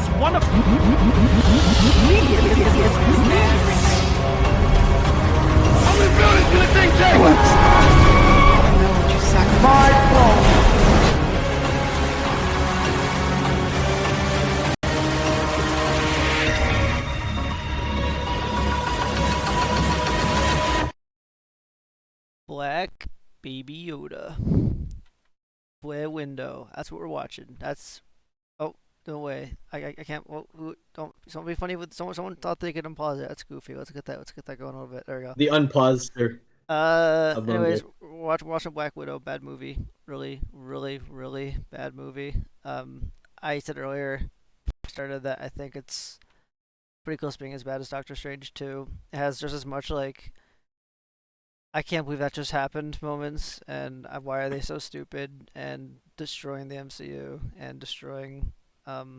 is one of Black Baby Yoda. Blair Window. That's what we're watching. That's oh no way. I can't. Well, don't. Something funny with someone thought they could unpause it. That's goofy. Let's get that. Let's get that going a little bit. There we go. The unpauser. Anyways, watching Black Widow. Bad movie. Really, really, really bad movie. I said earlier, started that I think it's pretty close to being as bad as Doctor Strange 2. It has just as much like I can't believe that just happened moments, and why are they so stupid, and destroying the MCU, and destroying all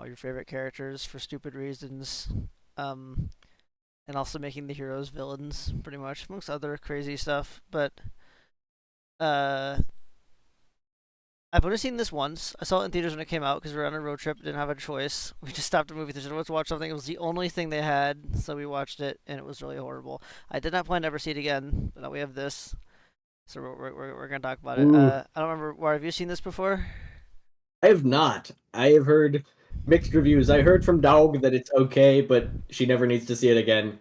your favorite characters for stupid reasons, and also making the heroes villains, pretty much, amongst other crazy stuff. But uh, I've only seen this once. I saw it in theaters when it came out because we were on a road trip, didn't have a choice. We just stopped at movie theater, let's watch something. It was the only thing they had, so we watched it, and it was really horrible. I did not plan to ever see it again, but now we have this, so we're gonna talk about it. I don't remember. Where have you seen this before? I have not. I have heard mixed reviews. I heard from Dog that it's okay, but she never needs to see it again.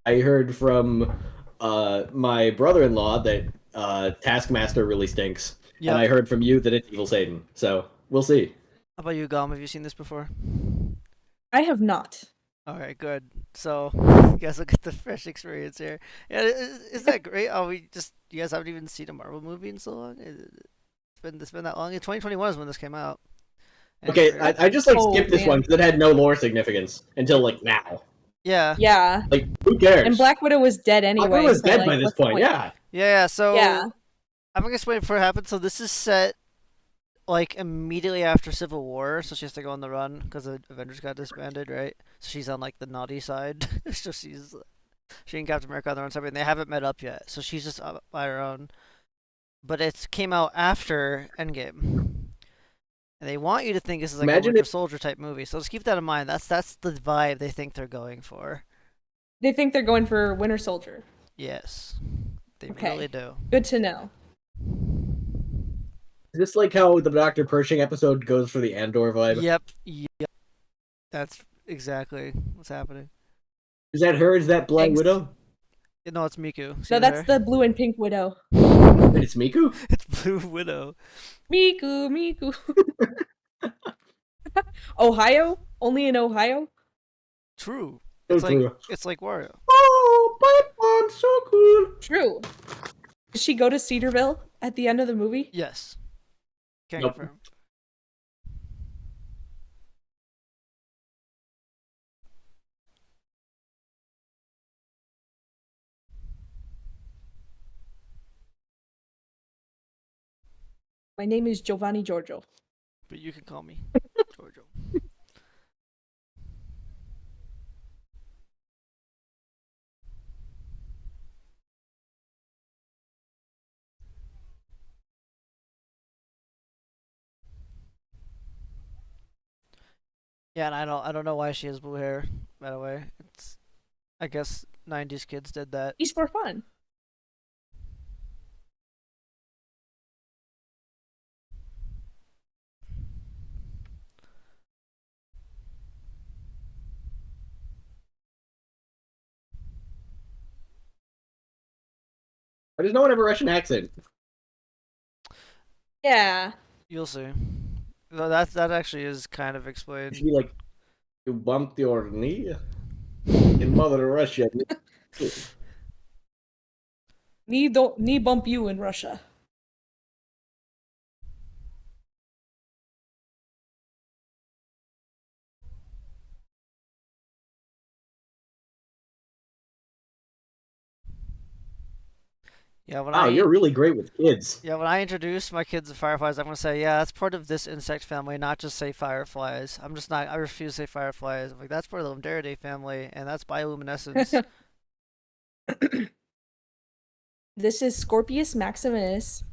I heard from my brother-in-law that Taskmaster really stinks. Yeah. And I heard from you that it's Evil Satan. So we'll see. How about you, Gollum? Have you seen this before? I have not. All right, good. So you guys will get the fresh experience here. Yeah, isn't that great? Oh, you guys haven't even seen a Marvel movie in so long. It's been that long. 2021 is when this came out. And Okay, I just skipped this one because it had no lore significance until like now. Yeah. Yeah. Like who cares? And Black Widow was dead anyway. Black Widow was dead like, by this what's the point. Yeah. Yeah. So Yeah. I'm gonna explain before it happens. So this is set like immediately after Civil War, so she has to go on the run because the Avengers got disbanded, right? So she's on like the naughty side. So she and Captain America on their own side, and they haven't met up yet. So she's just up by her own. But it came out after Endgame, and they want you to think this is like a Winter Soldier type movie. So just keep that in mind. That's the vibe they think they're going for. They think they're going for Winter Soldier. Yes, they really do. Good to know. Is this like how the Dr. Pershing episode goes for the Andor vibe? Yep. That's exactly what's happening. Is that her? Is that Black Widow? No, it's Miku. No, that's the blue and pink widow. Wait, it's Miku? It's Blue Widow. Miku. Ohio? Only in Ohio? True. So It's like Wario. Oh, Pipe Bomb, so cool. True. Does she go to Cedarville at the end of the movie? Yes. Can't Nope. confirm. My name is Giovanni Giorgio. But you can call me Giorgio. Yeah, and I don't know why she has blue hair, by the way. I guess 90s kids did that. He's for fun. Why does no one have a Russian accent? Yeah. You'll see. No, that actually is kind of explained. It should be like, you bumped your knee in Mother Russia. Knee bump you in Russia. Yeah, wow, you're really great with kids. Yeah, when I introduce my kids to fireflies, I'm gonna say, yeah, that's part of this insect family, not just say fireflies. I'm just not. I refuse to say fireflies. I'm like, that's part of the Limderidae family, and that's bioluminescence. This is Scorpius maximus.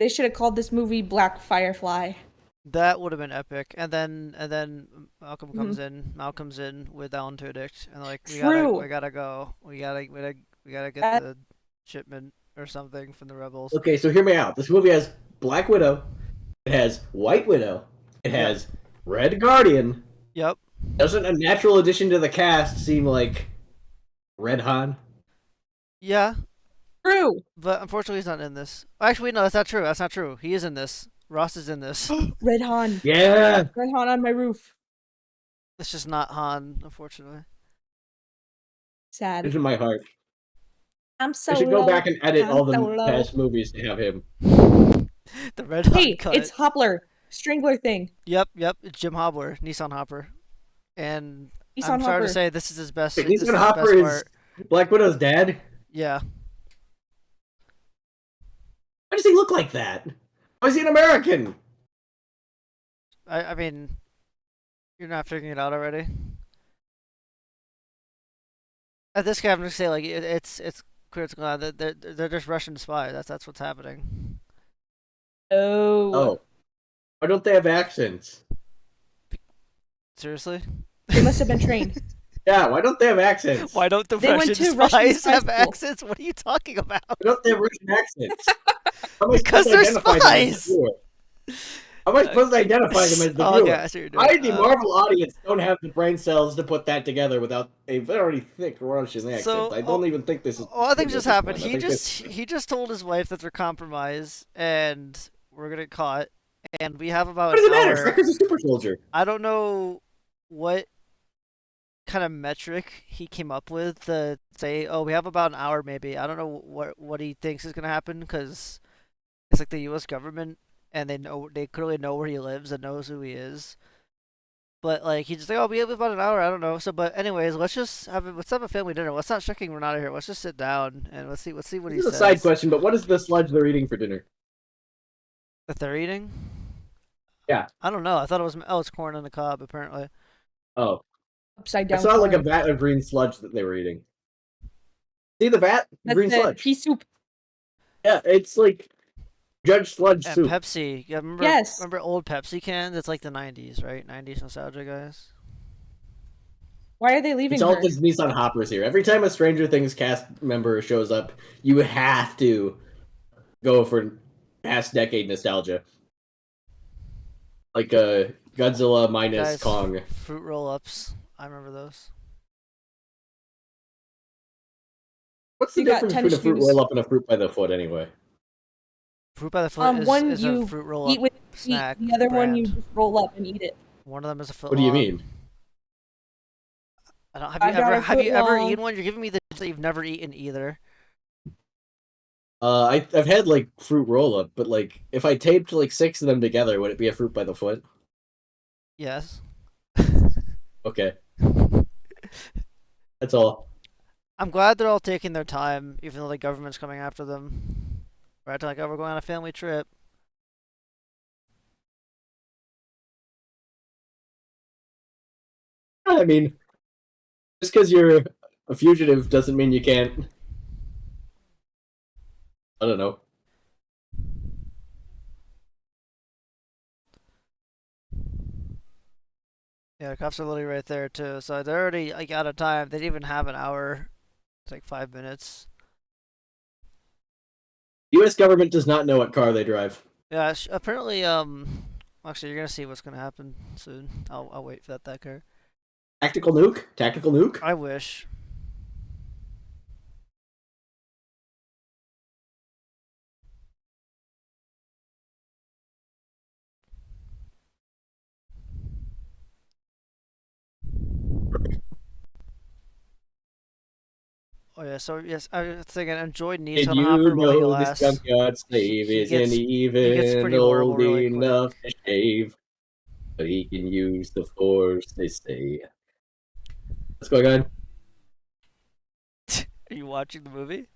They should have called this movie Black Firefly. That would have been epic. And then Malcolm Mhm. comes in. Malcolm's in with Alan Tudyk, and like we True. gotta go. We gotta get That- the shipment or something from the rebels. Okay, so hear me out. This movie has Black Widow. It has White Widow. It Yep. has Red Guardian. Yep. Doesn't a natural addition to the cast seem like Red Han? Yeah, True. but unfortunately he's not in this. Actually, no, that's not true. That's not true. He is in this. Ross is in this. Red Han. Yeah. Red Han on my roof. It's just not Han, unfortunately. Sad. It's in my heart. I'm so I should go low. back and edit I'm all the so low. past movies to have him. The Red Han Hey, cut. it's Hoppler. Strangler thing. Yep. It's Jim Hopper, Nissan Hopper, and Nissan I'm sorry Hopper. to say this is his best. Wait, this is Ethan his Hopper best is part. Black Widow's dad? Yeah. Why does he look like that? Why is he an American? I mean, you're not figuring it out already. At this point, I'm gonna say like it's clear it's going on. They're just Russian spies. That's what's happening. Oh. Why don't they have accents? Seriously? They must have been trained. Yeah, why don't they have accents? Why don't the They went Russian to Russian spies spy have school. accents? What are you talking about? Why don't they have Russian accents? How am I Because supposed to they're identify them as spies! the viewer? How am I supposed to identify them as the Oh, okay, viewer? I see what you're doing. I, the Marvel audience, don't have the brain cells to put that together without a very thick Russian accent. So, I don't even think this is. Well, I think just happened. I think He just told his wife that they're compromised and we're gonna get caught. And we have about What does it an matter? hour. Stryker's a super soldier. I don't know what kind of metric he came up with to say, oh, we have about an hour maybe. I don't know what he thinks is gonna happen because it's like the U.S. government and they clearly know where he lives and knows who he is. But like he's just like, oh, we have about an hour. I don't know. So, but anyways, let's have a family dinner. Let's not checking we're not here. Let's just sit down and let's see what he This is a says. side question, but what is the sludge they're eating for dinner? That they're eating? Yeah. I don't know. I thought it was it's corn on the cob apparently. Oh, Upside I down. saw like a corn. vat of green sludge that they were eating. See the vat? That's Green the sludge. pea soup. Yeah, it's like Judge Sludge And soup. Pepsi. Yeah, Yes. remember old Pepsi cans? It's like the 90s, right? 90s nostalgia, guys. Why are they leaving It's all her? the Nissan Hoppers here. Every time a Stranger Things cast member shows up, you have to go for past decade nostalgia. Like Godzilla minus Guys, Kong. Fruit roll-ups. I remember those. What's the You got difference tennis between a fruit shoes. roll up and a fruit by the foot anyway? Fruit by the foot One is you a fruit roll-up eat with snack. the other one you brand. just roll up and eat it. One of them is a foot What do you long. mean? I don't, I've got a have you foot ever long. eaten one? You're giving me the that you've never eaten either. I've had like fruit roll up, but like if I taped like 6 of them together, would it be a fruit by the foot? Yes. Okay. That's all. I'm glad they're all taking their time, even though the government's coming after them. Right? Like, oh, we're going on a family trip. I mean, just because you're a fugitive doesn't mean you can't. I don't know. Yeah, the cops are literally right there too. So they're already like out of time. They didn't even have an hour. It's like 5 minutes. U.S. government does not know what car they drive. Yeah, apparently. Actually, you're gonna see what's gonna happen soon. I'll wait for that car. Tactical nuke? Tactical nuke? I wish. Oh yeah, so yes, I was thinking enjoy Did Nissan you Hopper while he know this lasts. junkyard slave He isn't gets even pretty old horrible really quick. enough to shave? But he can use the force, they say. What's going on? Are you watching the movie?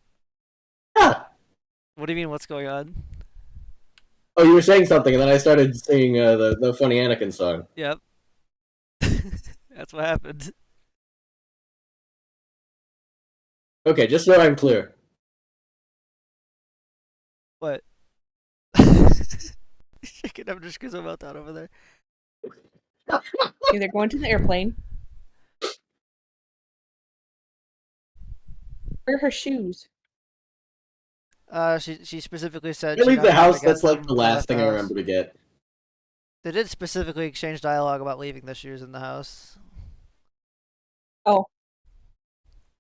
Ah! What do you mean? What's going on? Oh, you were saying something, and then I started singing the funny Anakin song. Yep. That's what happened. Okay, just so I'm clear. What? Shaking up just because I'm meltdown over there. Okay, they're going to the airplane. Where are her shoes? She specifically said They she's leave not the going to house. get That's like them the when they last left the thing I house. remember to get. They did specifically exchange dialogue about leaving the shoes in the house. Oh,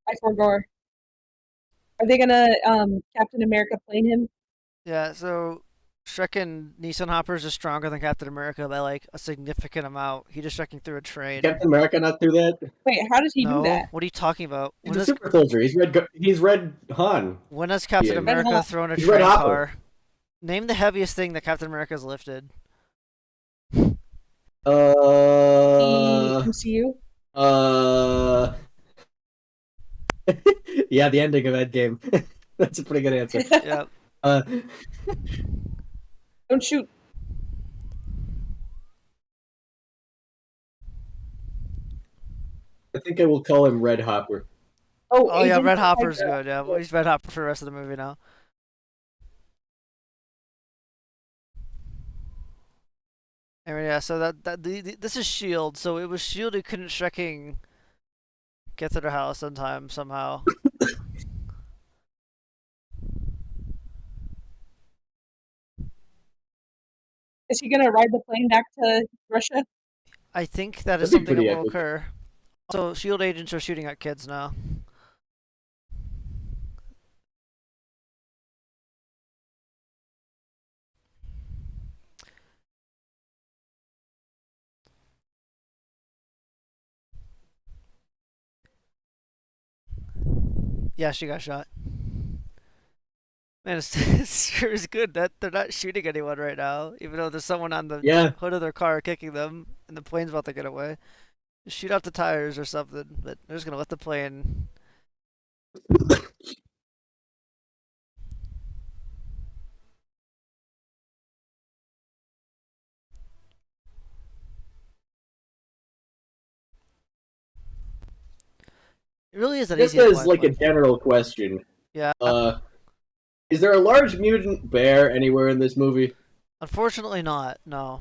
I forgot. Are they gonna Captain America plane him? Yeah, so Shrek and Nissan Hoppers is stronger than Captain America by like a significant amount. He just Shreking through a train. Captain America not do that? Wait, how did he do No, that? what are you talking about? He's a super soldier. He's Red Han. When has Captain Ian. Red America Hawk. thrown a He's Red train Hopper. car? Name the heaviest thing that Captain America's lifted. The Uh, MCU? yeah, the ending of Endgame. That's a pretty good answer. Yep. Don't shoot. I think I will call him Red Hopper. Oh yeah, Agent Red of Hopper's Hydra. good. Yeah, well, he's Red Hopper for the rest of the movie now. Anyway, yeah. So this is Shield. So it was Shield who couldn't Shreking get to their house in time somehow. Is he gonna ride the plane back to Russia? I think that is That'd be something that pretty will epic. occur. So Shield agents are shooting at kids now. Yeah, she got shot. Man, it sure is good that they're not shooting anyone right now, even though there's someone on the Yeah. hood of their car kicking them, and the plane's about to get away. Just shoot out the tires or something, but they're just gonna let the plane. It really is that Just easy to as fly a like a plane. general question, Yeah. is there a large mutant bear anywhere in this movie? Unfortunately, not. No.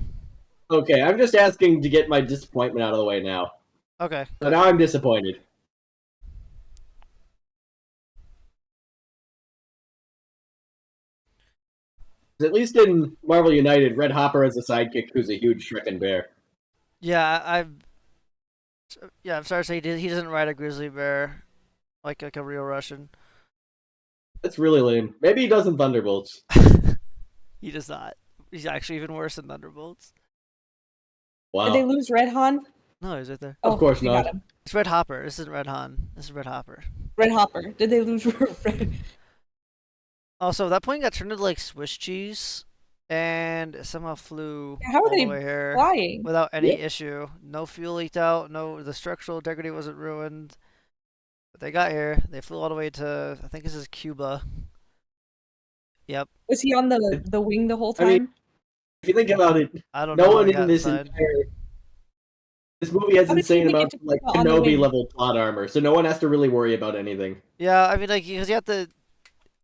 Okay, I'm just asking to get my disappointment out of the way now. Okay. So Good. now I'm disappointed. At least in Marvel United, Red Hopper has a sidekick who's a huge Shrekken bear. Yeah, I'm sorry to say he doesn't ride a grizzly bear like a real Russian. That's really lame. Maybe he does in Thunderbolts. He does not. He's actually even worse than Thunderbolts. Wow. Did they lose Red Han? No, he's right there. Of course they not. got him. It's Red Hopper. This isn't Red Han. This is Red Hopper. Red Hopper. Did they lose Red? Also, that plane got turned into like Swiss cheese, and it somehow flew How are all they the way here flying? without any Yeah. issue. No fuel leaked out. No, the structural integrity wasn't ruined. But they got here. They flew all the way to, I think this is Cuba. Yep. Was he on the wing the whole I mean, time? if you think about it, I don't no know how one they in got this inside. entire this movie has How did he insane even get amounts to of like Cuba on the wing? Kenobi level plot armor, so no one has to really worry about anything. Yeah, I mean, like, because you have to.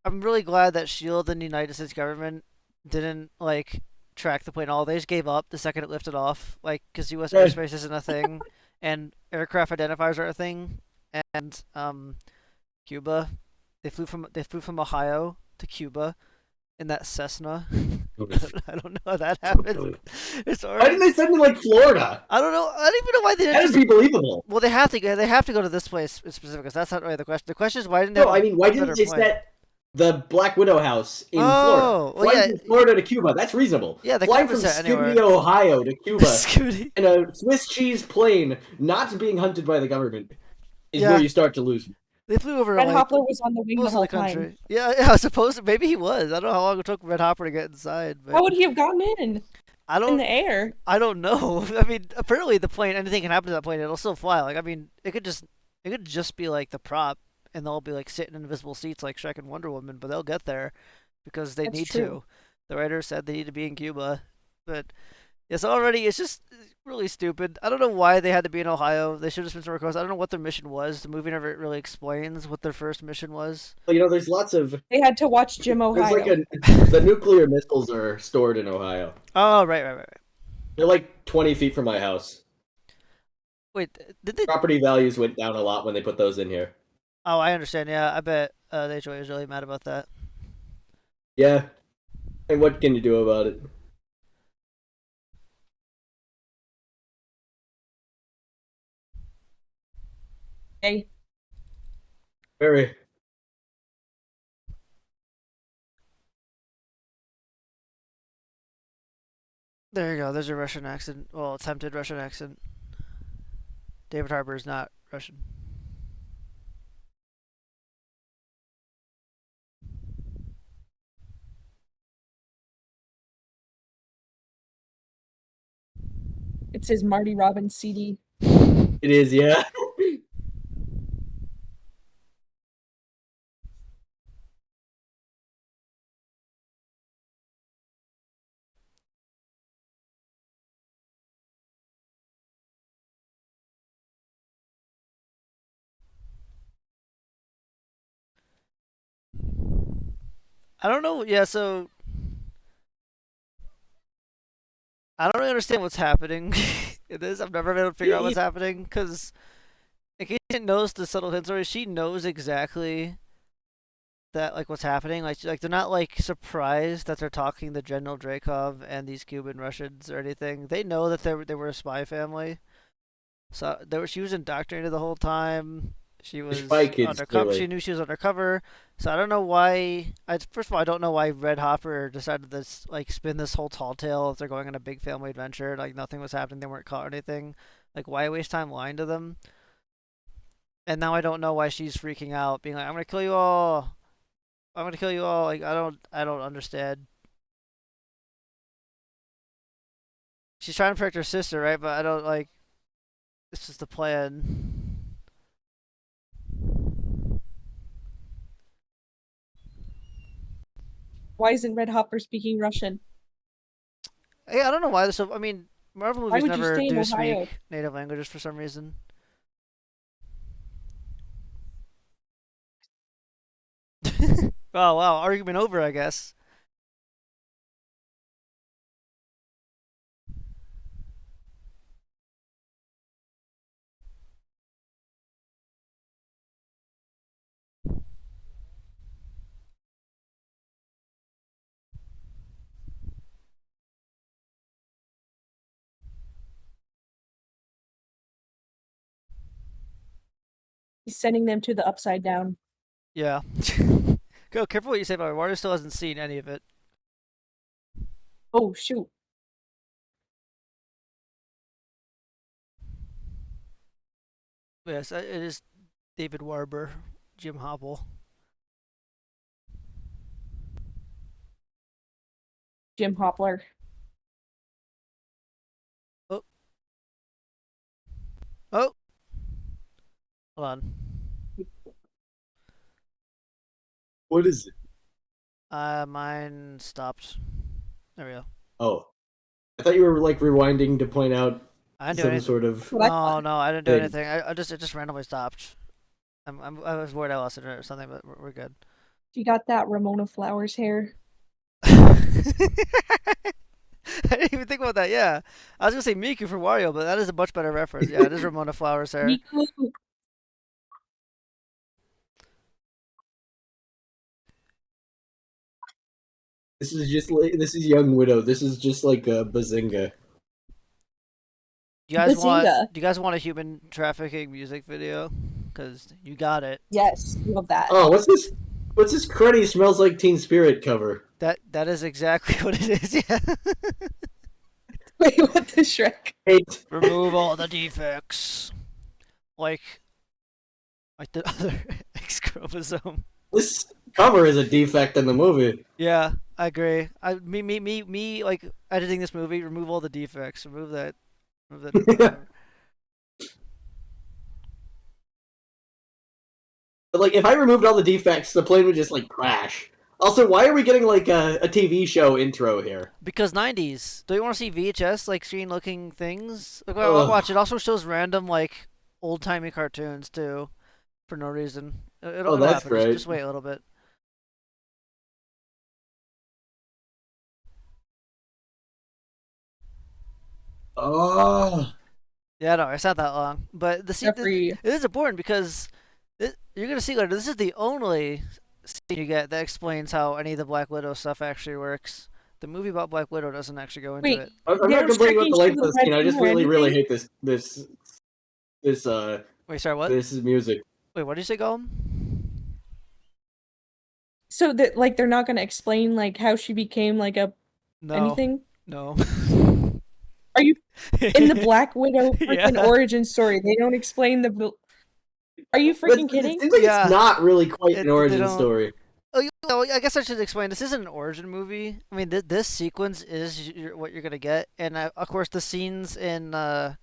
I'm really glad that Shield and the United States government didn't like track the plane at all. They just gave up the second it lifted off, like, because U.S. Yeah. airspace isn't a thing, and aircraft identifiers are a thing, and Cuba, they flew from Ohio to Cuba in that Cessna. I don't know how that happened. It's Why already. didn't they send me like Florida? I don't know. I don't even know why they didn't That'd just. be believable. Well, they have to go. They have to go to this place in specific. 'Cause that's not really the question. The question is why didn't they No, have I mean, why a better didn't they plane? set the Black Widow house in Florida? Oh, well, Flying yeah. from Florida to Cuba, that's reasonable. Yeah, they Flying could from have been set anywhere. Scooby, Ohio to Cuba Scooty. in a Swiss cheese plane, not being hunted by the government, is Yeah. where you start to lose me. They flew over Red like Hopper was on the wing the most of whole the country. time. Yeah, I was supposed to. Maybe he was. I don't know how long it took Red Hopper to get inside, but How would he have gotten in? I In don't. the air? I don't know. I mean, apparently the plane, anything can happen to that plane. It'll still fly. Like, I mean, it could just be like the prop, and they'll be like sitting in invisible seats like Shrek and Wonder Woman, but they'll get there because they That's need true. to. The writer said they need to be in Cuba, but Yeah, so already it's just really stupid. I don't know why they had to be in Ohio. They should have spent somewhere close. I don't know what their mission was. The movie never really explains what their first mission was. Well, there's lots of They had to watch Jim there's like Ohio. the nuclear missiles are stored in Ohio. Oh, right. They're like 20 feet from my house. Wait, did they? Property values went down a lot when they put those in here. Oh, I understand. Yeah, I bet the HOA is really mad about that. Yeah, and what can you do about it? Hey, Very. There you go. There's a Russian accent. Well, attempted Russian accent. David Harbour is not Russian. it's his Marty Robbins CD. It is, yeah. I don't know. Yeah, so I don't really understand what's happening in this. I've never been able to figure out what's happening because in case it knows the subtle hint story, she knows exactly that like what's happening. Like they're not like surprised that they're talking to General Dreykov and these Cuban Russians or anything. They know that they were a spy family. So she was indoctrinated the whole time. She The Spy was Kids, undercover. She clearly. knew she was undercover. So I don't know why. First of all, I don't know why Red Hopper decided to like spin this whole tall tale if they're going on a big family adventure. Like nothing was happening. They weren't caught or anything. Like why waste time lying to them? And now I don't know why she's freaking out, being like, "I'm gonna kill you all. I'm gonna kill you all." Like I don't understand. She's trying to protect her sister, right? But I don't like. This is the plan. Why isn't Red Hopper speaking Russian? Hey, I don't know why this. I mean, Marvel Why movies would you never stay in do Ohio? speak native languages for some reason. Oh wow, argument over, I guess. He's sending them to the upside down. Yeah. Go careful what you say about it. Wario still hasn't seen any of it. Oh shoot. Yes, it is David Warber, Jim Hopple. Jim Hopler. Oh, oh, hold on. What is it? Mine stopped. There we go. Oh. I thought you were like rewinding to point out I didn't do some anything. sort of What I No, thought. no, I didn't do thing. anything. It just randomly stopped. I was worried I lost it or something, but we're good. She got that Ramona Flowers hair. I didn't even think about that. Yeah, I was gonna say Miku for Wario, but that is a much better reference. Yeah, it is Ramona Flowers there. Miku. This is just like this is Young Widow. This is just like a Bazinga. Bazinga. Do you guys want a human trafficking music video? Cause you got it. Yes, love that. Oh, what's this? What's this cruddy smells like Teen Spirit cover? That is exactly what it is. Yeah. Wait, what the Shrek? Hate. Remove all the defects, like the other X chromosome. This cover is a defect in the movie. Yeah, I agree. Me, like editing this movie. Remove all the defects. Remove that. Remove that defect But cover. like, if I removed all the defects, the plane would just like crash. Also, why are we getting like a TV show intro here? Because 90s. Do you want to see VHS like screen looking things? Like, well, watch. Ugh. It also shows random like old timey cartoons too, for no reason. Oh, It'll that's happen. Just great. just wait a little bit. Oh. Yeah, no, it's not that long, but it Jeffrey. is important because you're gonna see later. This is the only scene you get that explains how any of the Black Widow stuff actually works. The movie about Black Widow doesn't actually go into Wait, it. I'm they not don't complaining about strictly the show length of the the red scene. I room just or really anything? hate this Wait, sorry, what? this music. Wait, what did you say, Gollum? So that like they're not gonna explain like how she became like a No, anything? no. Are you in the Black Widow freaking Yeah, origin story? They don't explain the. Are you But freaking it kidding? seems like it's yeah. not really quite an They origin don't. story. Oh, I guess I should explain. This isn't an origin movie. I mean, this sequence is what you're gonna get, and of course the scenes in the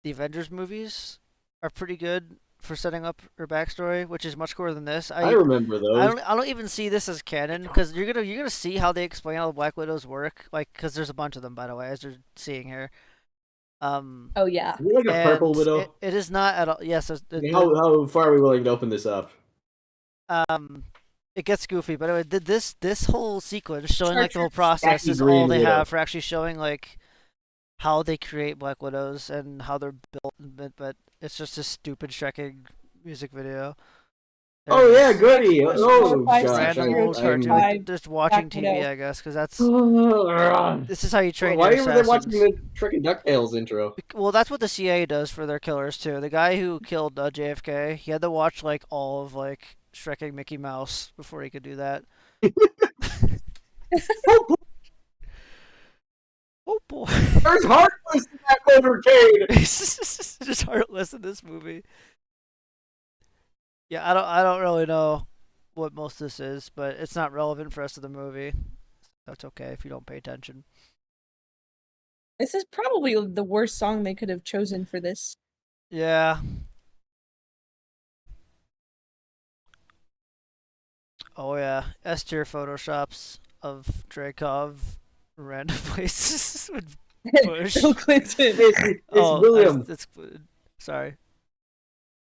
Avengers movies are pretty good for setting up her backstory, which is much cooler than this. I remember those. I don't even see this as canon because you're gonna see how they explain how the Black Widows work, like because there's a bunch of them by the way as you're seeing here. Oh yeah. Is it like a purple And widow? it is not at all. Yes, How far are we willing to open this up? um it gets goofy, but anyway, this whole sequence showing like the whole Chartreuse. process Khaki is all green they widow. have for actually showing like how they create Black Widows and how they're built, but it's just a stupid Shrek music video. There Oh it yeah, is. goody. One, four, Oh five, Just six, gosh, random zero, old two, cartoon, I'm. like five. just Black watching TV, Widow. I guess, because Why this is how you train your were they watching assassins. the Trick and DuckTales intro? Well, that's what the CIA does for their killers too. The guy who killed JFK, he had to watch like all of like Shrek and Mickey Mouse before he could do that. Oh boy, There's heartless in that motorcade. it's just heartless in this movie. Yeah, I don't really know what most of this is, but it's not relevant for us to the movie. That's okay if you don't pay attention. This is probably the worst song they could have chosen for this. Yeah. Oh yeah. S tier photoshops of Dreykov random places with Bush. Bill Clinton. It's Oh, William. it's sorry.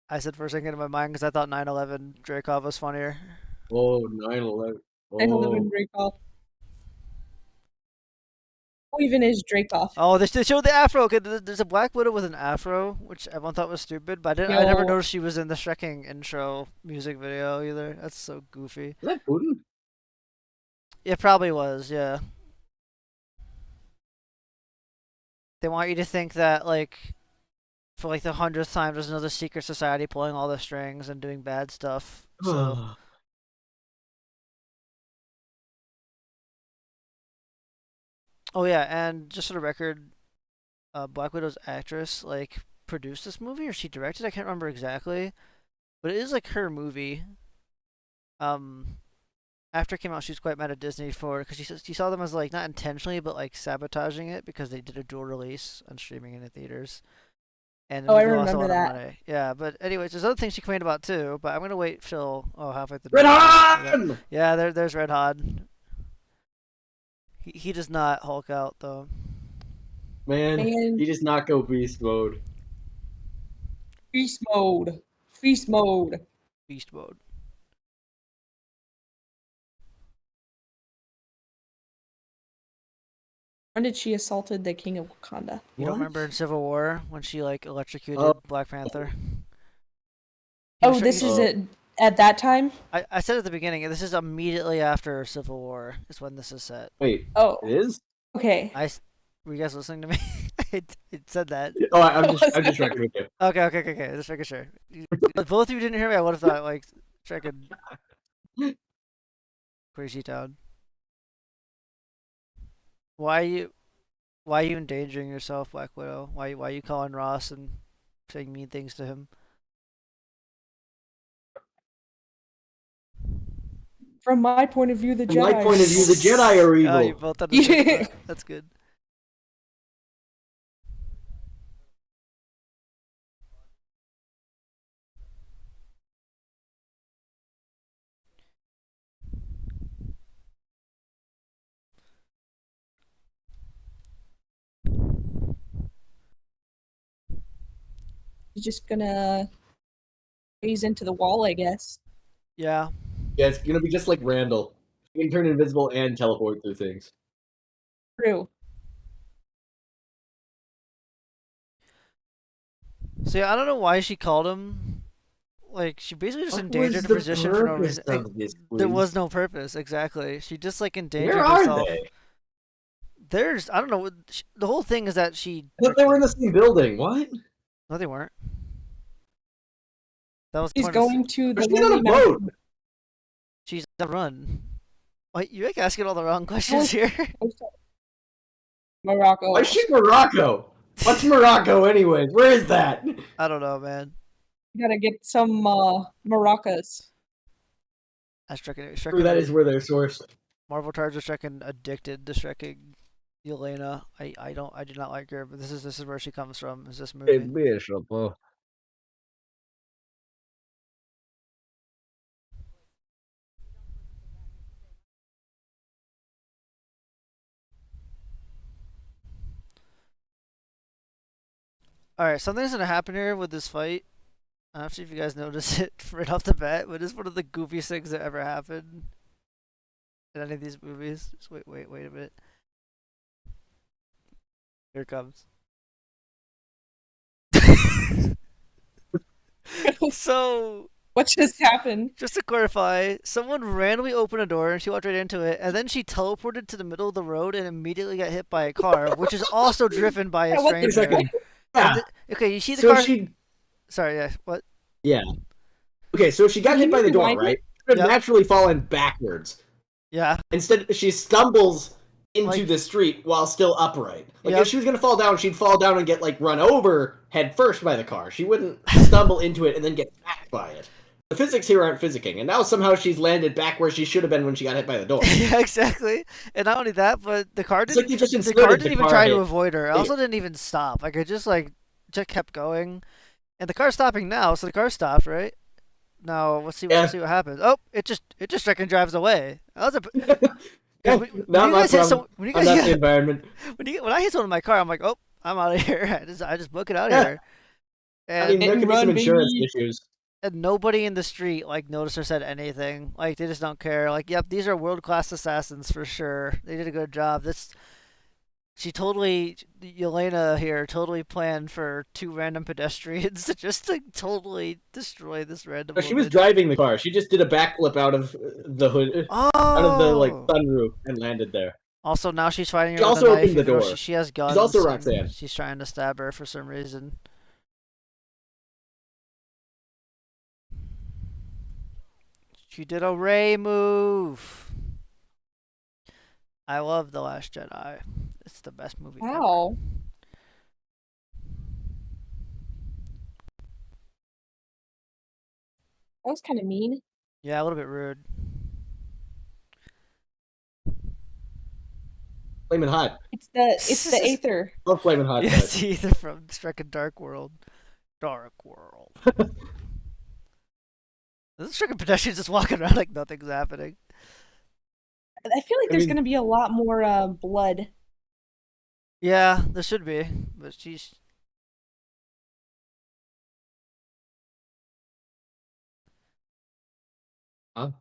I said first thing in my mind because I thought 9/11 Dreykov was funnier. Oh, 9/11. 9/11 Oh. Dreykov. Who even is Dreykov? Oh, they showed the afro. Okay, there's a Black Widow with an afro, which everyone thought was stupid, but I never Yo. noticed she was in the Shrekking intro music video either. That's so goofy. Is that Putin? It probably was, yeah. They want you to think that like for like the 100th time there's another secret society pulling all the strings and doing bad stuff. So oh yeah, and just for the record, Black Widow's actress like produced this movie or she directed. I can't remember exactly, but it is like her movie. Um, After it came out, she was quite mad at Disney for because she saw them as like not intentionally but like sabotaging it because they did a dual release on streaming and in theaters. And the Oh, I movie lost a remember lot of that. money. Yeah, but anyways, there's other things she complained about too. But I'm gonna wait till halfway through the Red movie. On! Yeah, there's Red Hod. He does not Hulk out though. Man, And he does not go beast mode. feast mode. Feast mode. Beast mode. When did she assaulted the king of Wakanda? You don't What? remember in Civil War when she like Oh, electrocuted Black Panther? Oh, this is it at that time? I said at the beginning. This is immediately after Civil War. Is when this is set. wait, Oh, it is? okay. Were you guys listening to me? I said that. Oh, I'm just checking with you. Okay. Just making sure. If both of you didn't hear me, I would have thought like freaking crazy town. Why you why are you endangering yourself, Black Widow? Why are you calling Ross and saying mean things to him? From my point of view, the From my Jedi. point of view, the Jedi are Oh, you evil. both understood Yeah. that. That's good. She's just gonna phase into the wall, I guess. Yeah. Yeah, it's gonna be just like Randall. She can turn invisible and teleport through things. True. So yeah, I don't know why she called him. Like she basically just What was endangered the the position for no purpose reason. of this There was quiz? no purpose exactly. She just like Where endangered are herself. they? There's I don't know. The whole thing is that she. I thought they were in the same building. What? No, they weren't. That was the She's point of. going to But the she's on lonely a boat. mountain. She's on a run. Wait, you're like asking all the wrong Oh, questions here. oh, sorry. Why Morocco. is she in Morocco? What's Morocco, anyways? Where is that? I don't know, man. You gotta get some maracas. I True, that is where they're sourced. Marvel Charger Stricken addicted to Stricken Yelena. I do not like her, but this is where she comes from. Is this Hey, movie? Bishop. All right, something's gonna happen here with this fight. I don't know if you guys notice it right off the bat, but it's one of the goofiest things that ever happened in any of these movies. Just wait a minute. Here it comes. So, What just happened? just to clarify, someone randomly opened a door and she walked right into it, and then she teleported to the middle of the road and immediately got hit by a car, which is also driven by a Yeah, what the stranger. Second. Yeah. Okay, you see the So car? she. Sorry, yeah. What? Yeah. Okay, so she got Can hit you by the door, rewind it? right? She would Yep. naturally fallen backwards. Yeah. Instead, she stumbles into Like- the street while still upright. Like, Yep. if she was gonna fall down, she'd fall down and get, like, run over head first by the car. She wouldn't stumble into it and then get smacked by it. The physics here aren't physicking, and now somehow she's landed back where she should have been when she got hit by the door. Yeah, exactly. And not only that, but the car It's like didn't. you just The inserted car the didn't even car try to hit. avoid her. It also didn't even stop. Like it just kept going, and the car's stopping now. So the car stopped, right? Now let's see. Yeah. Let's see what happens. Oh, it just freaking drives away. That was a. Yeah, When not you my guys hit problem. when you I'm guys not the environment. when I hit someone in my car, I'm like, oh, I'm out of here. I just book it out of Yeah. here. I mean, And there and could be some run, insurance baby. issues. nobody in the street like noticed or said anything. Like they just don't care. Like, yep, these are world class assassins for sure. They did a good job. Yelena here totally planned for two random pedestrians to just like totally destroy this random No, she was woman. driving the car. She just did a backflip out of the hood, out of the like Oh. sunroof, and landed there. Also, now she's fighting her She with a also knife, opened the even though door. she has guns. She's also and Roxanne. she's trying to stab her for some reason. She did a Ray move. I love The Last Jedi. It's the best movie ever. Wow. That was kind of mean. Yeah, a little bit rude. Flamin' Hot. It's the Aether. Love Flamin' Hot. Yes, either from Stricken Dark World. Dark World. This Stricken pedestrians just walking around like nothing's happening. I feel like there's gonna be a lot more blood. Yeah, there should be, but she's. Huh?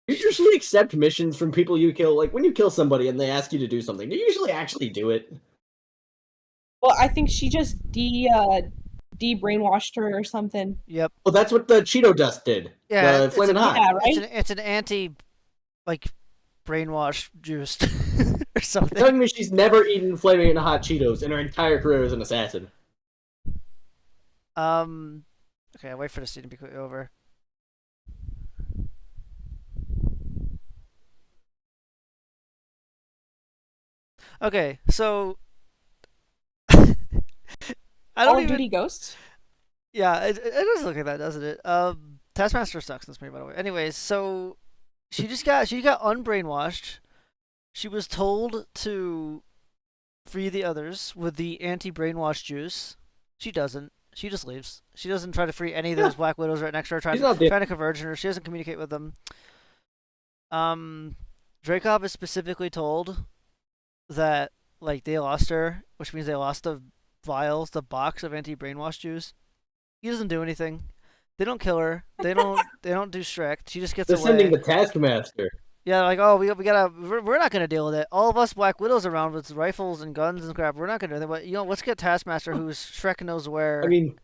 You usually accept missions from people you kill. Like when you kill somebody and they ask you to do something, do you usually actually do it? Well, I think she just de-brainwashed her or something. Yep. Well, that's what the Cheeto dust did. Yeah, The Flamin' Hot. Yeah, right? It's an anti, like, brainwash juice or something. You're telling me she's never eaten Flamin' Hot Cheetos in her entire career as an assassin. Okay, wait for the scene to be quickly over. Okay, so I don't Call of even. Duty Ghosts? Yeah, it does look like that, doesn't it? Taskmaster sucks in this movie, by the way. Anyways, so she got unbrainwashed. She was told to free the others with the anti-brainwash juice. She doesn't. She just leaves. She doesn't try to free any of those Black Widows right next to her, trying to converge her. She doesn't communicate with them. Dreykov is specifically told that like they lost her, which means they lost the vials, the box of anti-brainwash juice. He doesn't do anything. They don't kill her. They don't do Shrek. She just gets They're sending away. the Taskmaster. Yeah, like, oh, we gotta, we're not gonna deal with it. All of us Black Widows around with rifles and guns and crap. We're not gonna do that. But let's get Taskmaster, who's Shrek knows I where. mean,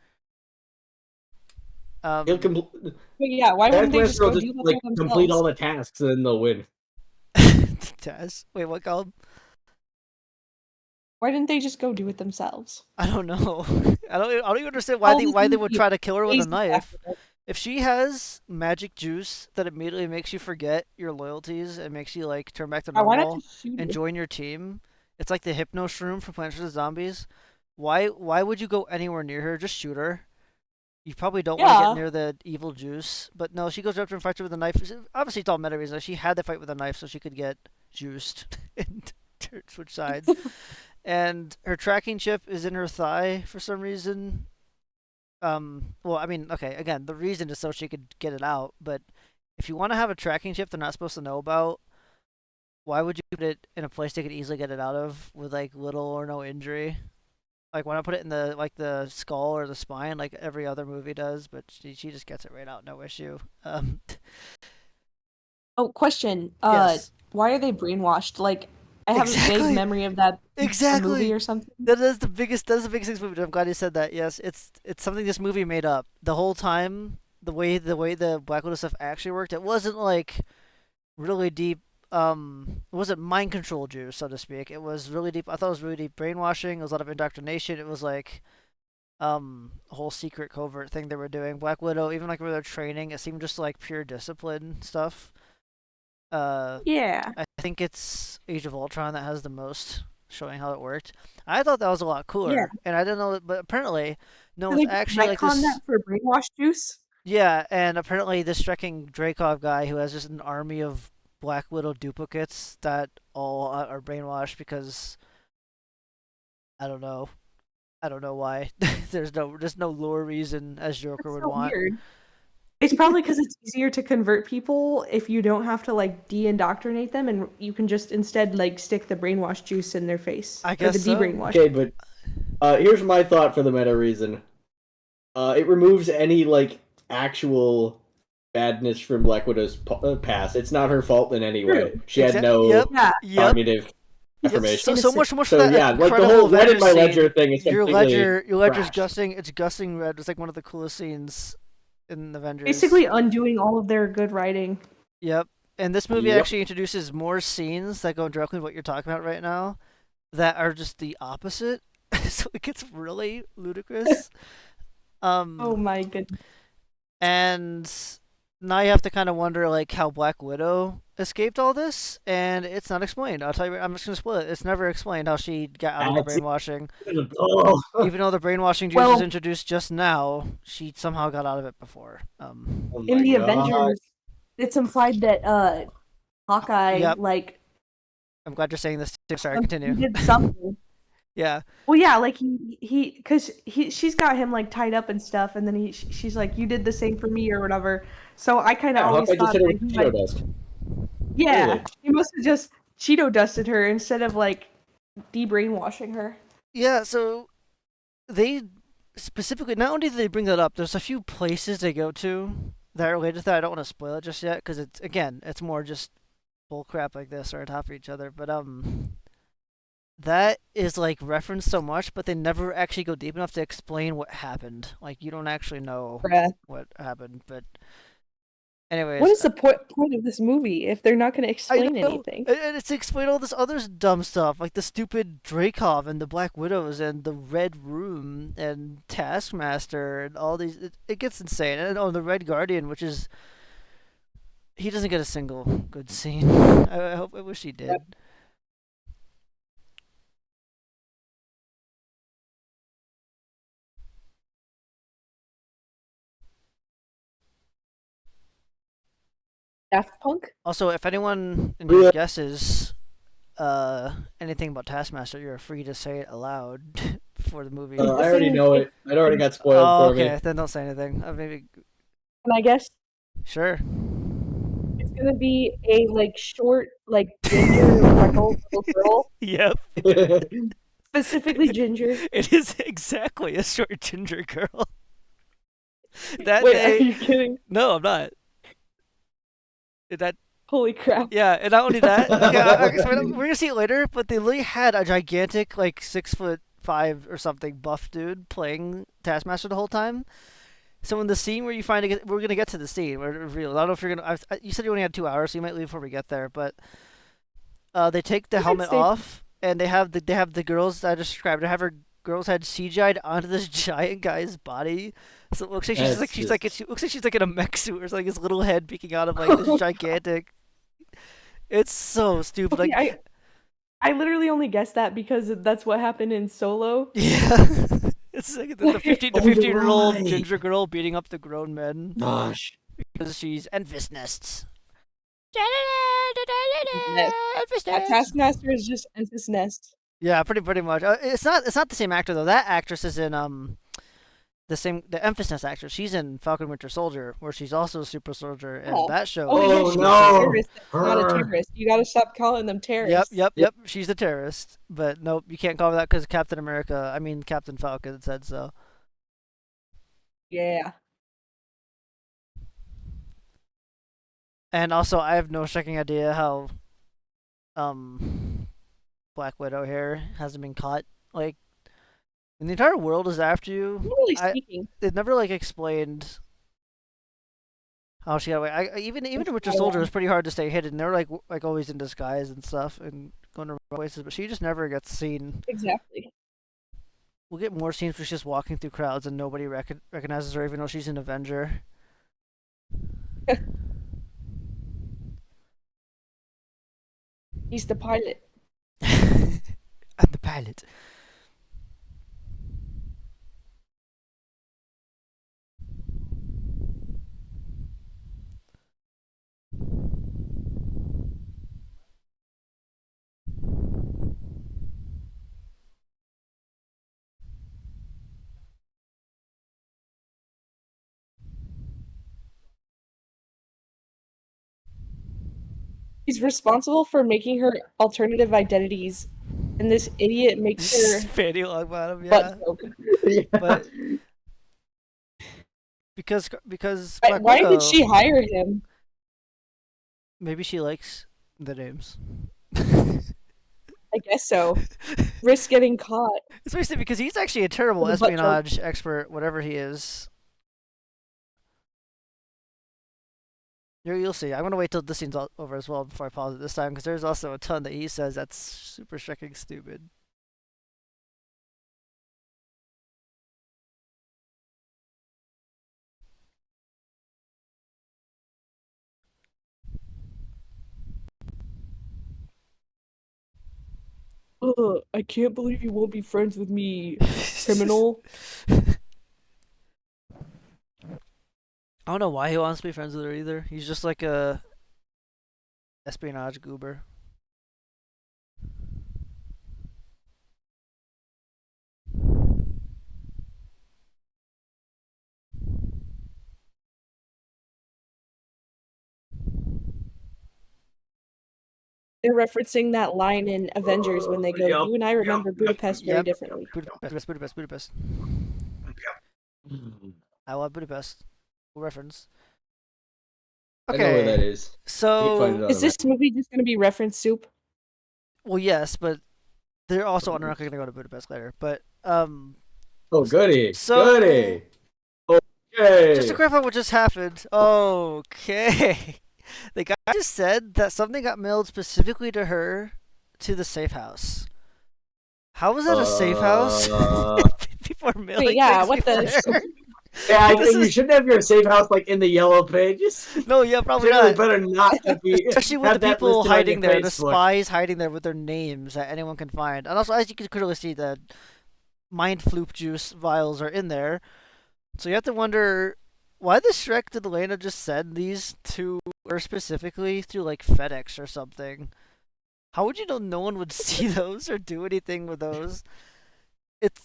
he'll Um, complete. But yeah, why wouldn't they just Taskmaster will go just deal with like it complete all themselves? the tasks and then they'll win. Taz. Wait, what called? Why didn't they just go do it themselves? I don't know. I don't even understand All this why they would movie try to kill her with a is knife. after If she has magic juice that immediately makes you forget your loyalties and makes you like turn back to why not normal just shoot and her? join your team, it's like the hypno shroom from Plants vs Zombies. Why would you go anywhere near her? Just shoot her. You probably don't want to get Yeah. near the evil juice, but no, she goes up to and fights her with a knife. Obviously, it's all meta reasons. She had to fight with a knife so she could get juiced and switch sides. And her tracking chip is in her thigh for some reason. Well, I mean, okay, again, the reason is so she could get it out, but if you want to have a tracking chip they're not supposed to know about, why would you put it in a place they could easily get it out of with like little or no injury? Like, why not put it in the skull or the spine like every other movie does? But she just gets it right out, no issue. Oh, question. Yes, Why are they brainwashed? Like, I have a vague exactly, memory of that a movie exactly. or something. That is the biggest. That's the biggest thing. Movie. I'm glad you said that. Yes, it's something this movie made up. The whole time, the way the Black Widow stuff actually worked, it wasn't like really deep. It wasn't mind control juice, so to speak. It was really deep. I thought it was really deep brainwashing. It was a lot of indoctrination. It was like a whole secret covert thing they were doing. Black Widow, even like where they're training, it seemed just like pure discipline stuff. Uh, Yeah. I think it's Age of Ultron that has the most showing how it worked. I thought that was a lot Yeah. cooler, and I didn't know, but apparently, no, Did it's they actually like retcon this. that for brainwash juice? Yeah, and apparently this Strecking Dreykov guy who has just an army of Black Widow duplicates that all are brainwashed because I don't know. I don't know why. There's no lore reason as Joker That's would so want. weird. It's probably because it's easier to convert people if you don't have to like de-indoctrinate them, and you can just instead like stick the brainwash juice in their face I or the guess so. de-brainwash. Okay, but here's my thought for the meta reason. It removes any like actual badness from Black Widow's past. It's not her fault in any way. True. She had Yep. no Yeah. Yep. cognitive Yep. affirmation. Innocent. So much for So that yeah, like the incredible whole red in Avengers my ledger scene. thing is completely Your ledger's trash. gusting. It's gusting red. It's like one of the coolest scenes in Avengers. Basically undoing all of their good writing. Yep. And this movie Yep. actually introduces more scenes that go directly to what you're talking about right now that are just the opposite. So it gets really ludicrous. Oh Um, my goodness. and now you have to kind of wonder like how Black Widow escaped all this, and it's not explained. I'll tell you, I'm just gonna spoil it. It's never explained how she got out of the That's brainwashing. it. Oh. Even though the brainwashing juice was Well, introduced just now, she somehow got out of it before. Oh in my the god. Avengers, it's implied that Hawkeye Yep. like I'm glad you're saying this too. Sorry, he continue. did something. Yeah. Well, yeah, like because she's got him like tied up and stuff, and then she's like, "You did the same for me" or whatever. So I kind of Yeah, always Hawkeye just thought hit her that with he Cheeto like, dust. yeah, Clearly. he must have just Cheeto dusted her instead of like de-brainwashing her. Yeah, so they specifically, not only did they bring that up, there's a few places they go to that are related to that. I don't want to spoil it just yet because it's, again, it's more just bullcrap like this or on top of each other. But that is like referenced so much, but they never actually go deep enough to explain what happened. Like you don't actually know Bruh. what happened. But What anyways, is the point of this movie if they're not going to I explain don't know. anything? And it's to explain all this other dumb stuff, like the stupid Dreykov and the Black Widows and the Red Room and Taskmaster and all these. It gets insane. And oh, the Red Guardian, which is he doesn't get a single good scene. I wish he did. Daft Punk? Also, if anyone in here Yeah. guesses anything about Taskmaster, you're free to say it aloud for the movie. I already know it. It already got spoiled Oh, for okay. me. Then don't say anything. Maybe And I guess sure. it's going to be a like short, like ginger freckled little girl, Yep. specifically ginger. It is exactly a short ginger girl. That Wait, are day, you kidding? no, I'm not. That Holy crap. yeah, and not only that. Okay, so we're gonna see it later, but they literally had a gigantic, like 6'5" or something buff dude playing Taskmaster the whole time. So in the scene where you find it, we're gonna get to the scene where it reveals. I don't know if you're gonna. You said you only had 2 hours, so you might leave before we get there. But they take the You might helmet stay. off, and they have the girls that I just described. They have her girls head CGI'd onto this giant guy's body, so it looks like That's she looks like she's like in a mech suit or something. His little head peeking out of like this gigantic. It's so stupid. Okay, Like I literally only guessed that because that's what happened in Solo. yeah, it's like the 15 the Oh, you're 15-year-old right. ginger girl beating up the grown men Gosh. because she's envious nests. Nest. That Taskmaster is just Enfys Nest. Yeah, pretty much. It's not the same actor though. That actress is in the emphasis actress. She's in Falcon Winter Soldier, where she's also a super soldier, and Oh. that show. Oh, Oh, yeah, she's no. a terrorist. That's not a Her. terrorist. You gotta stop calling them Yep, terrorists. yep. She's the terrorist, but nope, you can't call her that because Captain America. I mean, Captain Falcon said so. Yeah. And also, I have no fucking idea how, Black Widow here hasn't been caught. Like, when the entire world is after you, Generally speaking. they've never like explained how she got away. Even in Winter Soldier, it was pretty hard to stay hidden. They're like always in disguise and stuff and going to places, but she just never gets seen. Exactly. We'll get more scenes where she's just walking through crowds and nobody recognizes her, even though she's an Avenger. He's the pilot. I'm the pilot. He's responsible for making her alternative identities, and this idiot makes her Fanny Longbottom, yeah. butt joke. Yeah. But because Why did she hire him? Maybe she likes the names. I guess so. Risk getting caught. Especially because he's actually a terrible With a butt joke. espionage expert, whatever he is. You'll see. I'm gonna wait till this scene's all over as well before I pause it this time, because there's also a ton that he says that's super freaking stupid. I can't believe you won't be friends with me, criminal. I don't know why he wants to be friends with her either. He's just like a espionage goober. They're referencing that line in Avengers when they go, Yep, "You and I remember Budapest very Yep. differently." Budapest. I love Budapest. Cool reference. I know where that Okay, is. You can find it so on Is the this movie just gonna be reference soup? well, yes, but they're also not going to go to Budapest later. But map. Oh, goody. So- Goody. Okay. just to clarify what just happened. Okay. The guy just said that something got mailed specifically to her to the safe house. How was that a safe house? People are mailing Wait, yeah, things what the- before. Yeah, I This think you is- shouldn't have your safe house like in the yellow pages. No, yeah, probably Generally not. better not to be. Especially with have the that people listed on hiding your there, the Facebook. spies hiding there with their names that anyone can find. And also, as you can clearly see, the mind floop juice vials are in there. So you have to wonder, why the Shrek did Elena just send these to her specifically through like FedEx or something? How would you know no one would see those or do anything with those?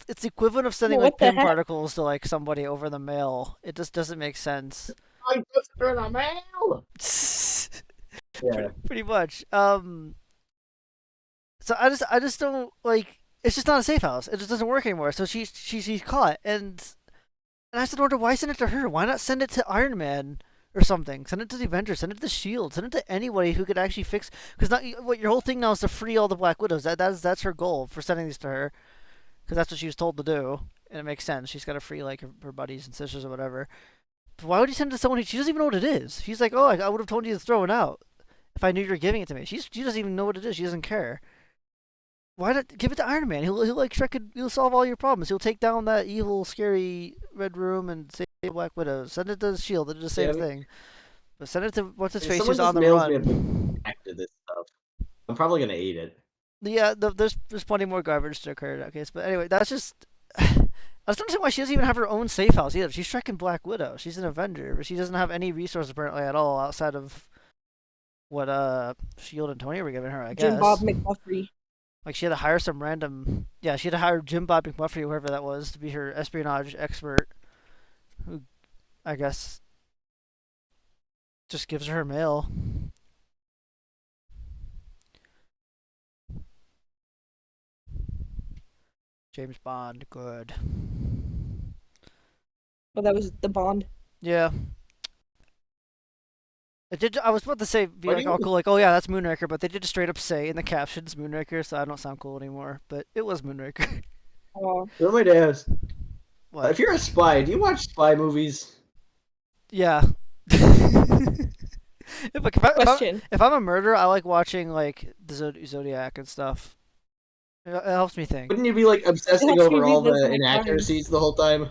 It's equivalent of sending Well, like what the PIN heck? particles to like somebody over the mail. It just doesn't make sense. I just turned a mail. Yeah. Pretty much. So I just don't like. It's just not a safe house. It just doesn't work anymore. So she's caught, and And I said, Order, why send it to her? Why not send it to Iron Man or something? Send it to the Avengers. Send it to Shield. Send it to anybody who could actually fix. Because what your whole thing now is to free all the Black Widows. That's her goal for sending these to her. Because that's what she was told to do, and it makes sense. She's got to free like her buddies and sisters or whatever. But why would you send it to someone who she doesn't even know what it is? She's like, oh, I would have told you to throw it out if I knew you were giving it to me. She doesn't even know what it is. She doesn't care. Why not give it to Iron Man? He'll like Shrek. He'll solve all your problems. He'll take down that evil, scary Red Room and save Black Widow. Send it to Shield. It'll do the same thing. But send it to what's his face who's on the run. Back to this stuff. I'm probably gonna eat it. Yeah, there's plenty more garbage to occur in that case. But anyway, that's just. I just don't understand why she doesn't even have her own safe house either. She's Shrek and Black Widow. She's an Avenger, but she doesn't have any resources apparently at all outside of what Shield and Tony were giving her. I guess. Jim Bob McMuffrey. Like she had to hire some random. Yeah, she had to hire Jim Bob McMuffrey, whoever that was, to be her espionage expert. Who, I guess, just gives her mail. James Bond, good. Oh, that was the Bond. Yeah. It did. I was about to say, be like, oh, cool, like, oh yeah, that's Moonraker, but they did just straight up say in the captions Moonraker, so I don't sound cool anymore. But it was Moonraker. Oh. Somebody asked, What? if you're a spy, do you watch spy movies? Yeah. Question. If I'm a murderer, I like watching like the Zodiac and stuff. It helps me think. Wouldn't you be like obsessing helps me over read all those the whole inaccuracies the whole time?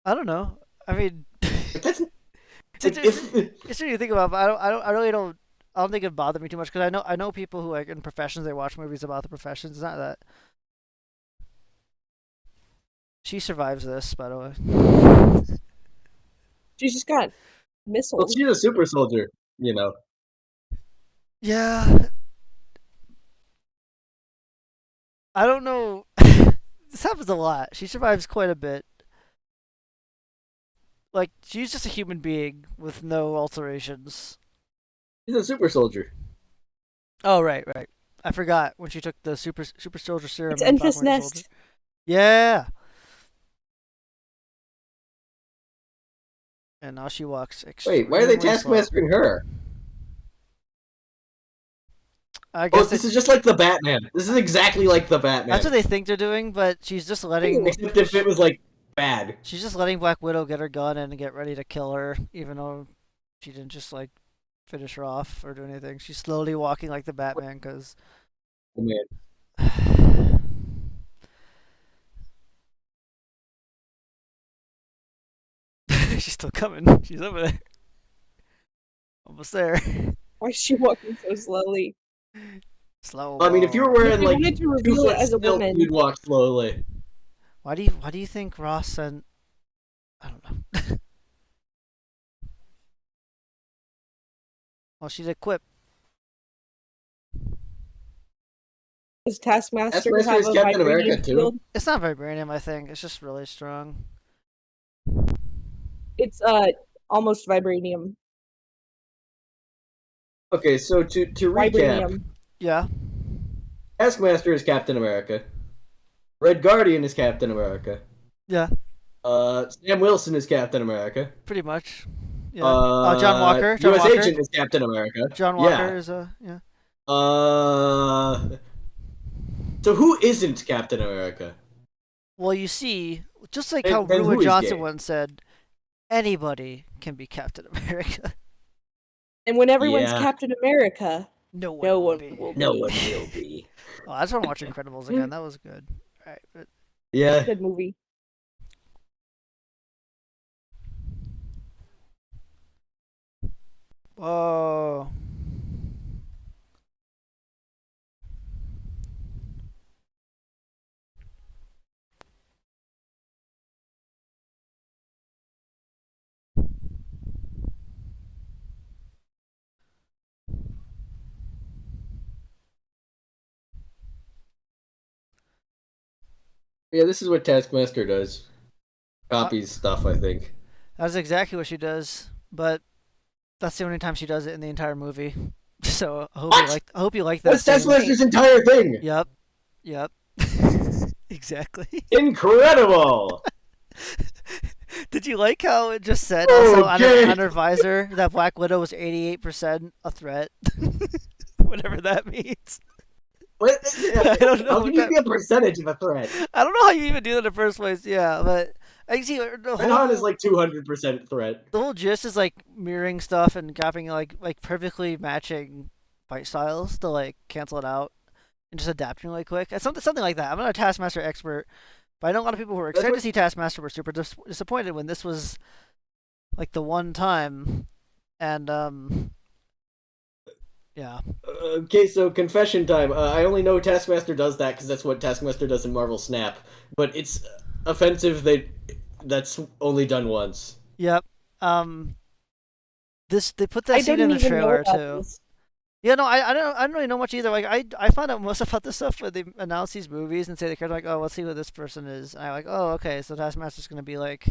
I don't know. I mean, That's it's interesting to think about. But I really don't. I don't think it bothered me too much because I know people who like in professions they watch movies about the professions. It's not that. She survives this, by the way. She just got missiles. Well, she's a super soldier, you know. Yeah. I don't know. This happens a lot. She survives quite a bit. Like, she's just a human being with no alterations. She's a super soldier. Oh, right. I forgot when she took the super soldier serum. It's Enfys Nest. Yeah. And now she walks extremely Wait, why are they slow. taskmastering her? I guess this is just like the Batman. This is exactly like the Batman. That's what they think they're doing, but she's just letting. Except if it was like bad. She's just letting Black Widow get her gun and get ready to kill her, even though she didn't just like finish her off or do anything. She's slowly walking like the Batman because. Oh, man. She's still coming. She's over there. Almost there. Why is she walking so slowly? Slow. I mean, if you were wearing like wanted to 2 reveal foot it as a stilt, woman. you'd walk slowly. Why do you think Ross sent? I don't know. Well, she's equipped. Does Taskmaster Taskmaster have is a Captain vibranium America, too. shield? It's not vibranium, I think. It's just really strong. It's almost vibranium. Okay, so to recap, Vibranium. Yeah. Taskmaster is Captain America. Red Guardian is Captain America. Yeah. Sam Wilson is Captain America. Pretty much. Yeah. John Walker. U.S. Agent is Captain America. John Walker is yeah. So who isn't Captain America? Well, you see, just like And- how and who Ruin is Johnson gay? once said, anybody can be Captain America. And when everyone's Yeah. Captain America, No one no will one be. will be. No one will be. Oh, I just want to watch Incredibles again. That was good. All right, but Yeah. Good movie. whoa. Yeah, this is what Taskmaster does. Copies stuff, I think. That's exactly what she does, but that's the only time she does it in the entire movie. So I hope What? you like. I hope you like that. That's scene. Taskmaster's entire thing! Yep. Exactly. Incredible. Did you like how it just said also Okay. on her visor that Black Widow was 88% a threat? Whatever that means. What? I don't know How what can you that. be a percentage of a threat? I don't know how you even do that in the first place. Yeah, but I see Red Hot is like 200% threat. the whole gist is like mirroring stuff and copying like perfectly matching fight styles to like cancel it out and just adapting really quick. It's something like that. I'm not a Taskmaster expert, but I know a lot of people who were That's excited what. to see Taskmaster were super disappointed when this was like the one time, and yeah, Okay, so confession time. I only know Taskmaster does that because that's what Taskmaster does in Marvel Snap. But it's offensive that that's only done once. yep. Um, this they put that I scene don't in the even know trailer about too. this. Yeah, no, I don't really know much either. Like I find out most about this stuff when they announce these movies and say the character like, oh, let's see who this person is. And I'm like, oh, okay, so Taskmaster's gonna be like,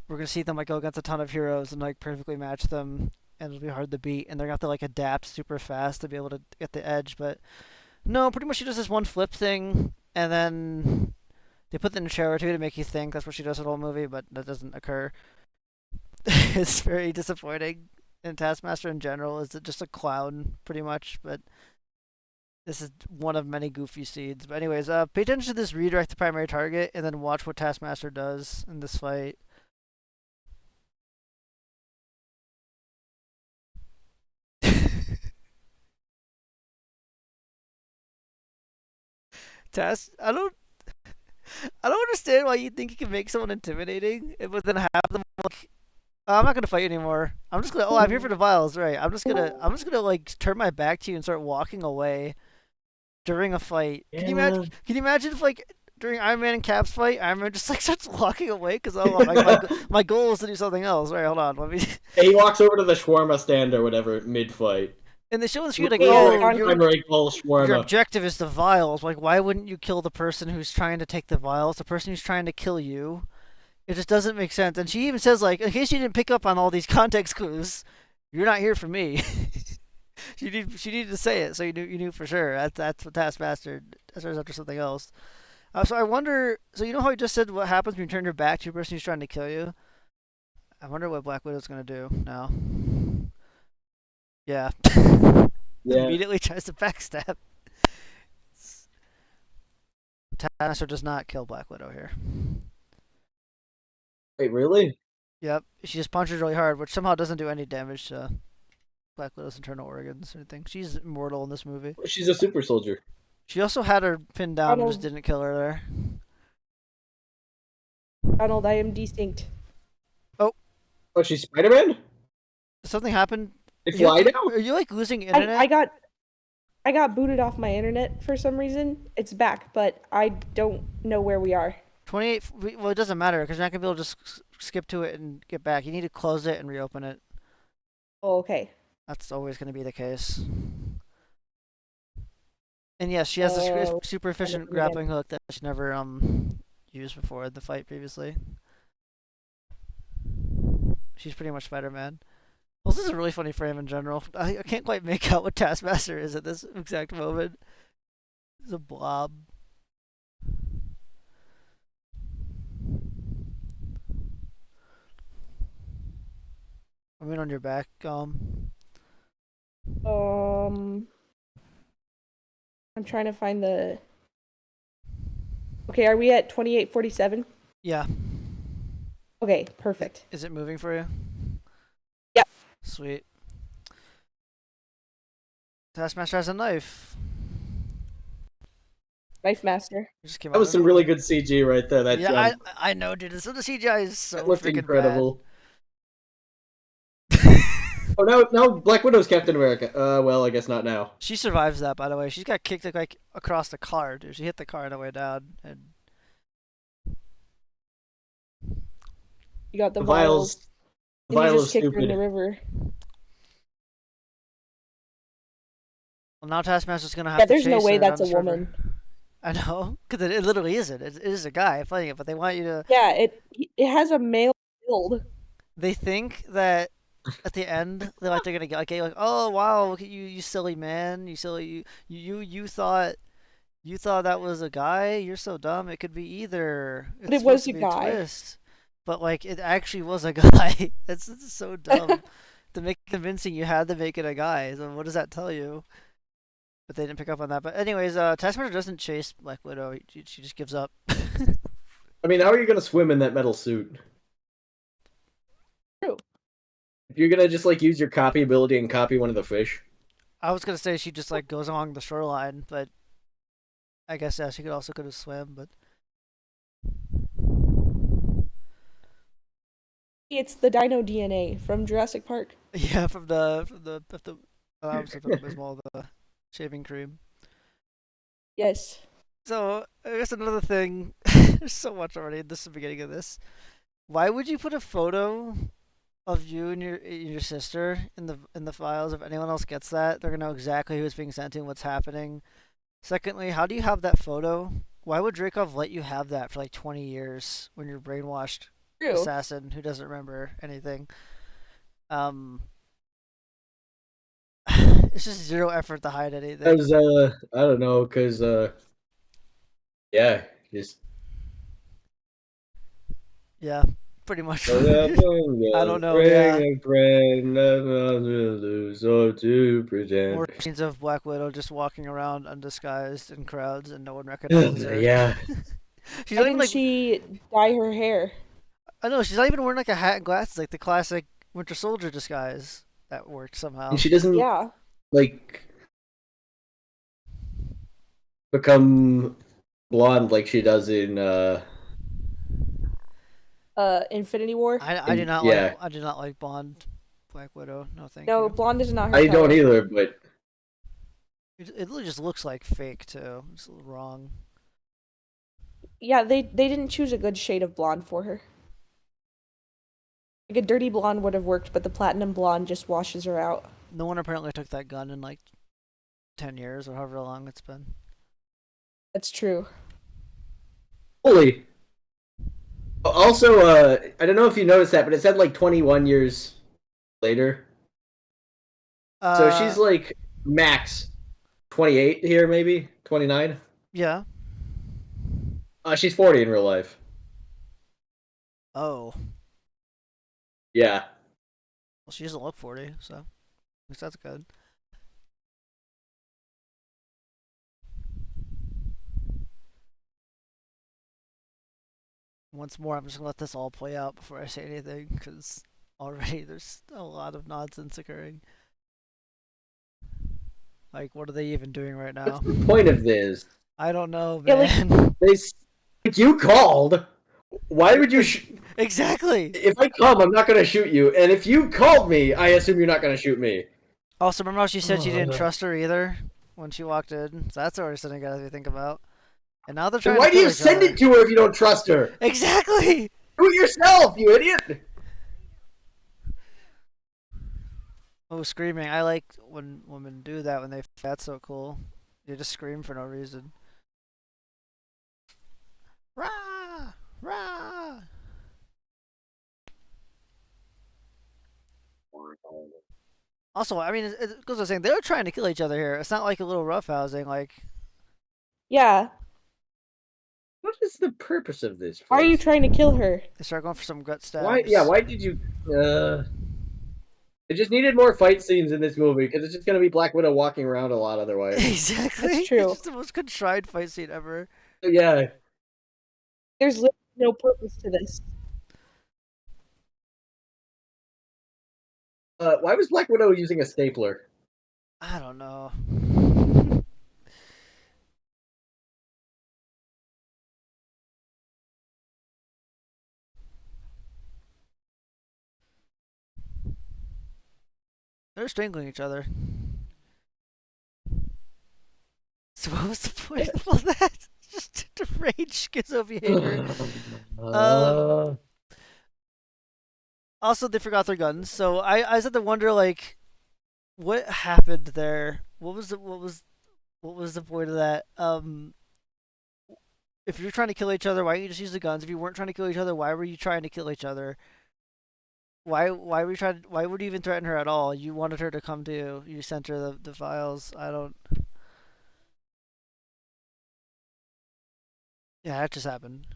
we're gonna see them like go against a ton of heroes and like perfectly match them, and it'll be hard to beat, and they're gonna have to like adapt super fast to be able to get the edge. But no, pretty much she does this one flip thing, and then they put it in the trailer too to make you think that's what she does the whole movie, but that doesn't occur. It's very disappointing. And Taskmaster in general is just a clown, pretty much. But this is one of many goofy seeds. But anyways, pay attention to this redirect the primary target, and then watch what Taskmaster does in this fight. Task, I don't understand why you think you can make someone intimidating, but then have them like, oh, I'm not gonna fight you anymore. I'm just gonna. Oh, I'm here for the vials, right? I'm just gonna like turn my back to you and start walking away during a fight. Can you imagine? Yeah. Can you imagine if like during Iron Man and Cap's fight, Iron Man just like starts walking away because oh my goal is to do something else. Right? Hold on. Let me. He walks over to the shawarma stand or whatever mid fight. And they show on the screen like, Looking like oh, on primary goal your shawarma. objective is the vials. Like, why wouldn't you kill the person who's trying to take the vials? The person who's trying to kill you. It just doesn't make sense. And she even says like, in case you didn't pick up on all these context clues, you're not here for me. She needed to say it, so you knew for sure. That's what Taskmaster says after something else. So I wonder. So you know how he just said what happens when you turn your back to a person who's trying to kill you. I wonder what Black Widow's gonna do now. Yeah, Yeah. immediately tries to backstab. Taskmaster does not kill Black Widow here. Wait, really? Yep, she just punches really hard, which somehow doesn't do any damage to Black Widow's internal organs or anything. She's immortal in this movie. She's a super soldier. She also had her pinned down and just Donald, didn't kill her there. Donald, I am desync. Oh, Oh, she's Spider-Man? something happened. They Are you, fly now? are you like losing I, internet? I got booted off my internet for some reason. It's back, but I don't know where we are. 28. Well, it doesn't matter because you're not gonna be able to just skip to it and get back. You need to close it and reopen it. Oh, okay. That's always gonna be the case. And yes, she has this Oh, super efficient again. grappling hook that she never used before in the fight previously. She's pretty much Spider-Man. Well, this is a really funny frame in general. I can't quite make out what Taskmaster is at this exact moment. It's a blob. I'm in on your back. Um, I'm trying to find the. Okay, are we at 2847? Yeah. Okay, perfect. Is it moving for you? Yep. Sweet. Taskmaster has a knife. Knife Master. It just came That out was of some really good CG right there. That Yeah, jump. I know, dude. So the CGI is so That looked freaking incredible. bad. Oh, now Black Widow's Captain America. Well, I guess not now. She survives that, by the way. She's got kicked like across the car, dude. She hit the car on the way down, and You got the The vials. vials. The And you vial just is kicked her in the stupid. river. well, now Taskmaster's gonna have Yeah, to there's no chase way her that's down a this river. woman. I know, because it literally isn't. It is a guy fighting it, but they want you to. Yeah, it has a male build. They think that at the end they're gonna get like oh wow, look at you, you silly man, you silly you thought You thought that was a guy? You're so dumb. It could be either. But It's it supposed was to a be a guy. twist. But like it actually was a guy. That's so dumb. To make it convincing you had to make it a guy. So what does that tell you? But they didn't pick up on that. But anyways, Taskmaster doesn't chase Black Widow. She just gives up. I mean, how are you gonna swim in that metal suit? True. You're gonna just like use your copy ability and copy one of the fish. I was gonna say she just like goes along the shoreline, but I guess yeah, she could have swam. But It's the dino DNA from Jurassic Park. yeah, from the I was from abysmal the shaving cream. Yes. So I guess another thing. There's so much already. This is the beginning of this. Why would you put a photo of you and your sister in the files? If anyone else gets that, they're gonna know exactly who's being sent to and what's happening. Secondly, how do you have that photo? Why would Dreykov let you have that for like 20 years when you're brainwashed True. assassin who doesn't remember anything? Um, it's just zero effort to hide anything. Cause I don't know, cause yeah, just Yeah, pretty much. bring I don't know. Yeah, a friend, lose or to more pretend. scenes of Black Widow just walking around undisguised in crowds and no one recognizes her. Yeah, She's Why not even didn't like she dye her hair? I know she's not even wearing like a hat and glasses like the classic Winter Soldier disguise that worked and somehow. she doesn't Yeah. like become blonde like she does in Infinity War. yeah. I did not like Bond Black Widow. No, thank No, you. blonde is not her I don't color. either, but It really just looks like fake too. It's wrong. Yeah, they didn't choose a good shade of blonde for her. Like a dirty blonde would have worked, but the platinum blonde just washes her out. No one apparently took that gun in like 10 years or however long it's been. That's true. holy. Also, I don't know if you noticed that, but it said like 21 years later. So Uh, she's like max 28 here, maybe 29. yeah. She's 40 in real life. Oh, Yeah. well, she doesn't look 40, so at least that's good. Once more, I'm just gonna let this all play out before I say anything, because already there's a lot of nonsense occurring. Like, what are they even doing right What's now? the point of this? I don't know, Yeah, like- man. Like, you called. Why would you? Exactly. If I come, I'm not gonna shoot you. And if you called me, I assume you're not gonna shoot me. Also, remember how she said she didn't Uh, trust her either when she walked in? So that's already something I got to think about. And now they're Then trying why to do kill you each send other. it to her if you don't trust her? Exactly. Do it yourself, you idiot. Oh, screaming! I like when women do that when they. That's so cool. They just scream for no reason. Rah! Rah! Also, I mean, it goes without saying they're trying to kill each other here. It's not like a little roughhousing. Like Yeah. What is the purpose of this? Why are you Place? trying to kill her? they start going for some gut Why? stabs. Yeah. Why did you? It just needed more fight scenes in this movie because it's just gonna be Black Widow walking around a lot otherwise. Exactly. That's true. It's just the most contrived fight scene ever. Yeah. There's literally no purpose to this. Why was Black Widow using a stapler? I don't know. They're strangling each other. So what was the point of all that? Just deranged schizo behavior. Uh, Also, they forgot their guns, so I just had to wonder like, what happened there? What was the point of that? If you're trying to kill each other, why don't you just use the guns? If you weren't trying to kill each other, why were you trying to kill each other? Why were you trying? Why would you even threaten her at all? You wanted her to come to you. You sent her the files. I don't. Yeah, that just happened.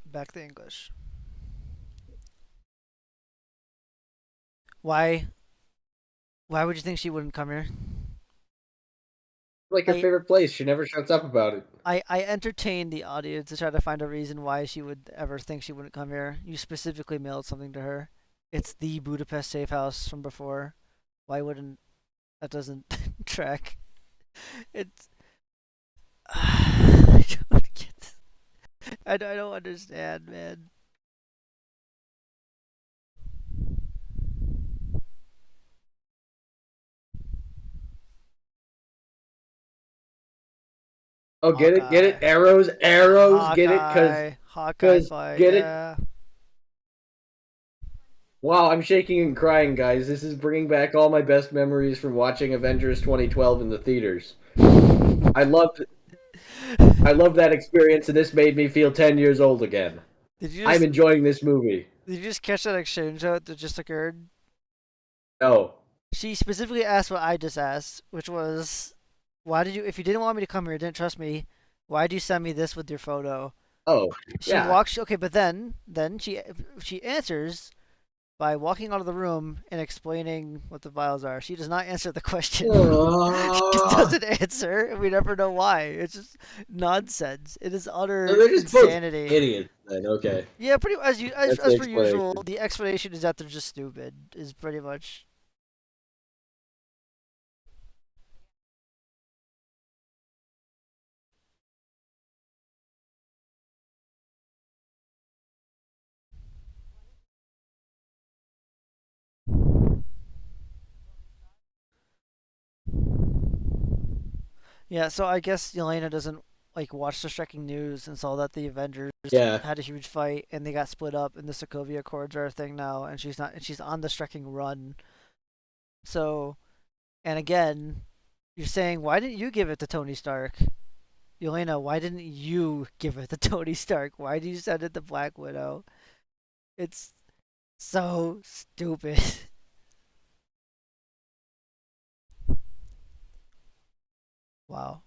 Back to English. Why? Why would you think she wouldn't come here? Like her I favorite place. She never shuts up about it. I entertained the audience to try to find a reason why she would ever think she wouldn't come here. You specifically mailed something to her. It's the Budapest safe house from before. Why wouldn't that doesn't track? It's I don't get this. I don't understand, man. Oh, get it, get it. Hawkeye, Arrows, arrows. Get it, Hawkeye cause fight. get it. Yeah. Wow, I'm shaking and crying, guys. This is bringing back all my best memories from watching Avengers 2012 in the theaters. I loved I loved that experience, and this made me feel 10 years old again. Did you I'm just enjoying this movie. did you just catch that exchange that just occurred? No. She specifically asked what I just asked, which was, why did you, if you didn't want me to come here, didn't trust me, why do you send me this with your photo? Oh, She yeah. walks, okay, but then she answers by walking out of the room and explaining what the vials are. She does not answer the question. She just doesn't answer, and we never know why. It's just nonsense. It is So utter they're just both insanity. idiots then, okay. Yeah, pretty as you That's the as per usual. explanation. The explanation is that they're just stupid. Is pretty much. Yeah, so I guess Yelena doesn't like watch the striking news and saw that the Avengers Yeah. had a huge fight and they got split up and the Sokovia Accords are a thing now and she's not and she's on the striking run. So and again, you're saying why didn't you give it to Tony Stark? Yelena, why didn't you give it to Tony Stark? Why did you send it to Black Widow? It's so stupid. Wow.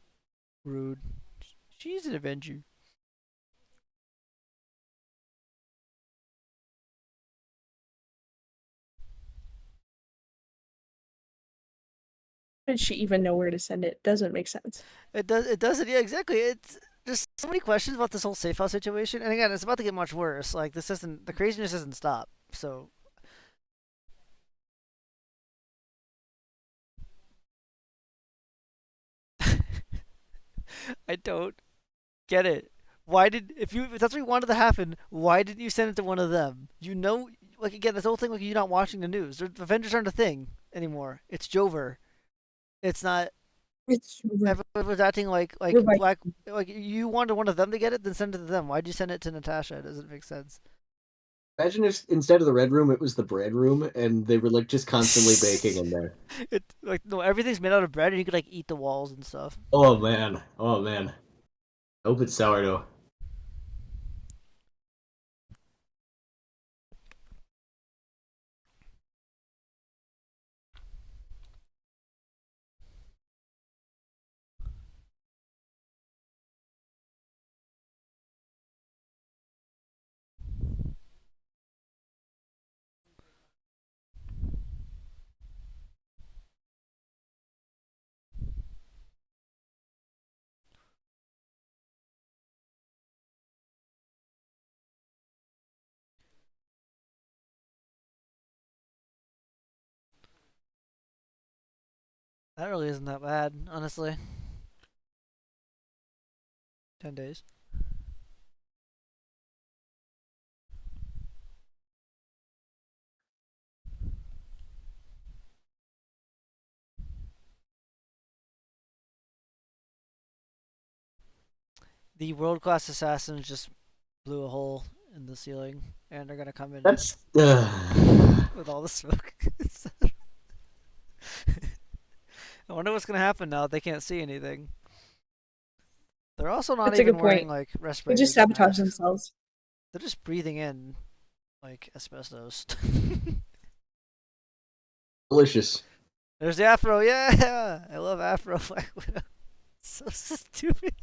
Rude. She's an Avenger. Did she even know where to send it? Doesn't make sense. It doesn't yeah, exactly. It's just so many questions about this whole safe house situation. And again, it's about to get much worse. Like this isn't the craziness doesn't stop. So I don't get it. Why did if that's what you wanted to happen, why didn't you send it to one of them? You know like again, this whole thing like you're not watching the news. The Avengers aren't a thing anymore. It's Jover. It's not It's everyone was acting like you're right. black like you wanted one of them to get it, then send it to them. Why'd you send it to Natasha? It doesn't make sense. Imagine if instead of the red room, it was the bread room, and they were like just constantly baking in there. It like no everything's made out of bread and you could like eat the walls and stuff. Oh man, oh man. I hope it's sourdough. That really isn't that bad, honestly. 10 days. The world class assassins just blew a hole in the ceiling and they're gonna come in That's with all the smoke. I wonder what's gonna happen now. They can't see anything. They're also not That's a even good wearing point. like They just respirators or sabotage masks. themselves. They're just breathing in. like asbestos. Delicious. There's the afro. Yeah, I love afro Black Widow. So stupid.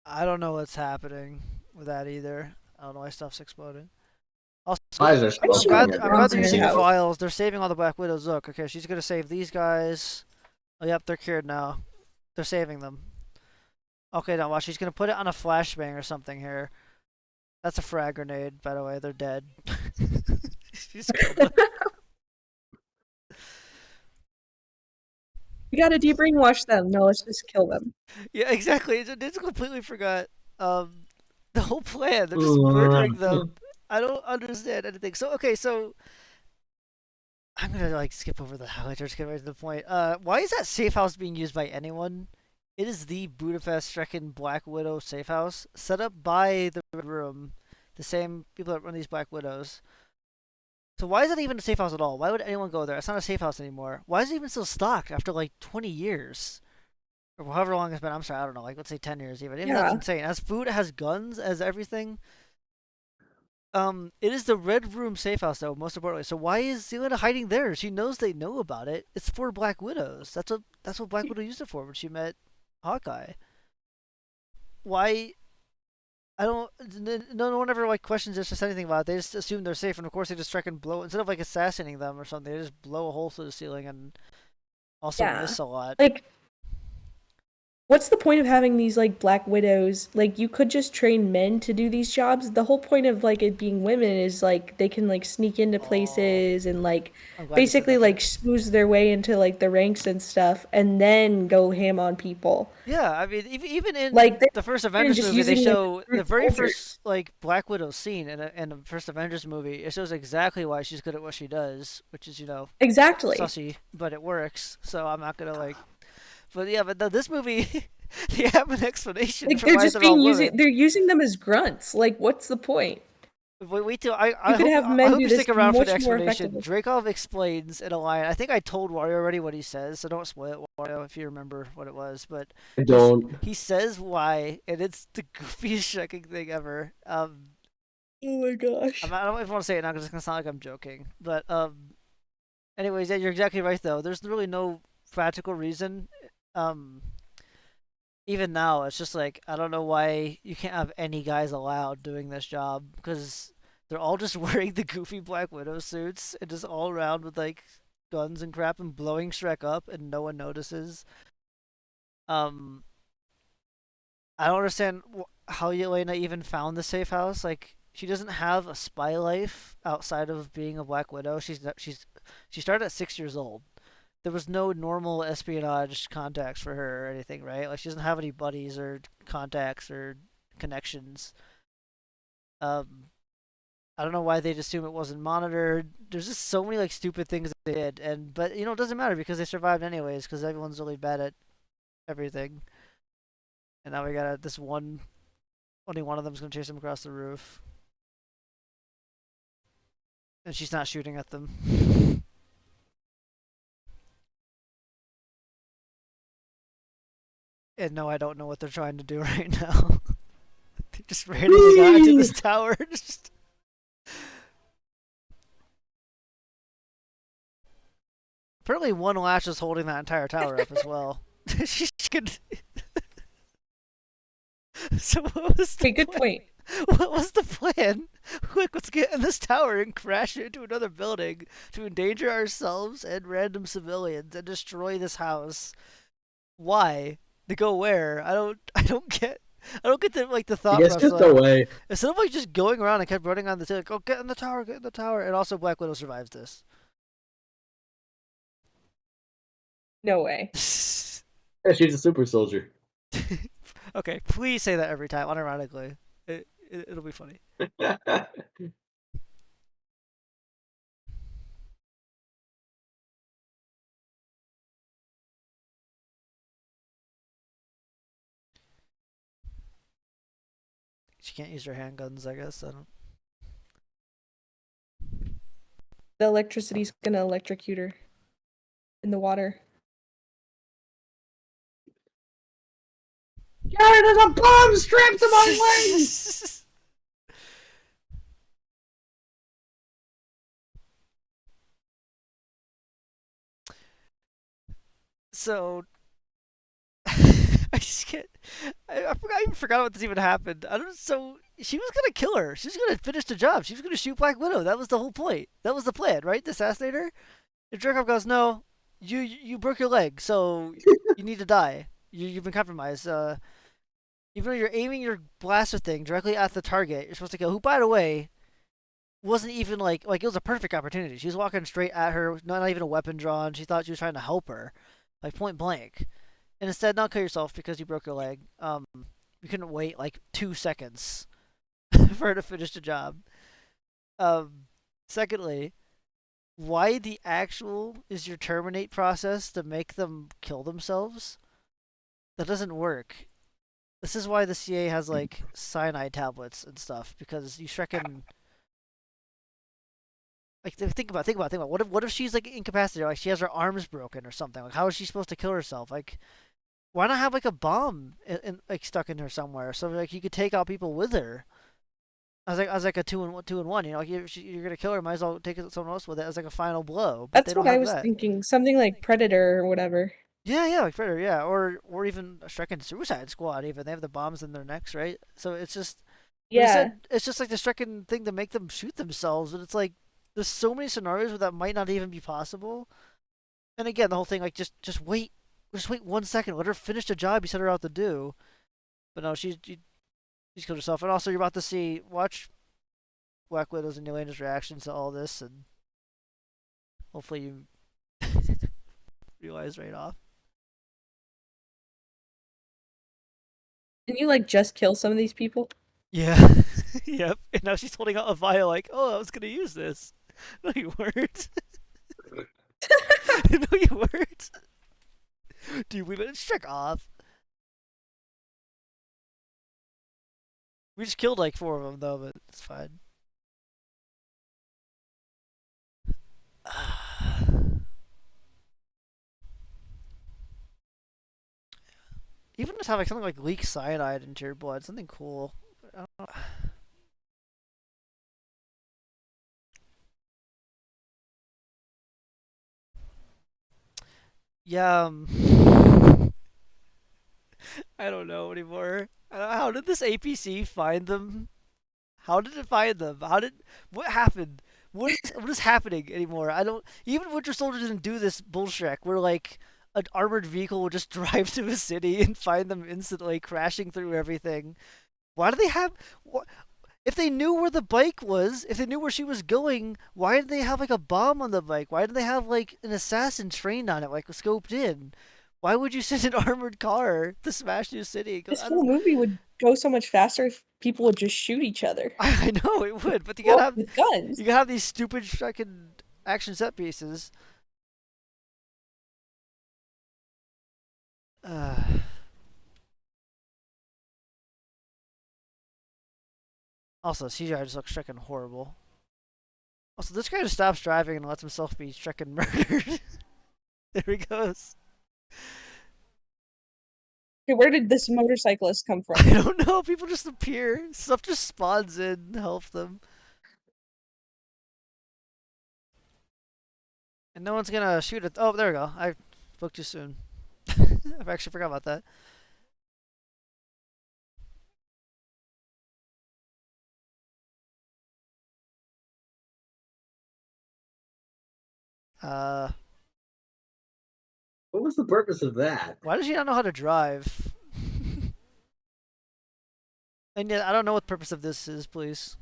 I don't know what's happening with that either. I don't know why stuff's exploding. Also, Eyes are I'm still sure going it's I'm again. glad bombs they're in her using house. vials. They're saving all the Black Widows. Look, okay, she's gonna save these guys. Oh, yep, they're cured now. They're saving them. Okay, now watch. She's gonna put it on a flashbang or something here. That's a frag grenade, by the way. They're dead. She's killed them. We gotta de-brainwash them. No, let's just kill them. Yeah, exactly. I just completely forgot um, the whole plan. They're just murdering them. I don't understand anything. So okay, so I'm gonna like skip over the highlights. Just get right to the point. Why is that safe house being used by anyone? It is the Budapest Strecken Black Widow safe house set up by the Red Room, the same people that run these Black Widows. So why is it even a safe house at all? Why would anyone go there? It's not a safe house anymore. Why is it even still stocked after like 20 years? Or however long it's been. I'm sorry, I don't know. Like, let's say 10 years even. Even that's Yeah. insane. As food, it has guns, as everything. It is the Red Room safe house, though, most importantly. So why is Zelena hiding there? She knows they know about it. It's for Black Widows. That's what Black Widow used it for when she met Hawkeye. Why? I don't. No one ever like questions this or says anything about it. They just assume they're safe, and of course they just try and blow instead of like assassinating them or something. They just blow a hole through the ceiling and also Yeah. miss a lot. Like, what's the point of having these like black widows? Like you could just train men to do these jobs. The whole point of like it being women is like they can like sneak into Oh, places and like I'm glad you said basically that too. like smooth their way into like the ranks and stuff and then go ham on people. Yeah, I mean, even Like in the first they're Avengers just movie, they using them as show the brute very soldiers. first like Black Widow scene in the first Avengers movie. It shows exactly why she's good at what she does, which is Exactly. sussy, but it works. So I'm not gonna like. But yeah, but this movie, they have an explanation Like for why they're all women. they're using them as grunts. Like what's the point? Wait till I, You I could hope have I men hope do you this stick around for the much more explanation. effectively. Dreykov explains in a line. I think I told Wario already what he says, so don't spoil it, Wario, if you remember what it was. But I don't. he says why, and it's the goofiest shocking thing ever. Oh my gosh. I don't even want to say it now because it's gonna sound like I'm joking. But anyways, yeah, you're exactly right though. There's really no practical reason. Um, even now, it's just like I don't know why you can't have any guys allowed doing this job because they're all just wearing the goofy Black Widow suits and just all around with like guns and crap and blowing Shrek up and no one notices. Um, I don't understand how Yelena even found the safe house. Like she doesn't have a spy life outside of being a Black Widow. She started at 6 years old. There was no normal espionage contacts for her or anything, right? Like she doesn't have any buddies or contacts or connections. Um, I don't know why they'd assume it wasn't monitored. There's just so many like stupid things they did, and but it doesn't matter because they survived anyways because everyone's really bad at everything. And now we got this one. Only one of them's gonna chase them across the roof, and she's not shooting at them. And no, I don't know what they're trying to do right now. They just randomly got into Whee! this tower. Just... Apparently, one lash is holding that entire tower up as well. She could. So what was the Okay, good plan? point. What was the plan? Like, let's get in this tower and crash into another building to endanger ourselves and random civilians and destroy this house. Why? To go where? I don't get. I don't get the like the I thought guess process. just Like away. instead of like just going around and kept running on the city, like, oh, get in the tower, get in the tower. And also, Black Widow survives this. No way. Yeah, she's a super soldier. Okay, please say that every time, unironically. It'll be funny. She can't use her handguns, I guess. I don't. The electricity's gonna electrocute her. in the water. Gary, there's a bomb strapped to my leg! So I just can't. I even forgot what this even happened. I don't. So she was gonna kill her. She was gonna finish the job. She was gonna shoot Black Widow. That was the whole point. That was the plan, right? To assassinate her. And Dreykov goes, "No, you broke your leg, so you need to die. You've been compromised. Even though you're aiming your blaster thing directly at the target, you're supposed to kill. Who, by the way, wasn't even like it was a perfect opportunity. She was walking straight at her, not even a weapon drawn. She thought she was trying to help her, like point blank. And instead, not kill yourself because you broke your leg. You couldn't wait like 2 seconds for her to finish the job. Um, Secondly, why the actual is your terminate process to make them kill themselves? That doesn't work. This is why the CA has like cyanide tablets and stuff because you reckon like think about what if she's like incapacitated, like she has her arms broken or something. Like how is she supposed to kill herself? Like why not have like a bomb like stuck in her somewhere so like you could take out people with her? As like a two and one, you know, like you're gonna kill her, might as well take someone else with it as like a final blow. But they That's don't what I have was that. thinking. Something like Predator or whatever. Yeah, like Predator, yeah, or even a Stricken Suicide Squad. Even they have the bombs in their necks, right? So it's just, but Yeah. instead it's just like the Stricken thing to make them shoot themselves, and it's like there's so many scenarios where that might not even be possible. And again, the whole thing like just wait 1 second, let her finish the job you set her out to do. But no, she's killed herself, and also you're about to watch Black Widow's and Yelena's reactions to all this, and hopefully you realize right off. Can you like just kill some of these people? Yeah. Yep. And now she's holding out a vial like, oh, I was gonna use this. No, you weren't. No, you weren't. Dude, we better check off. We just killed like four of them though, but it's fine. Even just have like something like leak cyanide into your blood, something cool. I don't know. Yeah, I don't know anymore. How did this APC find them? How did it find them? What happened? What is happening anymore? I don't. Even Winter Soldier didn't do this bullshit where like an armored vehicle would just drive through a city and find them instantly, crashing through everything. Why do they have? What, if they knew where the bike was, if they knew where she was going, why did they have like a bomb on the bike? Why did they have like an assassin trained on it, like scoped in? Why would you send an armored car to smash through a city? This I whole don't. movie would go so much faster if people would just shoot each other. I know it would, but Well, with guns. you gotta have these stupid fucking action set pieces. Uh, Also, CGI just looks freaking horrible. Also, this guy just stops driving and lets himself be freaking murdered. There he goes. Okay, where did this motorcyclist come from? I don't know. People just appear. Stuff just spawns in, help them, and no one's gonna shoot it. Oh, there we go. I spoke too soon. I've actually forgot about that. Uh, What was the purpose of that? why does she not know how to drive? And yet, I don't know what the purpose of this is. Please.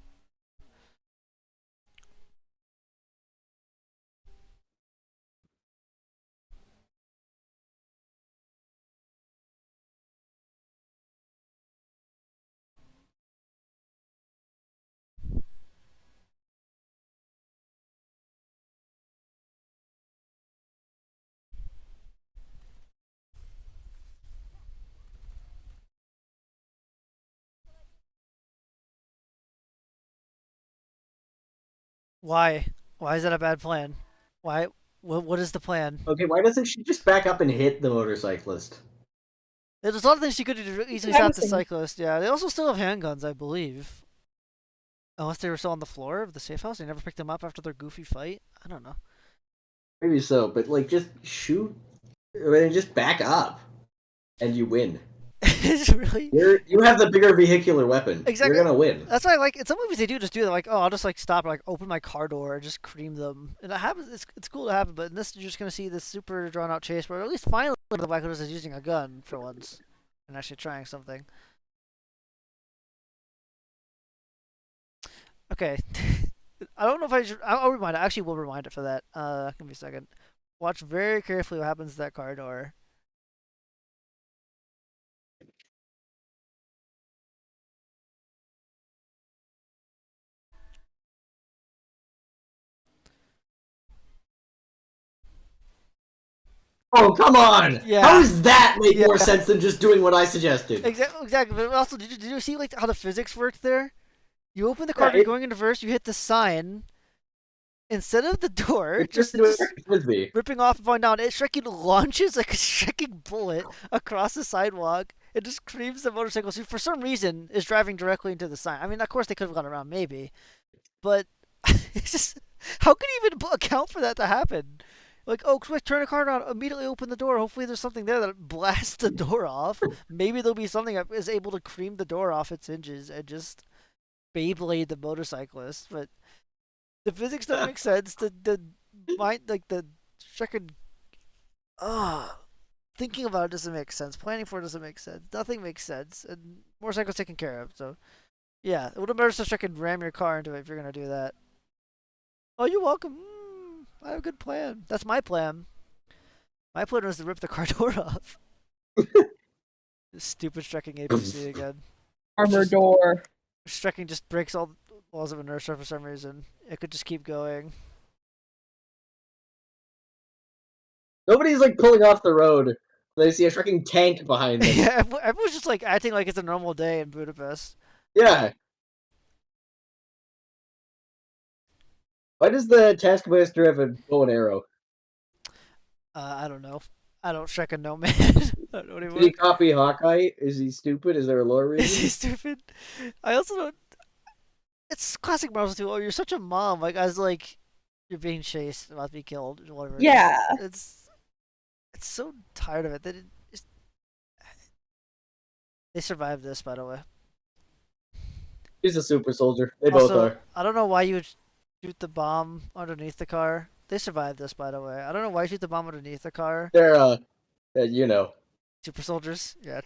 Why? Why is that a bad plan? Why? What is the plan? Okay, why doesn't she just back up and hit the motorcyclist? There's a lot of things she could do to easily I stop was the thinking, cyclist. Yeah, they also still have handguns, I believe. Unless they were still on the floor of the safe house, they never picked them up after their goofy fight. I don't know. Maybe so, but like just shoot and just back up and you win. It's really You have the bigger vehicular weapon. You're exactly. gonna win. That's why I like in some movies they do just do that. Like, oh, I'll just like stop, like open my car door, and just cream them, and it happens. It's cool to happen, but in this you're just gonna see this super drawn out chase where at least finally the Black Widow is using a gun for once and actually trying something. Okay, I don't know if I should. I'll remind it. I actually will remind it for that. Give me a second. Watch very carefully what happens to that car door. Oh, come on! How Yeah, does that make yeah, more sense than just doing what I suggested? exactly, exactly. But also, did you see like how the physics worked there? You open the car Yeah, door going into reverse, you hit the sign instead of the door, it just just frisbee. ripping off and falling down. It freaking launches like a freaking bullet across the sidewalk. It just creams the motorcycle. So for some reason, is driving directly into the sign. I mean, of course they could have gone around, maybe, but it's just how could you even account for that to happen? Like, oh, quick, turn the car around, immediately open the door. Hopefully, there's something there that blasts the door off. Maybe there'll be something that is able to cream the door off its hinges and just Beyblade the motorcyclist. But the physics don't make sense. The mind, like the freaking ah, thinking about it doesn't make sense. Planning for it doesn't make sense. Nothing makes sense. And motorcycles taken care of. So yeah, it would have better to freaking ram your car into it if you're gonna do that. Oh, you're welcome. I have a good plan. That's my plan. My plan was to rip the car door off. This stupid Strecking APC again. armor Just door. Strecking just breaks all the laws of inertia for some reason. It could just keep going. Nobody's like pulling off the road. They see a freaking tank behind them. Yeah, everyone's just like acting like it's a normal day in Budapest. Yeah. Why does the Taskmaster have a bow and arrow? I don't know. I don't freaking know, man. I don't Did even. he copy Hawkeye? Is he stupid? Is there a lore Is he reason? stupid? I also don't. It's classic Marvel too. Oh, you're such a mom. Like, as like you're being chased, about to be killed, whatever. Yeah. It's so tired of it that they survived this, by the way. He's a super soldier. They both Also, are. I don't know why you would shoot the bomb underneath the car. They survived this, by the way. I don't know why you shoot the bomb underneath the car. They're you know, Super soldiers, yeah.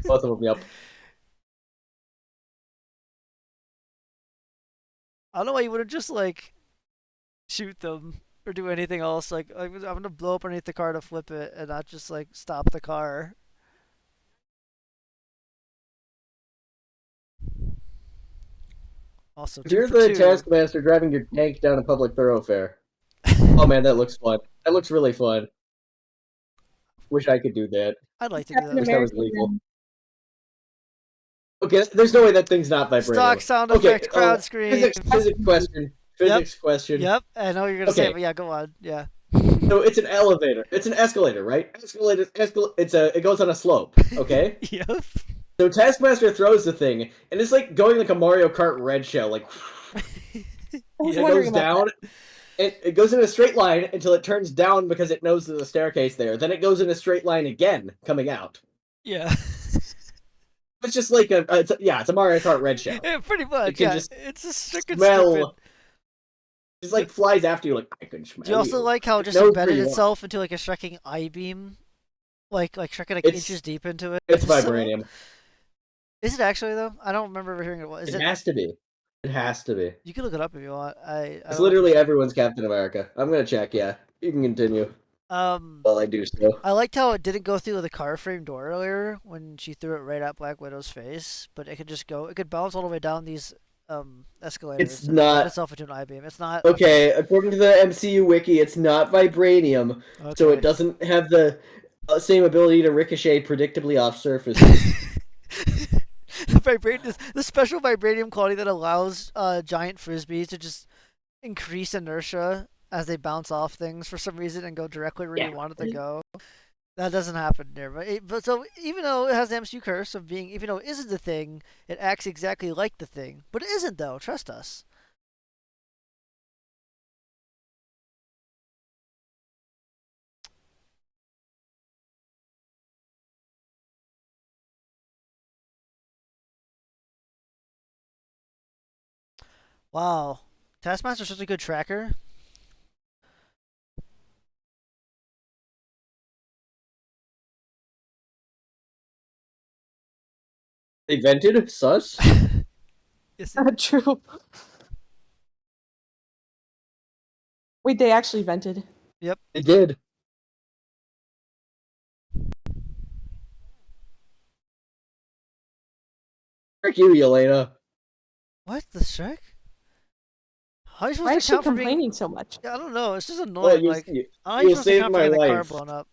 both of them. Yep. I don't know why you wouldn't just like shoot them or do anything else. Like, I'm gonna blow up underneath the car to flip it and not just like stop the car. Also, If two you're for the two. Taskmaster driving your tank down a public thoroughfare, oh man, that looks fun. That looks really fun. Wish I could do that. I'd like to do Captain that. Wish that was America. legal. Okay, there's no way that thing's not Stock vibranium. sound Okay, effects, crowd scream. physics question. Physics question. Yep, I know what you're gonna say, Okay, but yeah, go on. Yeah. so it's an elevator. It's an escalator, right? It goes on a slope. Okay. Yep. So Taskmaster throws the thing, and it's like going like a Mario Kart red shell, like I was it wondering goes about down. It goes in a straight line until it turns down because it knows there's a staircase there. Then it goes in a straight line again, coming out. Yeah. It's just like it's a Mario Kart red shell. Yeah, pretty much. It can Yeah, just it's just freaking smell. stupid. Just like flies after you, like I can smell Do you also you. like how it It just knows where embedded you are. itself into like a Shrekking I beam, like Shrekking like It's inches deep into it? it's vibranium. Is it actually though? I don't remember ever hearing it. Is It it? has to be. It has to be. You can look it up if you want. I It's don't know. literally everyone's Captain America. I'm gonna check. Yeah, you can continue Um, while I do so. I liked how it didn't go through the car frame door earlier when she threw it right at Black Widow's face, but it could just go. It could bounce all the way down these escalators It's and embed not itself into an I beam. It's not okay. According to the MCU wiki, it's not vibranium, so it okay. doesn't have the same ability to ricochet predictably off surfaces. The special vibranium quality that allows giant frisbees to just increase inertia as they bounce off things for some reason and go directly where Yeah. you want it to go. That doesn't happen there, but so even though it has the MCU curse of being, even though it isn't the thing, it acts exactly like the thing. But it isn't though. Trust us. Wow, Taskmaster's such a good tracker. They vented sus. Yes, True. Wait, they actually vented. yep. They did. Frick you, Yelena. What the heck? How are you supposed Why to is she count for being? complaining so much? I don't know. It's just Well, annoying. Like, how are you you supposed to saved count for my getting the car life. blown up?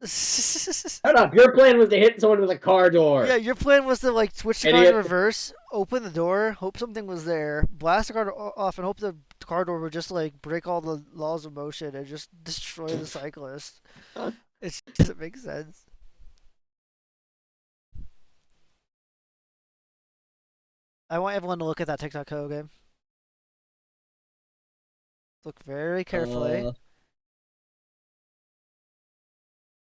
Shut up. Your plan was to hit someone with a car door. Yeah, your plan was to like switch the car in Idiot. reverse, open the door, hope something was there, blast the car off, and hope the car door would just like break all the laws of motion and just destroy the cyclist. It doesn't make sense. I want everyone to look at that TikTok code game. Look very carefully.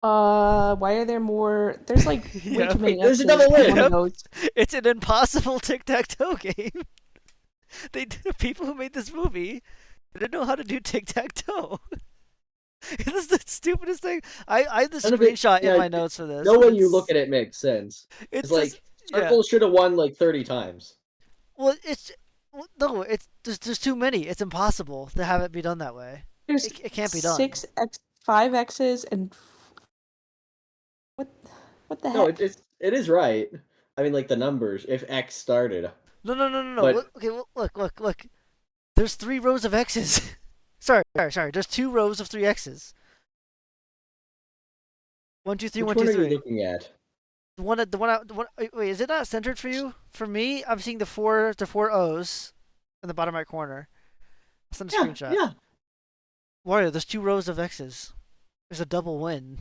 Why are there more? There's like way Yeah, too many there's X's another on win. one Yep. of those. It's an impossible tic-tac-toe game. The people who made this movie didn't know how to do tic-tac-toe. This is the stupidest thing. I have the None of it- screenshot in yeah, my notes for this. No way you look at it makes sense. It's It's like just, yeah. Circle should have won like 30 times. Well, no. It's there's too many. It's impossible to have it be done that way. There's It can't be done. 5 X's, and what? What the No, heck? it is right. I mean, like the numbers. If X started. No. But- Look, okay, look. There's 3 rows of X's. sorry. There's 2 rows of 3 X's. 1, 2, 3, Which 1, one 2, are you 3. looking at? Wait, is it not centered for you? For me, I'm seeing the four O's in the bottom right corner. That's on the screenshot. Yeah. Wario, there's 2 rows of X's. There's a double win.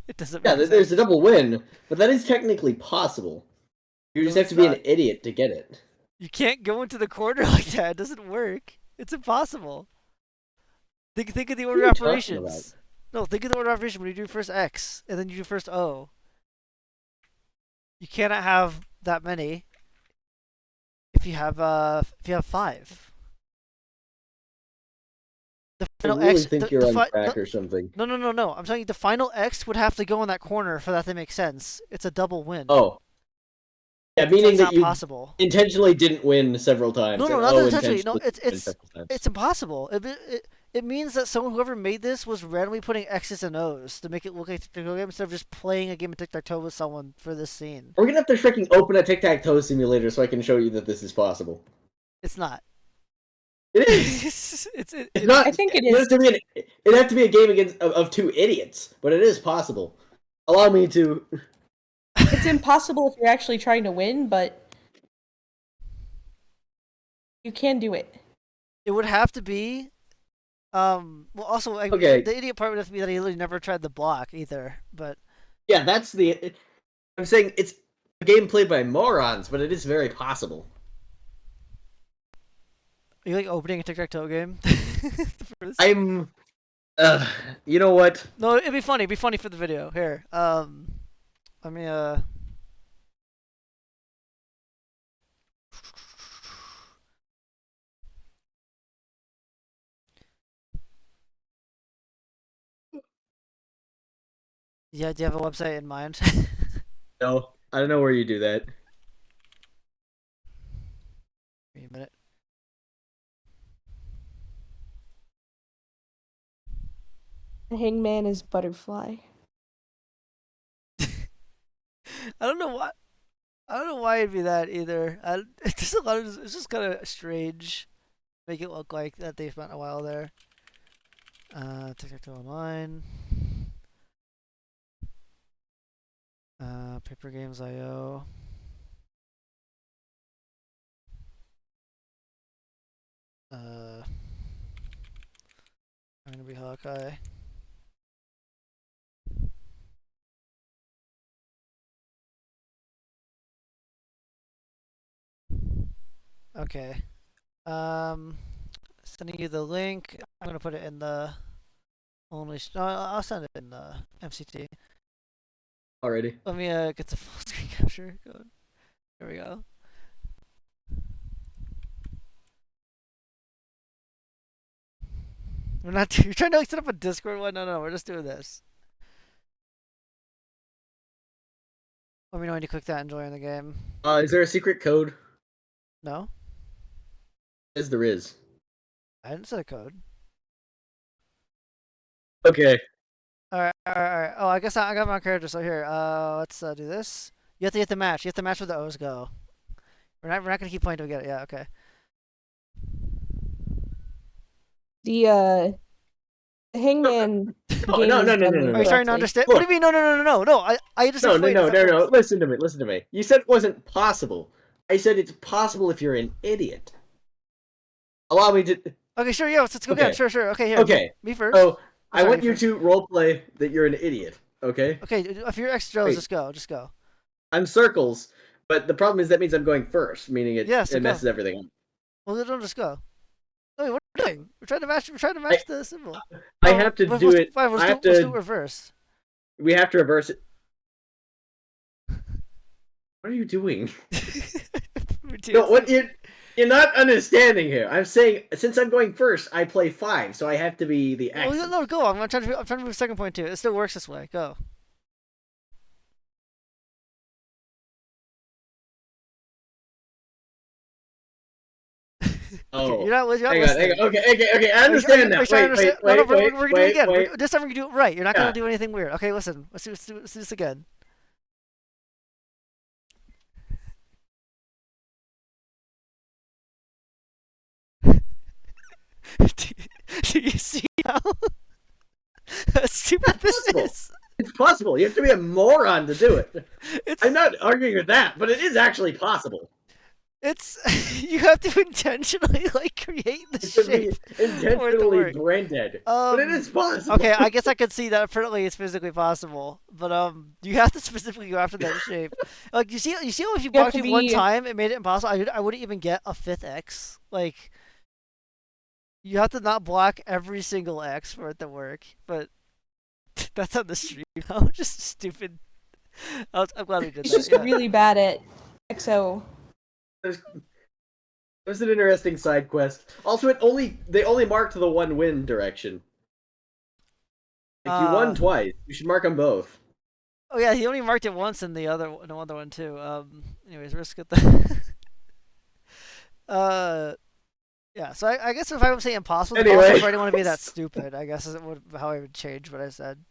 It doesn't Yeah, make there's a sense. double win, but that is technically possible. You just No, have it's to be not. an idiot to get it. You can't go into the corner like that. It doesn't work. It's impossible. Think of the order What of are you talking about? operations. No, think of the order of operation when you do first X and then you do first O. You cannot have that many if you have 5. The I final really X. think you're on track or something. No. I'm telling you, the final X would have to go in that corner for that to make sense. It's a double win. Oh. Yeah, It's meaning like that not you possible. intentionally didn't win several times. No, and not O intentionally. No, intentionally win it's several times. it's impossible. It means that whoever made this was randomly putting X's and O's to make it look like a tic-tac-toe game instead of just playing a game of tic-tac-toe with someone for this scene. We're gonna have to freaking open a tic-tac-toe simulator so I can show you that this is possible. It's not. It is. It's not. I think it It'd is. have to be a game against of 2 idiots, but it is possible. Allow me to. It's impossible if you're actually trying to win, but you can do it. It would have to be. Well, also, like, Okay. the idiot part would have to be that he literally never tried the block either. But Yeah, that's the. I'm saying it's a game played by morons, but it is very possible. are you like opening a tic-tac-toe game? I'm. You know what? No, it'd be funny. It'd be funny for the video. Here, let me Yeah, do you have a website in mind? No, I don't know where you do that. Wait a minute. The hangman is butterfly. I don't know why. I don't know why it'd be that either. It's just a lot of. It's just kind of strange. Make it look like that they spent a while there. Tic-tac-toe online. Paper Games IO. gonna be Hawkeye. Okay. Sending you the link. I'm gonna put it in the only. No, I'll send it in the MCT. Already. Let me get the full screen capture going. There we go. We're not. You're trying to like set up a Discord one. No, we're just doing this. Let me know when you click that and join the game. Is there a secret code? No, Yes, there is. I didn't set a code. Okay. Alright. Oh, I guess I got my character. So here, let's do this. You have to get the match. You have to match where the O's go. We're not gonna keep playing till we get it. Yeah, okay. The Hangman No, game no, is no, no, done no, no, Are you no. trying to incorrectly. understand? Look. What do you mean? No. I just No, explained no. Listen to me. You said it wasn't possible. I said it's possible if you're an idiot. Allow me to. Okay, sure. Yeah, let's go Okay. again. Sure. Okay, here. Okay. Me first. So I Sorry, want me you first. to roleplay that you're an idiot. Okay. Okay, if you're extra, Wait. just go. I'm circles, but the problem is that means I'm going first, meaning it Yeah, so it go. messes everything up. Well, then don't just go. Wait, what are we doing? We're trying to match the symbol. I have to do it. Fine, I have let's do to. it reverse. We have to reverse it. What are you doing? No, what you're not understanding here. I'm saying since I'm going first, I play 5, so I have to be the X. Well, no, go. I'm trying to move second point too. It still works this way. Go. Oh, Okay, you're not hang listening. on. Okay. I understand now. Wait. We're gonna do it again. Wait. This time we're gonna do it right. You're not Yeah. gonna do anything weird. Okay, listen. Let's do this again. do you see how stupid this Possible. is? It's possible. You have to be a moron to do it. It's I'm not arguing with that, but it is actually possible. it's you have to intentionally like create the It should be shape for it to intentionally work. branded, but it is possible. Okay, I guess I could see that apparently it's physically possible, but you have to specifically go after that shape. Like you see how if you You have blocked to it one be- time, it made it impossible. I wouldn't even get a fifth X. Like you have to not block every single X for it to work. But that's on the stream. I'm just stupid. I'm glad we did He's that. just Yeah. really bad at XO. There's an interesting side quest. Also, they only marked the one win direction. Like you won twice. You should mark them both. Oh yeah, he only marked it once in the other one too. Anyways, risk it. Yeah. So I guess if I would say impossible, Anyway. I didn't want to be that stupid. I guess is how I would change what I said.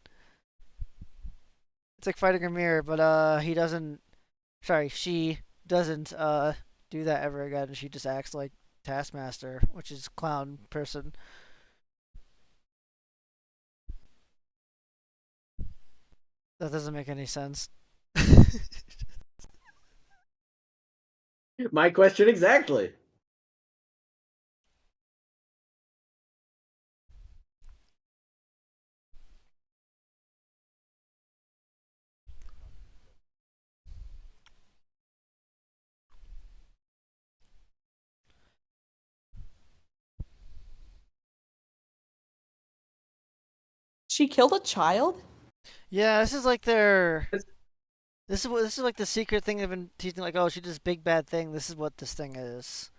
It's like fighting a mirror, but he doesn't. Sorry, she doesn't do that ever again. She just acts like Taskmaster, which is clown person. That doesn't make any sense. My question exactly. She killed a child? Yeah, this is like their. This is like the secret thing they've been teaching. Like, oh, she did this big bad thing. This is what this thing is.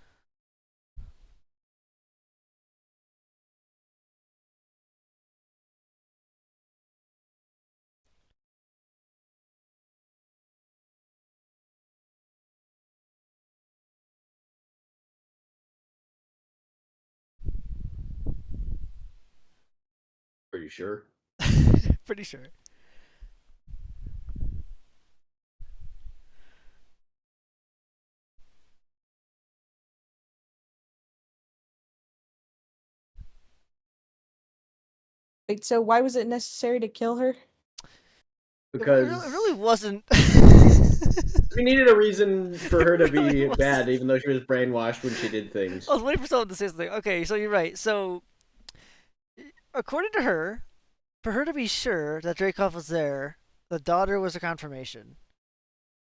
Pretty sure. Pretty sure. Wait, so why was it necessary to kill her? Because it really wasn't. we needed a reason for her to really be wasn't. bad, even though she was brainwashed when she did things. I was waiting for someone to say something. Okay, so you're right. So according to her, for her to be sure that Dreykov was there, the daughter was a confirmation.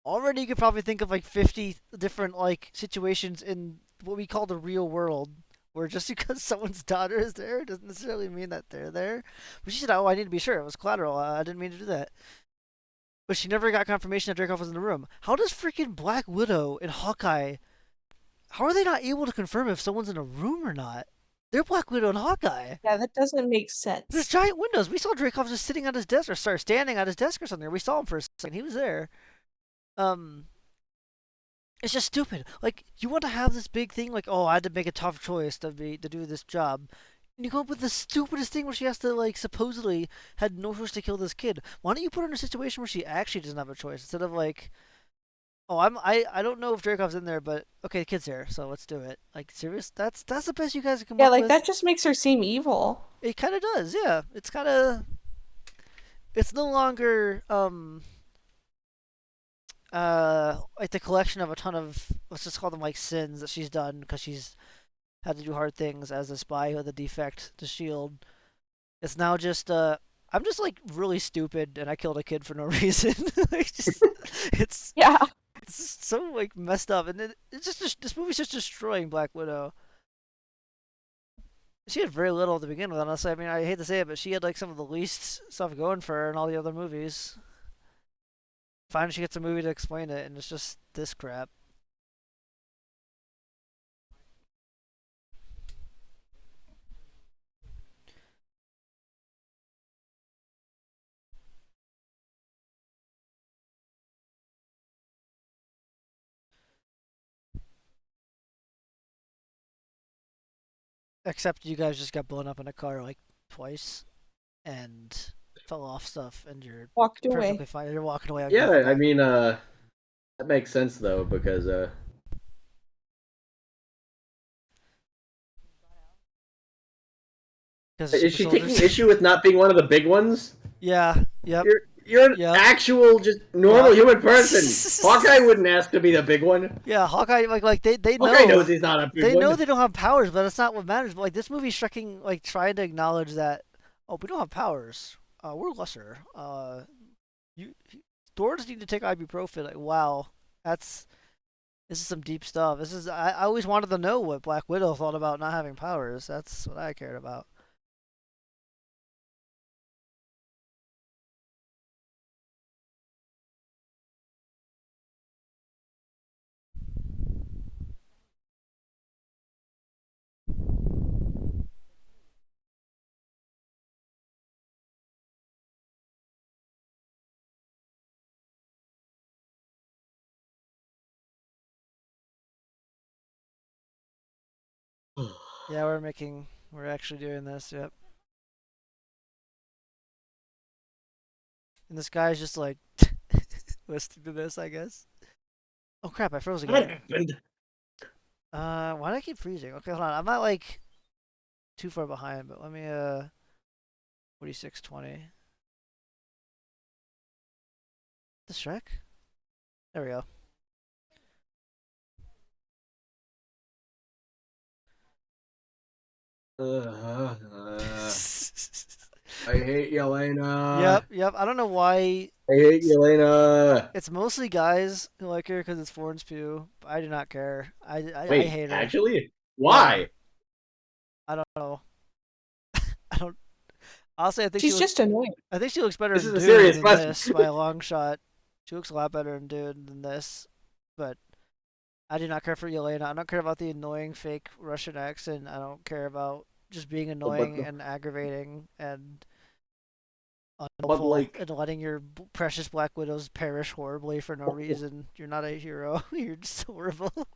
Already, you could probably think of like 50 different like situations in what we call the real world, where just because someone's daughter is there doesn't necessarily mean that they're there. But she said, "Oh, I need to be sure. It was collateral. I didn't mean to do that." But she never got confirmation that Dreykov was in the room. How does freaking Black Widow and Hawkeye? How are they not able to confirm if someone's in a room or not? They're Black Widow and Hawkeye. Yeah, that doesn't make There's sense. giant windows. We saw Dreykov just sitting at his desk, or sorry, standing at his desk or something. We saw him for a second. He was there. Um, it's just stupid. Like, you want to have this big thing, like, oh, I had to make a tough choice to do this job, and you come up with the stupidest thing where she has to like supposedly had no choice to kill this kid. Why don't you put her in a situation where she actually doesn't have a choice instead of like, oh, I don't know if Dreykov's in there, but okay, the kid's here, so let's do it. Like, serious? That's the best you guys can come Yeah, up like with. that just makes her seem evil. It kind of does, yeah. It's no longer like the collection of a ton of, let's just call them like sins that she's done because she's had to do hard things as a spy with a defect to Shield. It's now just I'm just like really stupid and I killed a kid for no reason. Like, it's Yeah. it's just so like messed up, and it's just this movie's just destroying Black Widow. She had very little to begin with, honestly. I mean, I hate to say it, but she had like some of the least stuff going for her in all the other movies. Finally, she gets a movie to explain it, and it's just this crap. Except you guys just got blown up in a car like twice and fell off stuff, and you're Walked perfectly away. fine. You're walking away like Yeah, nothing I happened. mean, that makes sense though because Because is super she taking soldiers. issue with not being one of the big ones? Yeah. Yep. You're an Yep. actual just normal Yep. human person. Hawkeye wouldn't ask to be the big one. Yeah. Hawkeye, like they Hawkeye knows know. he's not a big They know one. they don't have powers, but that's not what matters. But like this movie's striking, like trying to acknowledge that, oh, we don't have powers. We're lesser. You Dwarves need to take ibuprofen. Like, wow, that's this is some deep stuff. I always wanted to know what Black Widow thought about not having powers. That's what I cared about. Yeah, we're actually doing this. Yep. And this guy's just like listening to this, I guess. Oh crap! I froze What again. happened? Why do I keep freezing? Okay, hold on. I'm not like too far behind, but let me 4620. The Shrek? There we go. Uh, I hate Yelena. Yep. I don't know why I hate Yelena. it's mostly guys who like her because it's Florence Pugh. But I do not care. I Wait, hate her. actually? Yeah, Why? I don't know. I don't. Honestly, She's just annoying. I think she looks better This in is a Dune serious than question. this by a long shot. She looks a lot better in Dune than this. But I do not care for Yelena. I don't care about the annoying fake Russian accent. I don't care about just being but annoying and aggravating and but unhelpful like and letting your precious Black Widows perish horribly for no reason. You're not a hero. You're just horrible.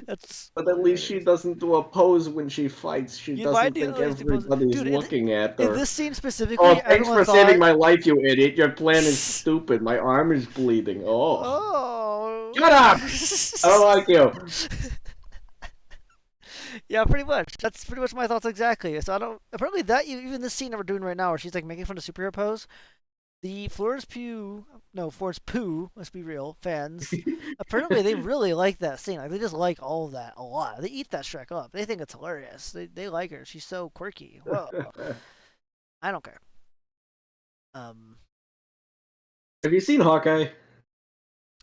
That's but at least she hilarious. doesn't do a pose when she fights. She You might doesn't do think at least everybody's dude. looking at In her. this scene Oh, specifically, thanks everyone for saving thought, my life, you idiot. Your plan is stupid. My arm is bleeding. Oh. oh. Shut up! I don't like you. Yeah, pretty much. That's pretty much my thoughts exactly. So I don't. Apparently, that even this scene that we're doing right now, where she's like making fun of superhero pose, the Florence Pugh, let's be real, fans, apparently they really like that scene. Like, they just like all of that a lot. They eat that Shrek up. They think it's hilarious. They like her. She's so quirky. Whoa. I don't care. Um, Have you seen Hawkeye?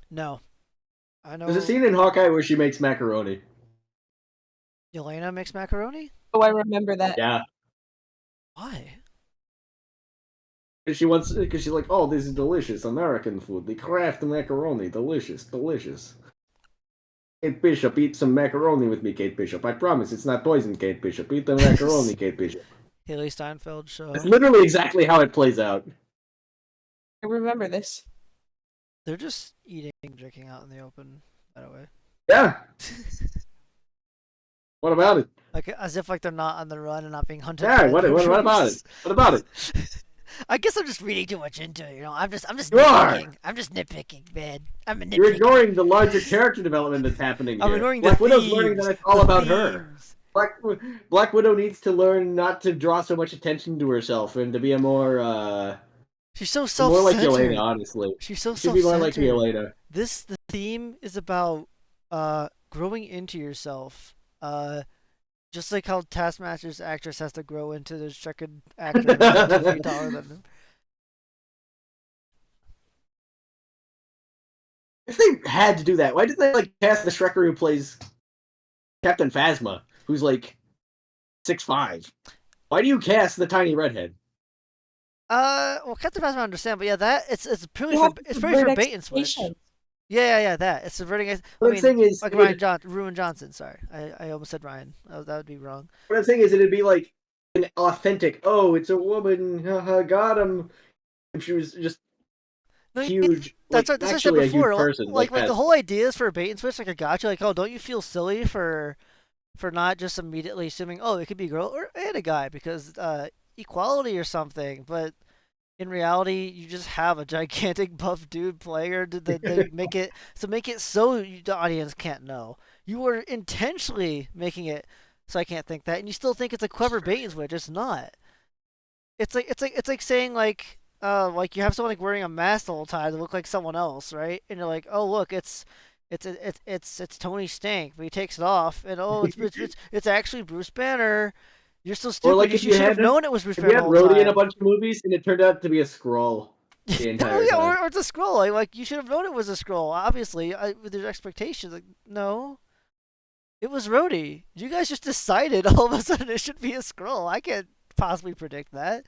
no. I know There's a scene in Hawkeye where she makes macaroni. Yelena makes macaroni? Oh, I remember that. Yeah. Why? Because she's like, oh, this is delicious American food. The Kraft macaroni, delicious, delicious. Kate Bishop, eat some macaroni with me, Kate Bishop. I promise it's not poison, Kate Bishop. Eat the macaroni, Kate Bishop. Haley Steinfeld show. That's literally exactly how it plays out. I remember this. They're just eating and drinking out in the open, by the way. Yeah. What about it? Like, as if like they're not on the run and not being hunted. Yeah, by what about it? What about it? I guess I'm just reading too much into it, you know. I'm just You are! nitpicking. I'm just nitpicking, man. I'm a nitpicker. You're ignoring the larger character development that's happening here. I'm ignoring Black the Widow's themes, learning that it's all about her. themes. Black Widow needs to learn not to draw so much attention to herself and to be a more She's so more like self-centered. Yelena, honestly. She's so She should be more like self-centered. Yelena. The theme is about growing into yourself. Just like how Taskmaster's actress has to grow into the second actor that's 2 feet taller than him. If they had to do that, why didn't they like cast the Shrekker who plays Captain Phasma, who's like 6'5"? Why do you cast the tiny redhead? Well, Captain Phasma I understand, but yeah, that it's purely You for have to it's pretty for subvert bait and switch. expectations. Yeah, that it's subverting. What I'm saying is, like Ruin Johnson. Sorry, I almost said Ryan. That would be wrong. what I'm saying is, it'd be like an authentic. Oh, it's a woman. Haha, got him. If she was just No, huge, that's like what I said actually a huge before. person. Like that. the whole idea is for a bait and switch, like a gotcha. Like, oh, don't you feel silly for not just immediately assuming, oh, it could be a girl and a guy because equality or something, but in reality, you just have a gigantic buff dude player. They make it so the audience can't know. You were intentionally making it so I can't think that, and you still think it's a clever bait and switch. It's not. It's like saying like you have someone like wearing a mask the whole time to look like someone else, right? And you're like, oh look, it's Tony Stank, but he takes it off, and oh it's actually Bruce Banner. You're so stupid. Or like you if should have known it was Bruce if Banner you the had whole Rhodey in a time. bunch of movies and it turned out to be a scroll the entire time. or it's a scroll. Like you should have known it was a scroll. Obviously, with their expectations. Like, no, it was Rhodey. You guys just decided all of a sudden it should be a scroll. I can't possibly predict that.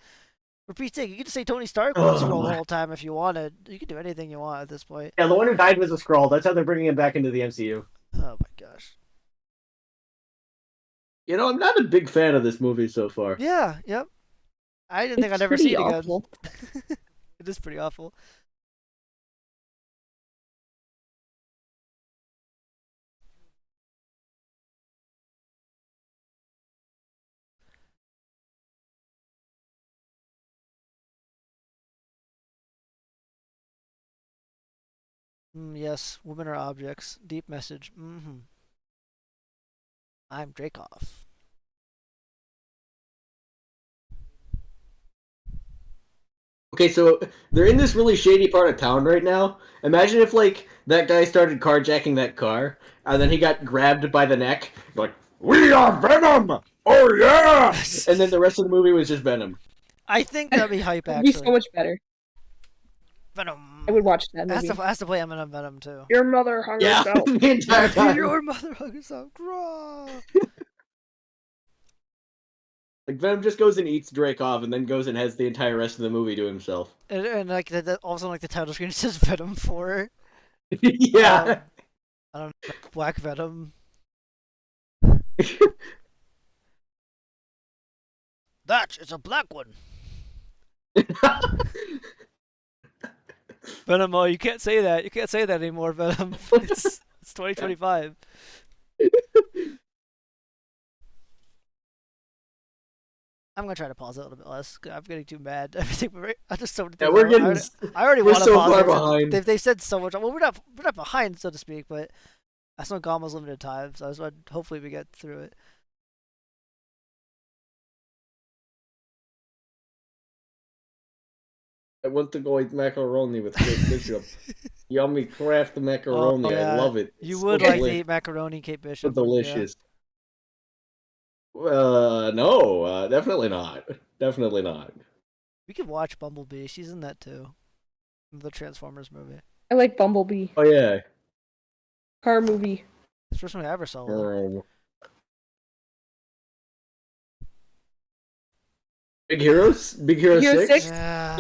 For Pete's sake, you could just say Tony Stark was a scroll the whole time if you wanted. You could do anything you want at this point. Yeah, the one who died was a scroll. That's how they're bringing him back into the MCU. Oh my gosh. You know, I'm not a big fan of this movie so far. Yeah. Yep. I didn't think It's I'd ever see it pretty again. awful. It is pretty awful. Yes, women are objects. Deep message. I'm Dracoff. Okay, so they're in this really shady part of town right now. Imagine if, like, that guy started carjacking that car, and then he got grabbed by the neck, like, "We are Venom! Oh yeah!" And then the rest of the movie was just Venom. I think that'd be hype. It'd Actually, be so much better. Venom. I would watch that movie. Has to play Eminem Venom too. Your mother hung Yeah, herself. the entire time. Your mother hung herself. Like, Venom just goes and eats Dracoff, and then goes and has the entire rest of the movie to himself. And like all of a sudden, like the title screen says Venom 4. Yeah. I don't know, Black Venom. That is a black one. Venom, oh, you can't say that. You can't say that anymore, Venom. It's 2025. I'm gonna try to pause it a little bit less. I'm getting too mad. I just so many Yeah, things we're getting. I already We're want to so pause far it. behind. They've said so much. Well, we're not behind, so to speak, but that's no Gama's limited time. So I just want, hopefully we get through it. I want to go eat macaroni with Kate Bishop. Yummy Kraft macaroni. yeah. I love it. You It's would so like to delicious. eat macaroni, Kate So Bishop. delicious. No, definitely not. Definitely not. We could watch Bumblebee. She's in that too. The Transformers movie. I like Bumblebee. Oh yeah. Car movie. It's the first one I ever saw with her. Big Heroes? Big Hero Hero 6? 6? Yeah.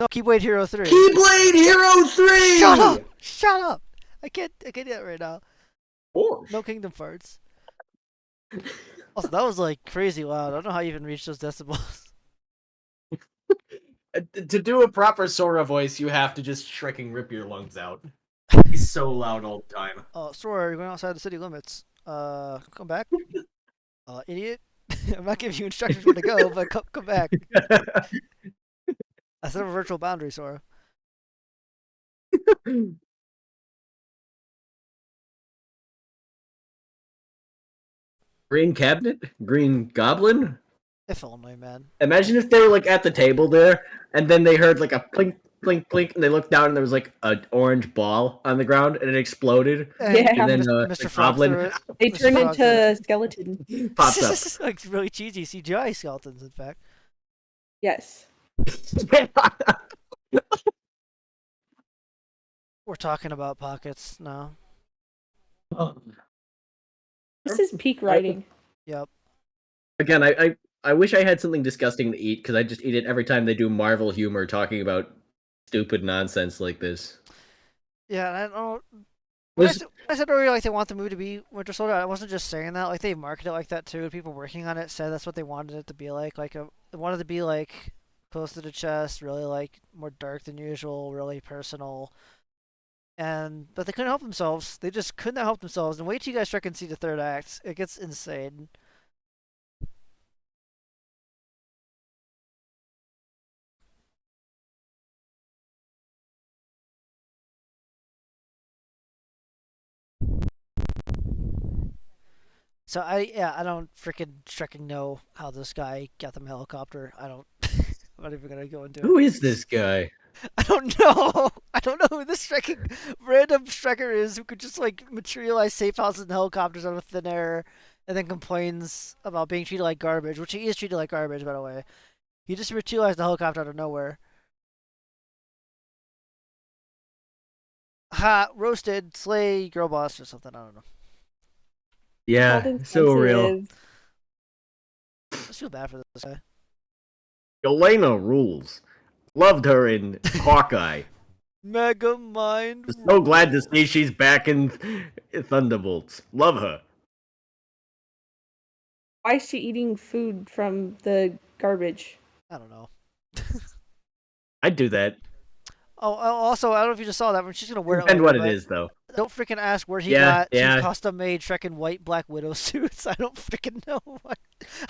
No, Keyblade Hero 3. Keyblade Hero 3! Shut up! Shut up! I can't do that right now. Of No Kingdom Farts. Also, that was like crazy loud. I don't know how you even reached those decibels. To do a proper Sora voice, you have to just shrieking rip your lungs out. He's so loud all the time. Sora, you're going outside the city limits. Come back. Idiot. I'm not giving you instructions where to go, but come back. I set up a virtual boundary, Sora. Green Cabinet? Green Goblin? If only, man. Imagine if they were like at the table there, and then they heard like a plink, plink, plink, and they looked down and there was like an orange ball on the ground, and it exploded. Yeah. And then Mr. the Frog goblin threw it. They Mr. turn Frog threw it. into skeleton. pops up. Like really cheesy CGI skeletons, in fact. Yes. We're talking about pockets now. This is peak writing. Yep. Again, I wish I had something disgusting to eat because I just eat it every time they do Marvel humor talking about stupid nonsense like this. Yeah, I don't. Was- I said earlier, like they want the movie to be Winter Soldier. I wasn't just saying that. Like they marketed it like that too. People working on it said that's what they wanted it to be like. Like they wanted it to be like close to the chest, really like more dark than usual, really personal. But they couldn't help themselves. They just couldn't help themselves. And wait till you guys freaking see the third act. It gets insane. So I don't freaking know how this guy got them a helicopter. I don't. I'm not even gonna go into it. Who is this guy? I don't know. I don't know who this freaking random Shrekker is who could just like materialize safe houses and helicopters out of thin air, and then complains about being treated like garbage, which he is treated like garbage, by the way. He just materialized the helicopter out of nowhere. Ha! Roasted, slay, girl boss, or something. I don't know. Yeah, so real. I just feel bad for this guy. Yelena rules. Loved her in Hawkeye. Mega Mind. So glad to see she's back in Thunderbolts. Love her. Why is she eating food from the garbage? I don't know. I'd do that. Oh, also, I don't know if you just saw that when she's gonna wear it. Depends later, what but it is, though. Don't freaking ask where he Yeah, got yeah. two custom-made freaking white Black Widow suits. I don't freaking know. I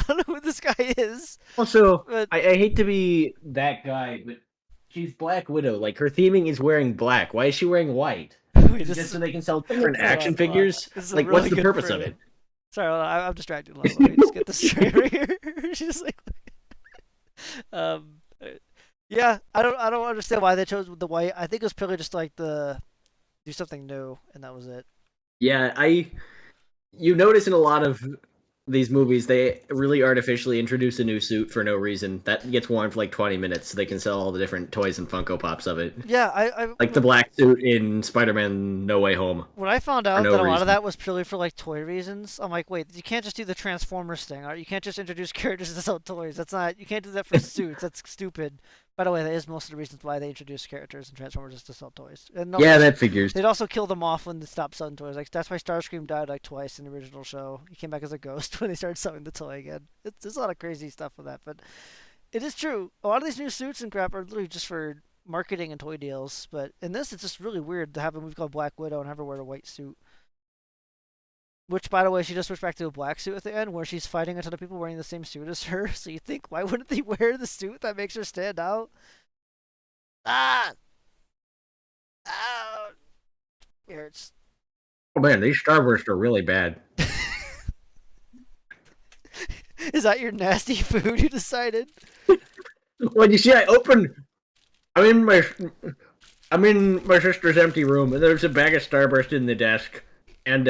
don't know who this guy is. Also, But I hate to be that guy, but she's Black Widow. Like, her theming is wearing black. Why is she wearing white? wait, Is it just so they can sell different Hold on, action hold on. figures? This is a Like, really what's the good purpose of frame. it? Sorry, I'm distracted. Let me just get this straight right here. She's like, yeah, I don't understand why they chose the white. I think it was purely just like the do something new, and that was it. Yeah, you notice in a lot of these movies, they really artificially introduce a new suit for no reason. That gets worn for like 20 minutes so they can sell all the different toys and Funko Pops of it. Yeah, I Like the black suit in Spider-Man No Way Home. when I found out no that a lot reason. of that was purely for like toy reasons, I'm like, wait, you can't just do the Transformers thing. You can't just introduce characters to sell toys. That's not. You can't do that for suits. That's stupid. By the way, that is most of the reasons why they introduced characters in Transformers is to sell toys. And no, Yeah, that figures. they'd also kill them off when they stopped selling toys. Like that's why Starscream died like twice in the original show. He came back as a ghost when they started selling the toy again. There's a lot of crazy stuff with that, but it is true. A lot of these new suits and crap are literally just for marketing and toy deals. But in this, it's just really weird to have a movie called Black Widow and have her wear a white suit. Which, by the way, she just switched back to a black suit at the end, where she's fighting a ton of people wearing the same suit as her. So you think, why wouldn't they wear the suit that makes her stand out? Ah! Ow! It hurts. Oh man, these Starbursts are really bad. Is that your nasty food you decided? Well, you see, I opened I'm in my I'm in my sister's empty room, and there's a bag of Starburst in the desk, and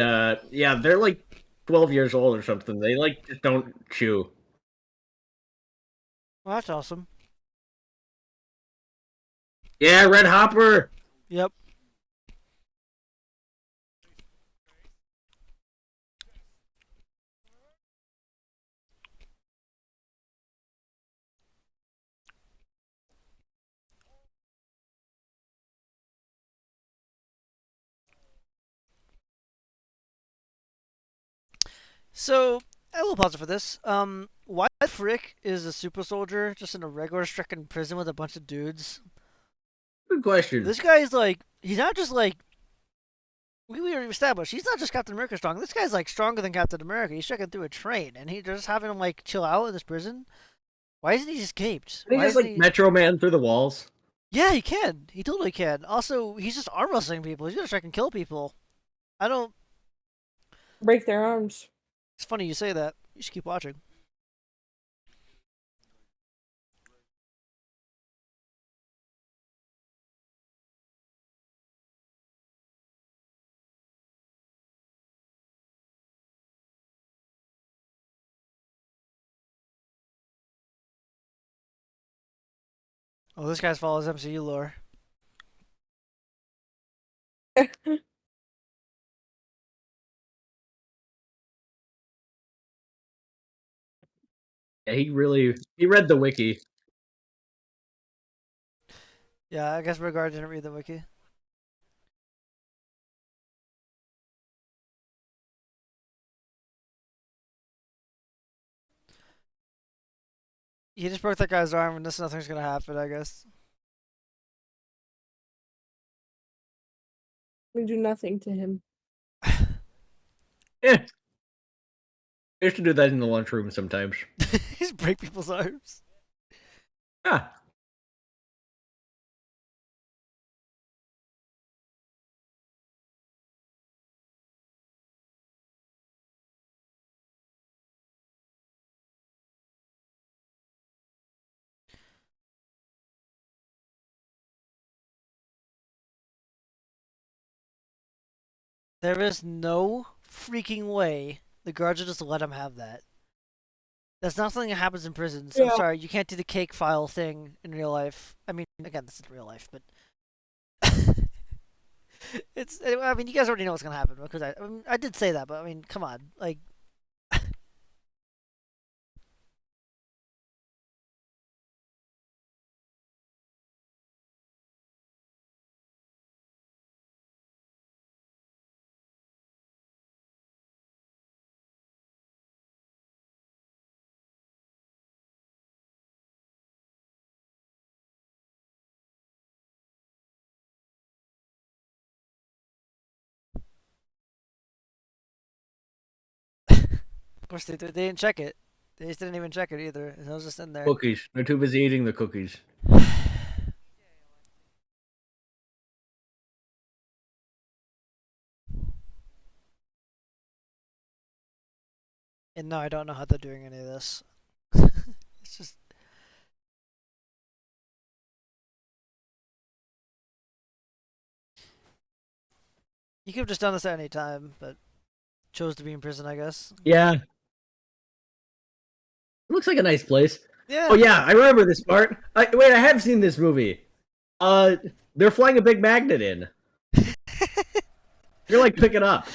yeah, they're like 12 years old or something. They like just don't chew. Well, that's awesome. Yeah, Red Hopper. Yep. So I will pause it for this. Why the frick is a super soldier just in a regular stricken prison with a bunch of dudes? Good question. This guy is like, he's not just like we already established. He's not just Captain America strong. This guy's like stronger than Captain America. He's stricken through a train, and he just having him like chill out in this prison. Why isn't he escaped? He Why just isn't like he? Metro Man through the walls. Yeah, he can. He totally can. Also, he's just arm wrestling people. He's gonna try and kill people. I don't. Break their arms. It's funny you say that. You should keep watching. Oh, this guy follows MCU lore. Yeah, he read the wiki. Yeah, I guess Regard didn't read the wiki. He just broke that guy's arm, and this nothing's gonna happen. I guess. We do nothing to him. Yeah, I used to do that in the lunchroom sometimes. Just break people's arms. Yeah. There is no freaking way the guards will just let him have that. That's not something that happens in prisons. I'm Yeah. sorry, you can't do the cake file thing in real life. I mean, again, this is real life, but it's. I mean, you guys already know what's gonna happen because I did say that, but I mean, come on, like. Of course, they didn't check it. They just didn't even check it either. It was just in there. Cookies. They're too busy eating the cookies. And no, I don't know how they're doing any of this. It's just you could have just done this at any time, but chose to be in prison, I guess. Yeah. It looks like a nice place. Yeah. Oh yeah, I remember this part. Wait, I have seen this movie. Uh, they're flying a big magnet in. You're like, pick it up.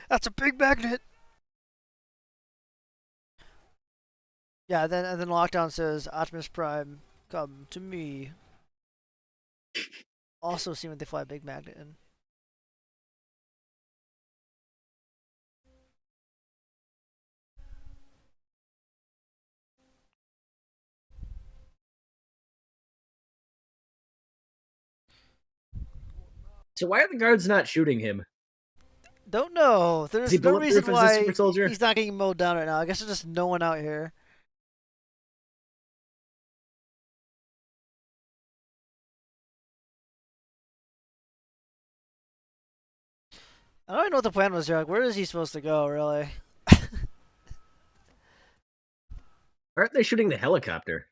That's a big magnet. Yeah, then Lockdown says Optimus Prime, come to me. Also seen when they fly a big magnet in. So why are the guards not shooting him? Don't know. Is he There's no reason bulletproof as a why super soldier? he's not getting mowed down right now. I guess there's just no one out here. I don't even know what the plan was here. Like, where is he supposed to go, really? Why aren't they shooting the helicopter?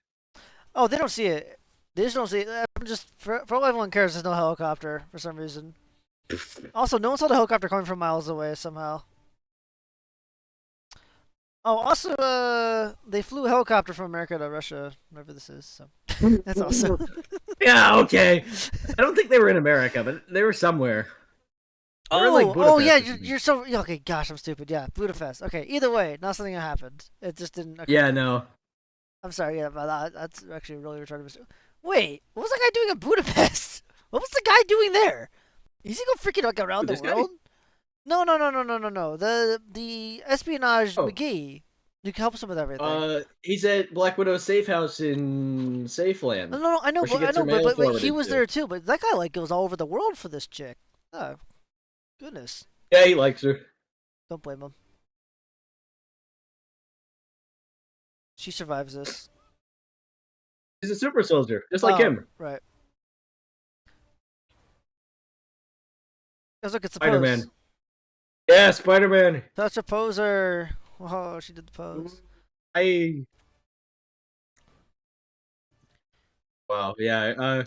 Oh, they don't see it. They just don't see it. for all everyone cares, there's no helicopter for some reason. Also, no one saw the helicopter coming from miles away somehow. Oh, also, they flew a helicopter from America to Russia, wherever this is. So that's also. Yeah, okay. I don't think they were in America, but they were somewhere. They were in, like, Oh yeah, Budapest or something. you're so okay. Gosh, I'm stupid. Yeah, Budapest. Okay, either way, not something that happened. It just didn't occur Yeah, to me. no. I'm sorry. Yeah, but that's actually really retarded. Wait, what was that guy doing in Budapest? What was the guy doing there? Is he go freaking like Who, around the this guy? world? No, no, no, no, no, no, no. The espionage Oh, McGee. You can help us with everything. he's at Black Widow's safe house in No, Safeland, no, no, where she I gets her know, mail but he forwarded was to. there too. But that guy like goes all over the world for this chick. Oh goodness, Yeah, he likes her. don't blame him. She survives this. He's a super soldier, just like Oh him. right. Guys, look, it's a pose. Spider-Man. Yeah, Spider-Man. Such a poser. Oh, she did the pose. I. Wow. Yeah.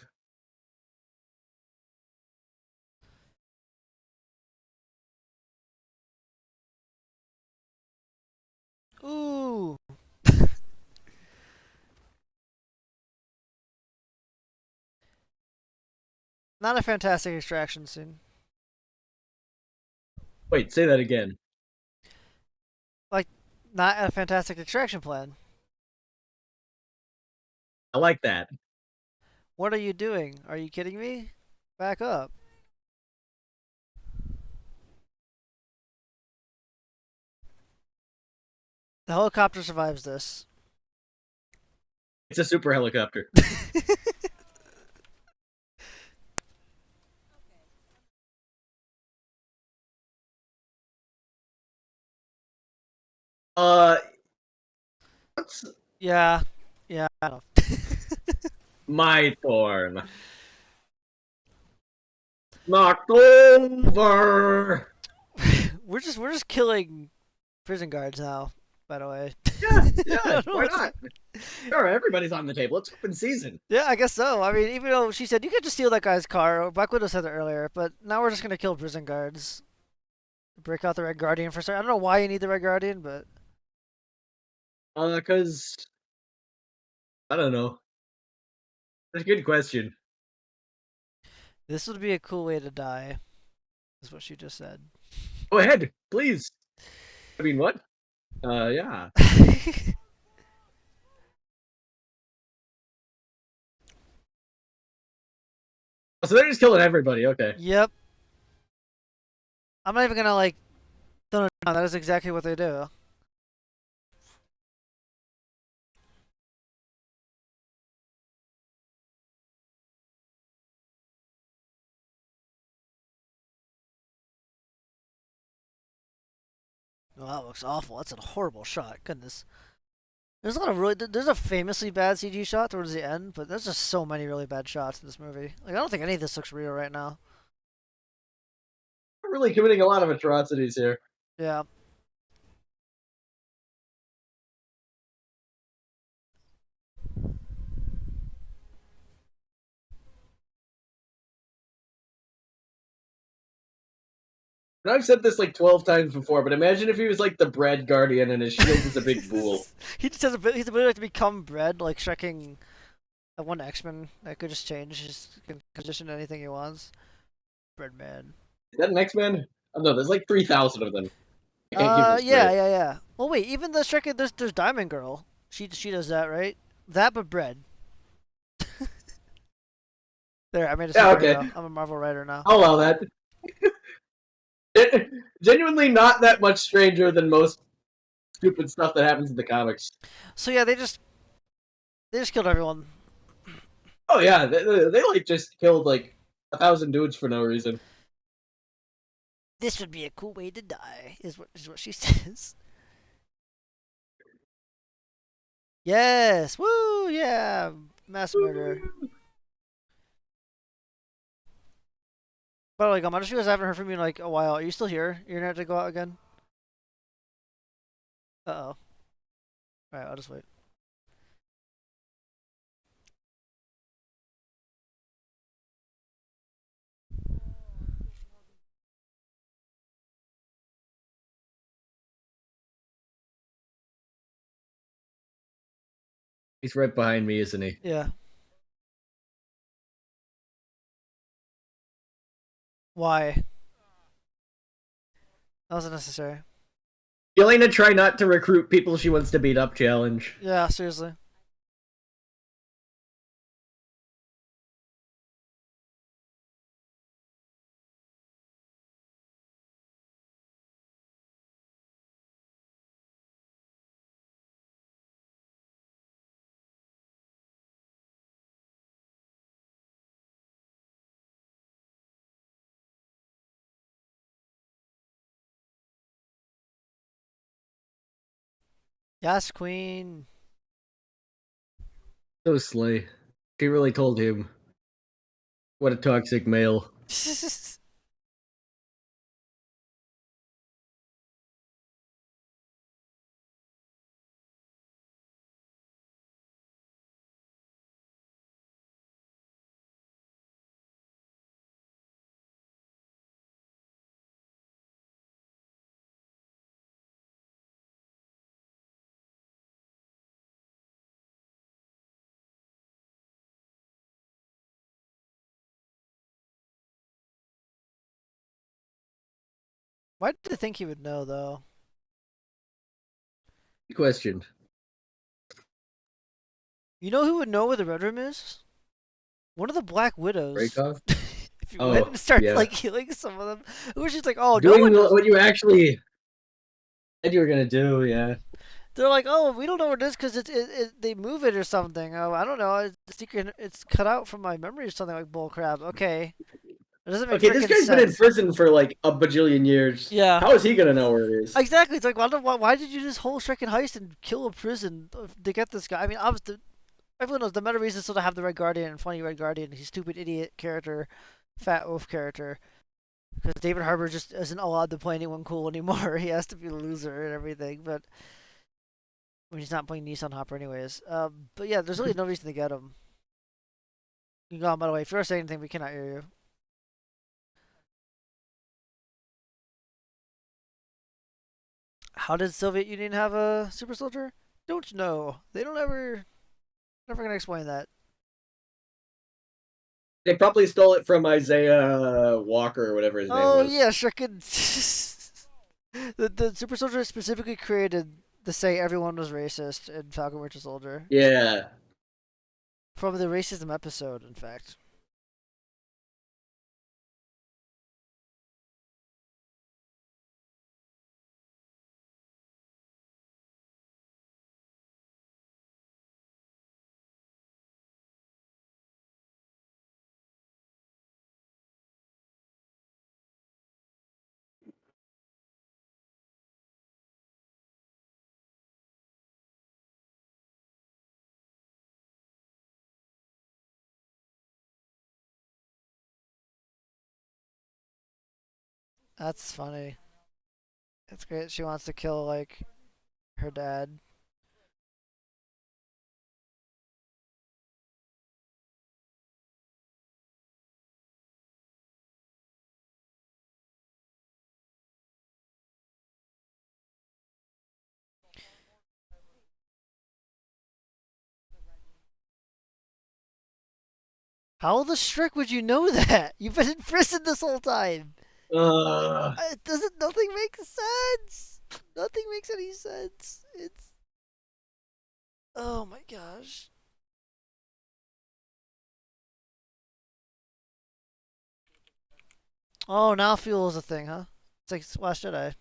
Ooh, not a fantastic extraction scene. Wait. Say that again. Like, not a fantastic extraction plan. I like that. What are you doing? Are you kidding me? Back up. The helicopter survives this. It's a super helicopter. Uh, what's Yeah, yeah, I know. my turn? Knocked over. we're just killing prison guards now. By the way. Yeah, I yeah. don't know Why what's not? Sure, everybody's on the table. It's open season. Yeah, I guess so. I mean, even though she said you could just steal that guy's car, Black Widow said it earlier, but now we're just gonna kill prison guards. Break out the Red Guardian for some. I don't know why you need the Red Guardian, but Cause I don't know. That's a good question. this would be a cool way to die. Is what she just said. Go ahead, please. I mean, what? Yeah. Oh, so they're just killing everybody. Okay. Yep. I'm not even gonna like. No, no, no. That is exactly what they do. Oh, that looks awful. That's a horrible shot. Goodness. There's a lot of really. There's a famously bad CG shot towards the end, but there's just so many really bad shots in this movie. Like I don't think any of this looks real right now. We're really committing a lot of atrocities here. Yeah. And I've said this like 12 times before, but imagine if he was like the bread guardian and his shield was a big bull. He just has a bit. He's ability to become bread, like Shrekking. That one X-Men that could just change. Just can condition anything he wants. Bread man. Is that an X-Men? Oh, no, there's like 3,000 of them. I can't keep them Yeah, straight. yeah, yeah. Well, wait. Even the Shrekking. There's Diamond Girl. She does that, right? That but bread. There, I made a Yeah, okay. superhero. I'm a Marvel writer now. I'll allow that. Genuinely not that much stranger than most stupid stuff that happens in the comics. So yeah, they just killed everyone. Oh yeah, they like just killed like 1,000 dudes for no reason. This would be a cool way to die. Is what she says. Yes. Woo. Yeah. Mass murder. But like, I'm honestly, I haven't heard from you in like a while. Are you still here? You're gonna have to go out again. Uh oh. All right, I'll just wait. He's right behind me, isn't he? Yeah. Why? That wasn't necessary. Yelena, try not to recruit people she wants to beat up challenge. Yeah, seriously. Yes, Queen. So slay. She really told him what a toxic male. Why did I think he would know, though? Good question. You know who would know where the Red Room is? One of the Black Widows. Raycon? If you went Oh, and started, yeah. like, healing some of them. It was just like, oh, no Doing one knows. what you actually said you were gonna do, yeah. They're like, oh, we don't know where it is because they move it or something. Oh, I don't know. It's secret. It's cut out from my memory or something like bullcrap. Okay, it doesn't make Okay, this freaking guy's been in sense. prison for like a bajillion years. Yeah, How is he gonna know where it is? exactly. It's like, why did you do this whole freaking heist and kill a prison to get this guy? I mean, obviously, everyone knows the meta reason is still to have the Red Guardian and funny Red Guardian. He's stupid idiot character, fat oaf character. Because David Harbour just isn't allowed to play anyone cool anymore. He has to be a loser and everything. But when he's not playing Nissan Hopper anyways. But yeah, there's really no reason to get him. You can go on, by the way. If you're saying anything, we cannot hear you. How did Soviet Union have a super soldier? Don't know. They don't ever never gonna explain that. They probably stole it from Isaiah Walker or whatever his name Oh was. yeah, frickin' the super soldier specifically created to say everyone was racist in Falcon Winter Soldier. Yeah. From the racism episode, in fact. That's funny. It's great. She wants to kill like her dad. How the strict would you know that? You've been in prison this whole time. Uh, It doesn't. Nothing makes sense. Nothing makes any sense. It's. Oh my gosh. Oh, now fuel is a thing, huh? It's like Last Jedi.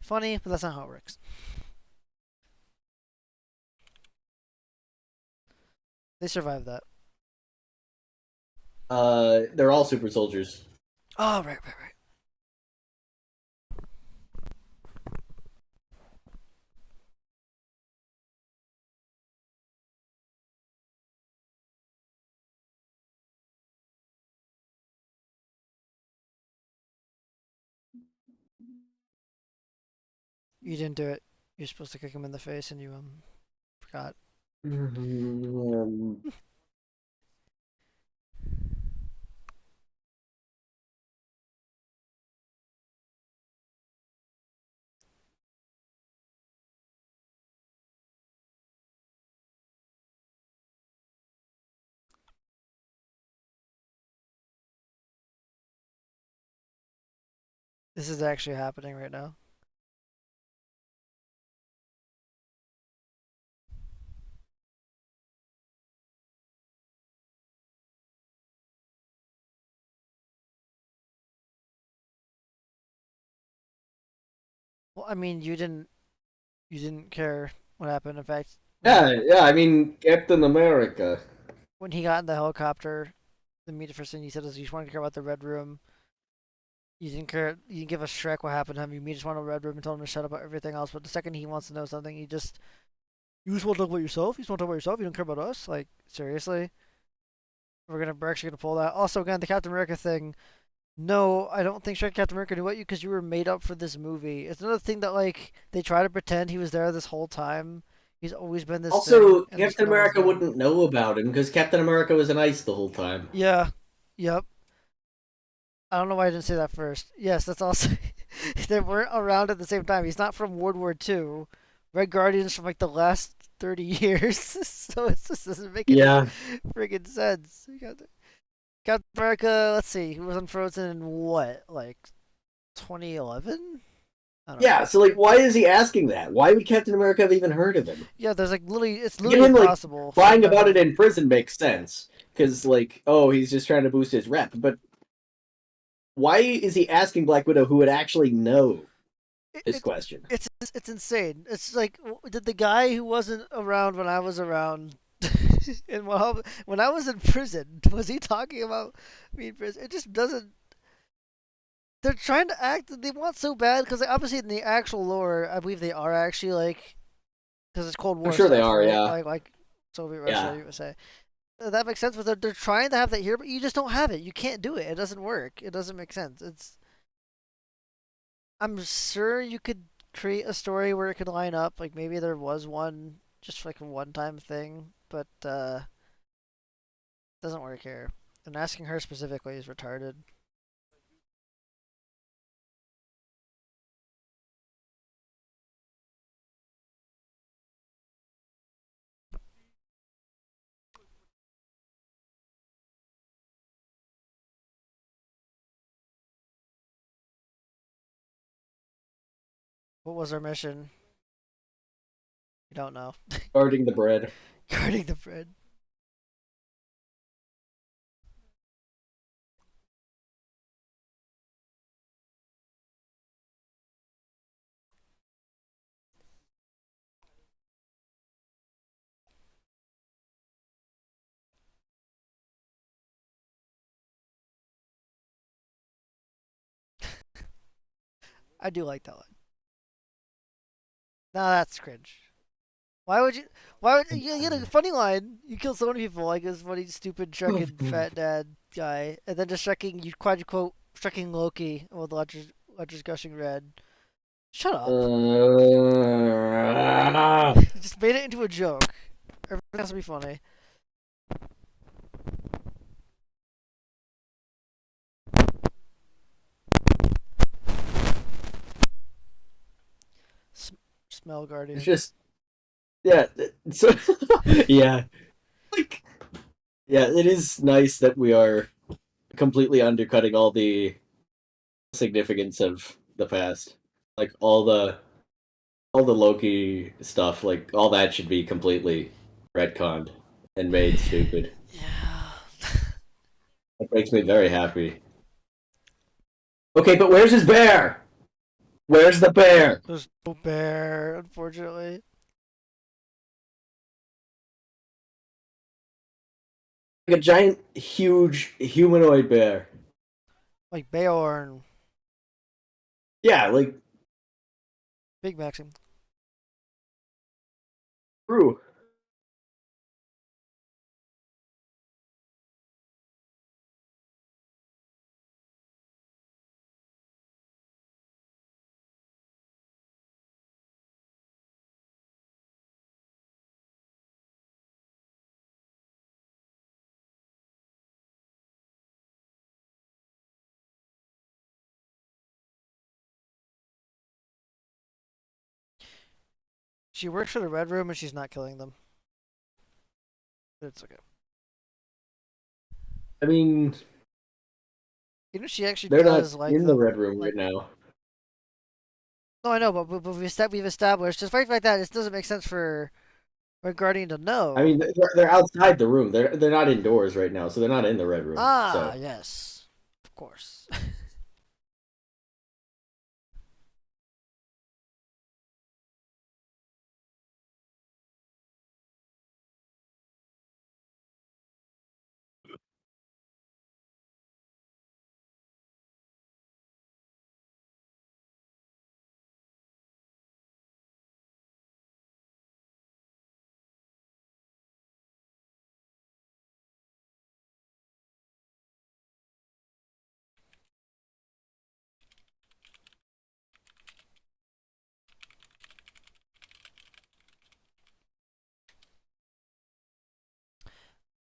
Funny, but that's not how it works. They survived that. they're all super soldiers. Oh, right. You didn't do it. You're supposed to kick him in the face, and you forgot. This is actually happening right now. Well, I mean, you didn't care what happened. In fact, Yeah, yeah. I mean, Captain America. when he got in the helicopter, the first thing he said is you just wanted to care about the red room. You didn't care. You didn't give a Shrek what happened to him. You just wanted a red room and told him to shut up about everything else. But the second he wants to know something, you just want to talk about yourself. You just want to talk about yourself. You don't care about us. Like seriously, we're actually gonna pull that. Also, again, the Captain America thing. No, I don't think Shrek Captain America knew about you because you were made up for this movie. It's another thing that like they try to pretend he was there this whole time. He's always been this thing, Also, and just Captain no one's America known. wouldn't know about him because Captain America was in ice the whole time. Yeah, yep. I don't know why I didn't say that first. Yes, that's also they weren't around at the same time. He's not from World War II. Red Guardian's from like the last 30 years, so it just doesn't make any Yeah. friggin' sense. Captain America. Let's see, he was unfrozen in what, like 2011? I don't Yeah, know. so like why is he asking that? Why would Captain America have even heard of him? Yeah, there's like literally, it's Get literally him like impossible for him lying to about it have. in prison makes sense. Because like, oh, he's just trying to boost his rep. But why is he asking Black Widow who would actually know It, this it, question? it's insane. It's like, did the guy who wasn't around when I was around, and when I was in prison, was he talking about me in prison? It just doesn't. They're trying to act that they want so bad because like, obviously in the actual lore, I believe they are actually like because it's Cold I'm War sure they stuff, are, right? yeah. Like Soviet Russia, Yeah. USA. That makes sense, but they're trying to have that here, but you just don't have it. You can't do it. It doesn't work. It doesn't make sense. I'm sure you could create a story where it could line up. Like maybe there was one, just like a one-time thing, but it doesn't work here. And asking her specifically is retarded. What was our mission? We don't know. Guarding the bread. Guarding the bread. I do like that one. No, that's cringe. Why would you? Why would you had a funny line? You kill so many people, like this funny, stupid, shrunken, fat dad guy, and then just shrunking you quote shrunking Loki with Ledger's gushing red. Shut up! Uh... You just made it into a joke. Everything has to be funny. S- Smell It's Guardian. just yeah. So yeah, like yeah, it is nice that we are completely undercutting all the significance of the past. Like all the Loki stuff, like all that should be completely retconned and made stupid. Yeah. That makes me very happy. Okay, but where's his bear? Where's the bear? There's no bear, unfortunately. Like a giant, huge humanoid bear. Like Beorn. Yeah, like Big Maxim. true. She works for the Red Room and she's not killing them. But it's okay. I mean, You know, she actually they're not does like in the them. red room Like, right now. No, I know, but we've established just right like that. It doesn't make sense for a guardian to I know. mean, they're outside the room. They're not indoors right now, so they're not in the red room. Ah, So yes, of course.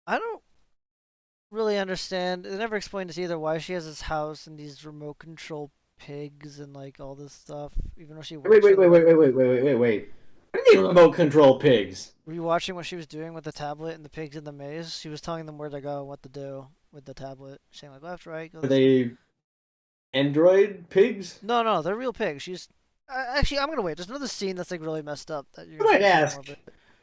I don't really understand. It never explained to us either why she has this house and these remote control pigs and like all this stuff, even though she wait, works wait, for wait, wait, them. wait, wait, wait, wait, wait, wait. What do you mean remote control pigs? Were you watching what she was doing with the tablet and the pigs in the maze? She was telling them where to go and what to do with the tablet, saying like left, right, go Are this way. they android pigs? No, no, they're real pigs. She's actually, I'm gonna wait. There's another scene that's like really messed up that What I'd you'll see more ask, of it.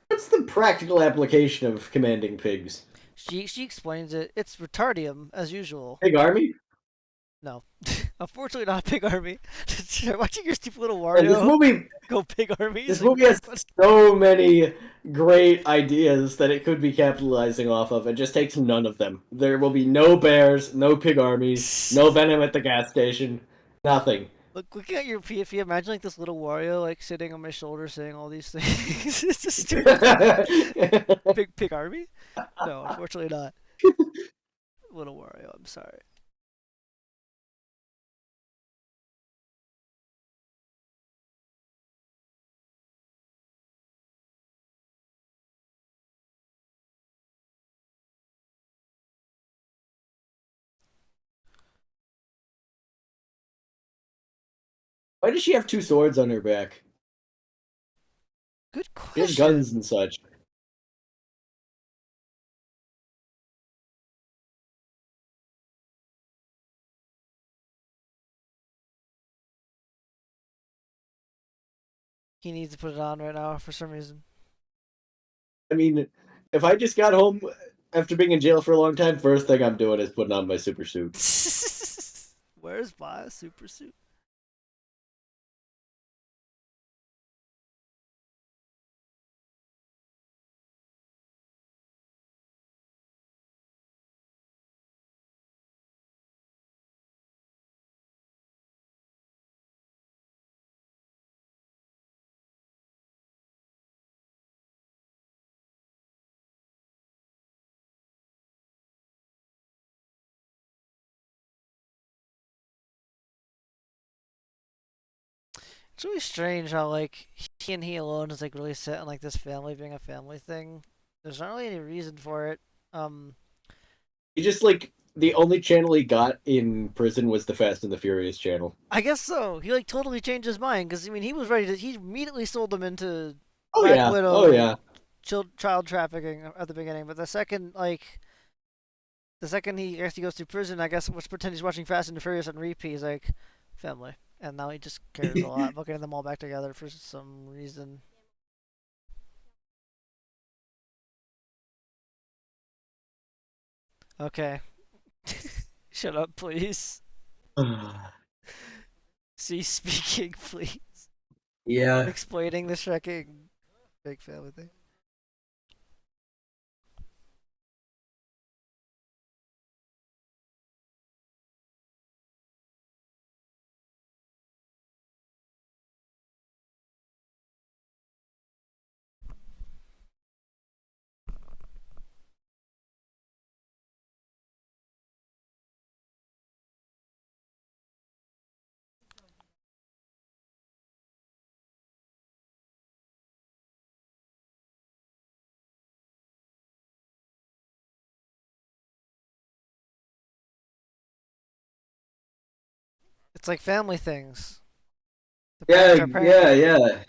what's the practical application of commanding pigs? She explains it. It's retardium as usual. Pig army? No, unfortunately not a pig army. Watching your stupid little And Wario go pig army is this like movie has really funny. so many great ideas that it could be capitalizing off of. It just takes none of them. There will be no bears, no pig armies, no venom at the gas station, nothing. Look, looking at your PFE, imagine like this little Wario like sitting on my shoulder saying all these things. It's the stupidest thing ever. Pig army? No, unfortunately not. Little Wario, I'm sorry. Why does she have two swords on her back? Good She has guns question. and such. He needs to put it on right now for some reason. I mean, if I just got home after being in jail for a long time, first thing I'm doing is putting on my super suit. Where's my super suit? It's really strange how like he and he alone is like really set on like this family being a family thing. There's not really any reason for it. Um, He just like the only channel he got in prison was the Fast and the Furious channel. I guess so. He like totally changed his mind because I mean he was ready to. He immediately sold them into Oh Black yeah, oh Widow yeah. child trafficking at the beginning, but the second he actually goes to prison, I guess let's pretend he's watching Fast and the Furious on repeat. He's like family, and now he just cares a lot about getting them all back together for some reason. Okay, shut up, please. Cease speaking, please. Yeah. Explaining the Shreking big family thing. It's like family things. The parents Yeah, are yeah, parenting. yeah.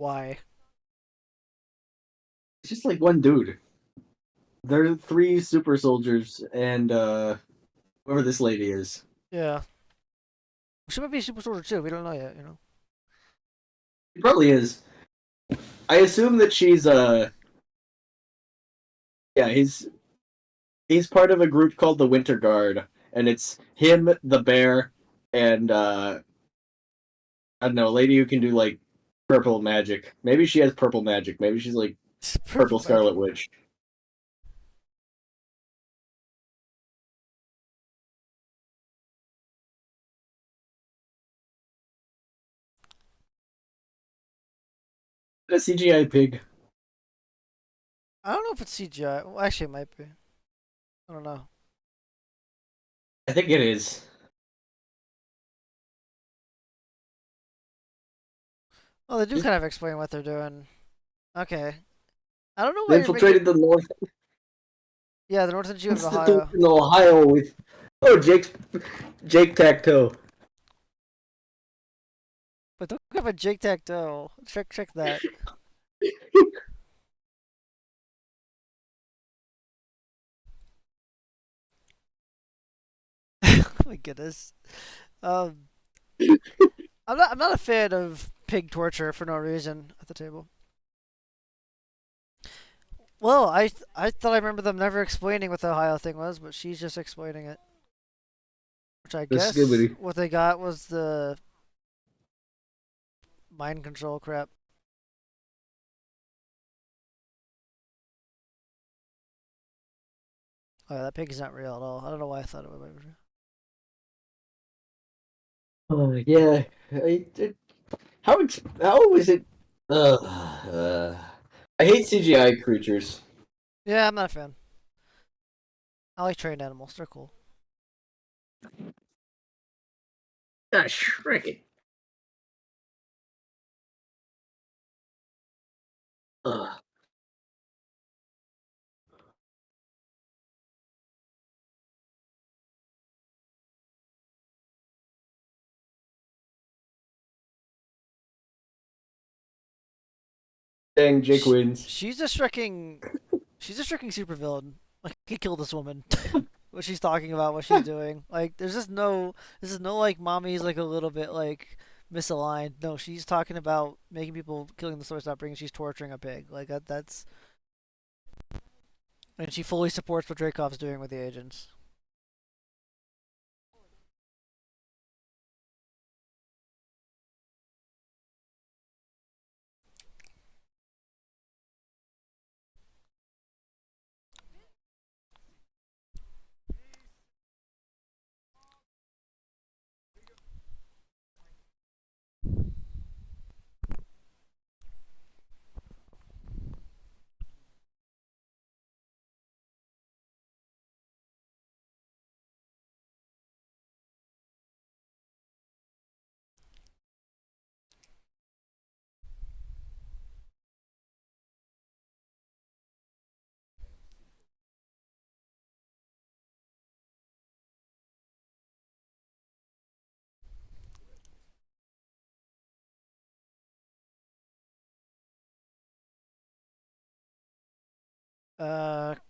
Why? It's just like one dude. There are three super soldiers and whoever this lady is. Yeah. She might be a super soldier too. We don't know yet, you know? She probably is. I assume that she's yeah, he's part of a group called the Winter Guard, and it's him, the bear, and I don't know, a lady who can do like purple magic. Maybe she has purple magic. Maybe she's like Purple purple magic. Scarlet Witch. A CGI pig. I don't know if it's CGI. Well, actually, it might be. I don't know. I think it is. Oh, they do Just kind of explain what they're doing. Okay. I don't know they why you're making. infiltrated the North Yeah, the Northern Institute of Institute Ohio. in Ohio with Jake Tacto. But don't have a Jake Tacto. Check that. Oh my goodness. Um, I'm not a fan of pig torture for no reason at the table. Well, I thought I remember them never explaining what the Ohio thing was, but she's just explaining it. Which I The guess skibbity. what they got was the mind control crap. Oh, yeah, that pig is not real at all. I don't know why I thought it was real. Oh yeah. How is it? I hate CGI creatures. Yeah, I'm not a fan. I like trained animals. They're cool. Ah, Shrek it. Ugh. Dang, Jake Sh wins. she's a shrinking. She's a shrinking supervillain. Like he killed this woman. What she's talking about, what she's doing. Like there's just no. This is no like mommy's like a little bit like misaligned. No, she's talking about making people killing the source upbringing. She's torturing a pig. Like that's. And she fully supports what Dreykov's doing with the agents.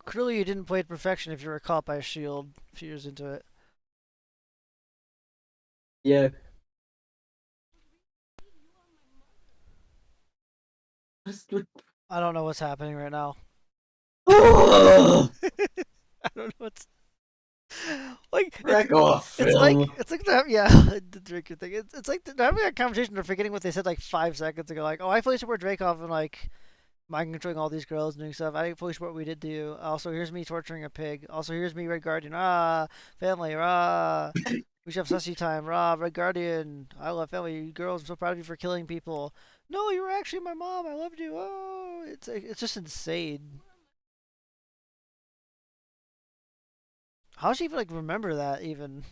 Clearly you didn't play to perfection if you were caught by a shield a few years into it. Yeah. I don't know what's happening right now. Ugh. I don't know what's like. It's Crack off, it's like film. it's like they're, yeah, the drinker thing. It's like they're having a conversation. They're forgetting what they said like 5 seconds ago. Like, oh, I fully support Dreykov and like mind controlling all these girls and doing stuff. I fully support what we did to you. Also, here's me torturing a pig. Also, here's me Red Guardian. Ah, family. Rah. We should have sussy time. Rah, Red Guardian. I love family. You girls, I'm so proud of you for killing people. No, you were actually my mom. I loved you. Oh, it's just insane. How does she even like remember that? Even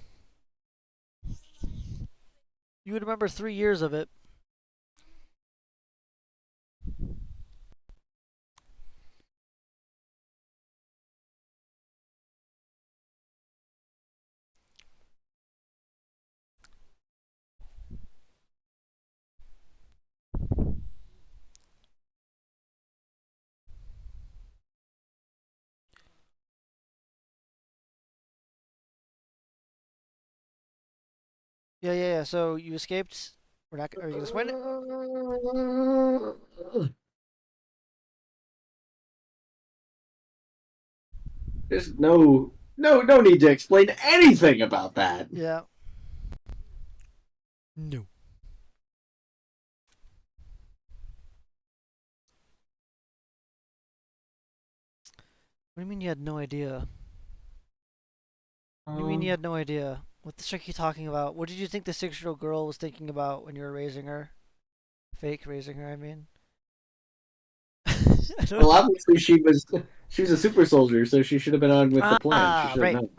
you would remember 3 years of it. Yeah, yeah, yeah. So you escaped. We're not. Are you gonna explain it? There's no need to explain anything about that. Yeah. No. What do you mean you had no idea? What do you mean you Um, had no idea? What the frick are you talking about? What did you think the 6-year-old girl was thinking about when you were raising her? Fake raising her, I mean. I well, don't know. obviously she was a super soldier, so she should have been on with the plan. She Ah, should have right. known.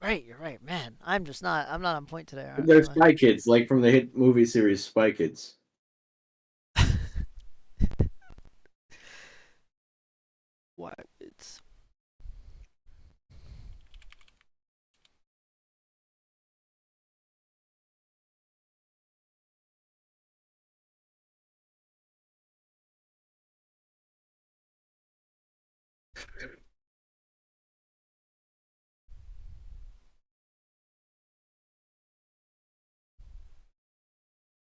Right, you're right, man. I'm not on point today, They're am I? Spy Kids, like from the hit movie series Spy Kids. Why? It's.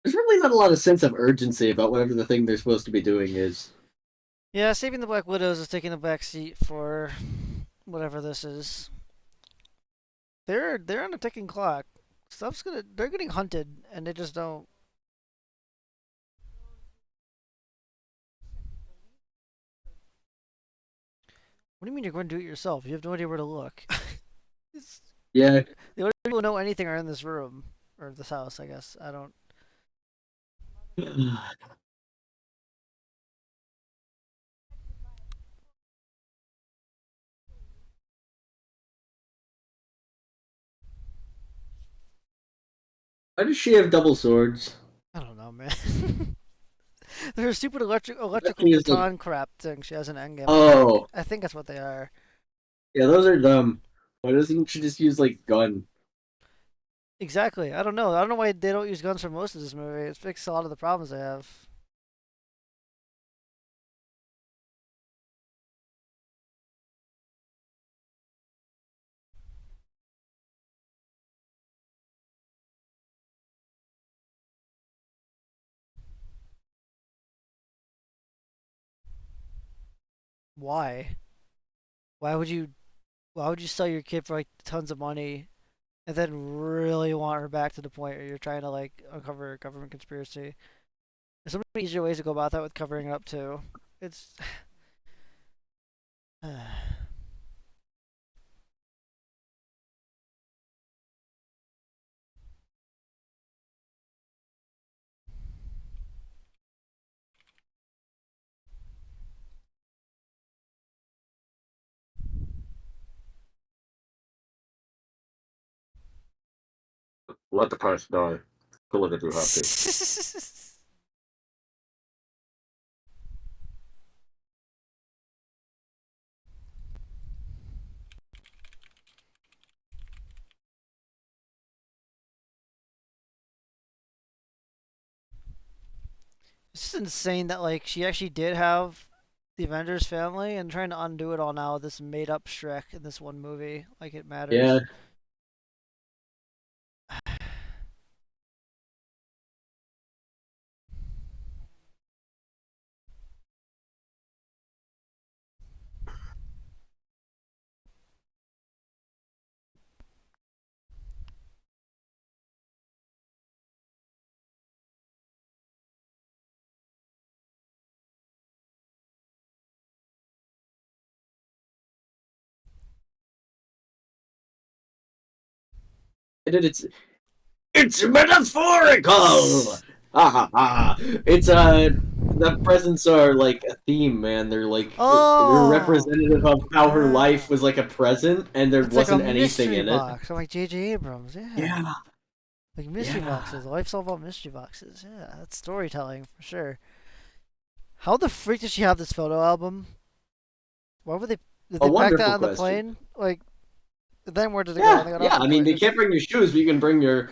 There's really not a lot of sense of urgency about whatever the thing they're supposed to be doing is. Yeah, saving the Black Widows is taking the back seat for whatever this is. They're on a ticking clock. They're getting hunted and they just don't. What do you mean you're going to do it yourself? You have no idea where to look. It's, Yeah. the only people who know anything are in this room or this house, I guess. I don't. Why does she have double swords? I don't know, man. They're a stupid That electrical thing is like, baton crap thing she has an endgame. oh, I think that's what they are. yeah, those are dumb. Why doesn't she just use like gun? Exactly. I don't know. I don't know why they don't use guns for most of this movie. It fixed a lot of the problems they have. Why? Why would you? Why would you sell your kid for like tons of money and then really want her back to the point where you're trying to like uncover a government conspiracy? There's so many easier ways to go about that with covering it up too. It's. Let the price die. Kill it if you have to. It's just insane that like she actually did have the Avengers family and trying to undo it all now with this made up Shrek in this one movie. Like it Yeah, matters. it's metaphorical. Ha ha ha! It's the presents are like a theme, man. They're Oh, representative of how her yeah. life was like a present, and there It's like a wasn't anything mystery in it. box. I'm like J.J. Abrams. Yeah. Yeah, Like mystery yeah. boxes. Life's all about mystery boxes. Yeah, that's storytelling for sure. How the freak did she have this photo album? Why would they? Did A they pack that wonderful on the question. plane? Like, then where did it go when Yeah, they got off yeah. the I mean, plane? you can't bring your shoes, but you can bring your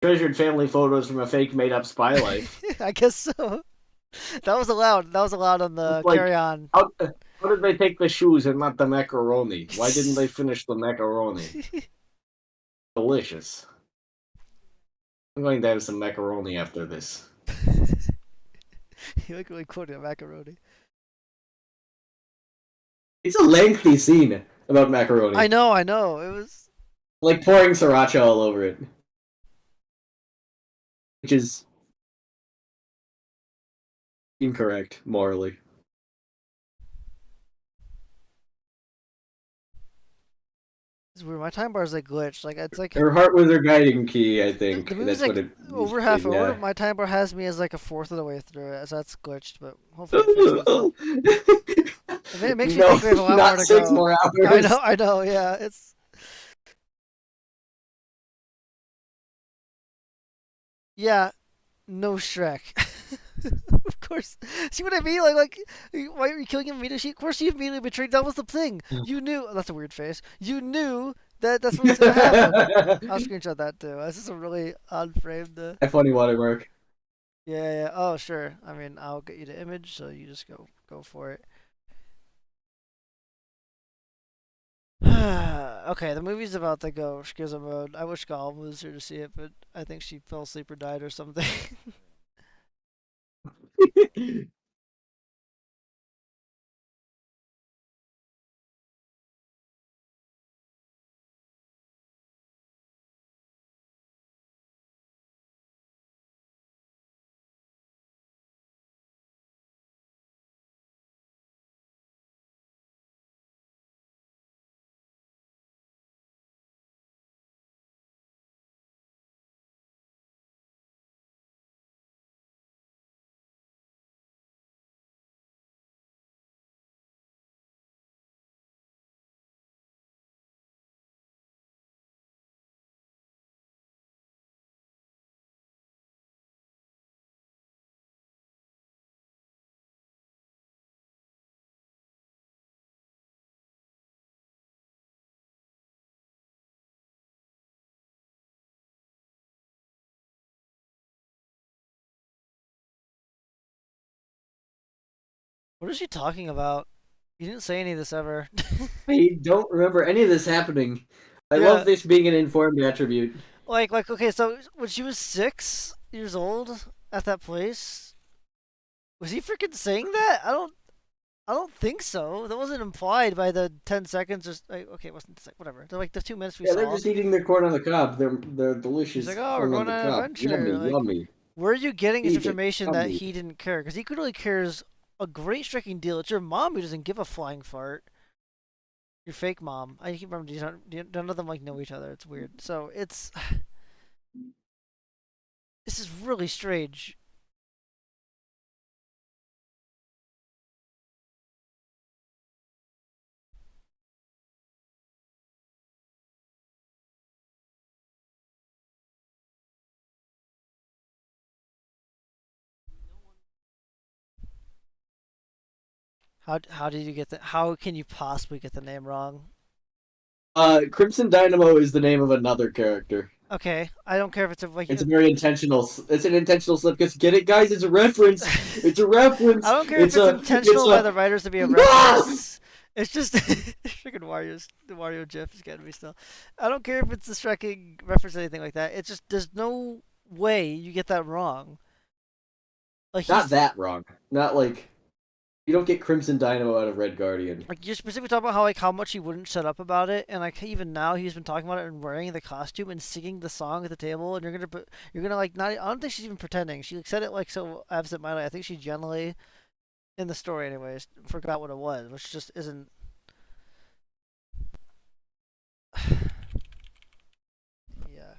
treasured family photos from a fake made-up spy life. I guess so. That was allowed. That was allowed on It's the like, carry-on. how did they take the shoes and not the macaroni? Why didn't they finish the macaroni? Delicious. I'm going to have some macaroni after this. You like really quoting a macaroni. It's a lengthy scene about macaroni. I know. It was. Like pouring sriracha all over it. Which is incorrect, morally. It's weird. My time bar is like glitched. Like it's like Her heart was her guiding key, I the think. movie's That's what like it used over to half be, over. yeah. My time bar has me as like a fourth of the way through it, so that's glitched. But hopefully it fixes it. It makes me No, think we have a lot more not to 6 go. more hours. I know. Yeah, it's yeah. No Shrek. Of course. See what I mean? Why are you killing him immediately? Of course, you immediately betrayed. That was the thing. You knew. That's a weird face. You knew that that's what was gonna happen. I'll screenshot that too. This is a really odd frame. A funny watermark. Yeah. Oh, sure. I mean, I'll get you the image, so you just go for it. Okay, the movie's about to go schism mode. I wish Gollum was here to see it, but I think she fell asleep or died or something. What is she talking about? You didn't say any of this ever. I don't remember any of this happening. I Yeah, love this being an informed attribute. okay, so when she was 6 years old at that place, was he freaking saying that? I don't think so. That wasn't implied by the 10 seconds. Just like, okay, it wasn't whatever. They're like the 2 minutes we Yeah, they're saw. just eating their corn on the cob. They're He's like, delicious oh, we're corn on going the on an cob. adventure. Yummy, Like, yummy. where are you getting this Eat it. information that Yummy. he didn't care? Because he clearly cares a great striking deal. It's your mom who doesn't give a flying fart. Your fake mom. I keep remembering none of them like know each other. It's weird. So it's this is really strange. How did you get that? How can you possibly get the name wrong? Crimson Dynamo is the name of another character. Okay, I don't care if it's a like. It's a very intentional. It's an intentional slip. Because get it, guys? It's a reference. It's a reference. I don't care if It's it's a. It's intentional by a. the writers to be a Ah! reference. It's just freaking the Wario GIF is getting me still. I don't care if it's a striking reference or anything like that. It's just there's no way you get that wrong. Like Not he's that wrong. Not like you don't get Crimson Dynamo out of Red Guardian. like you specifically talk about how much he wouldn't shut up about it, and like even now he's been talking about it and wearing the costume and singing the song at the table, and you're gonna like not. I don't think she's even pretending. She like, said it like so absent-mindedly. I think she generally in the story, anyways, forgot what it was, which just isn't. Yeah.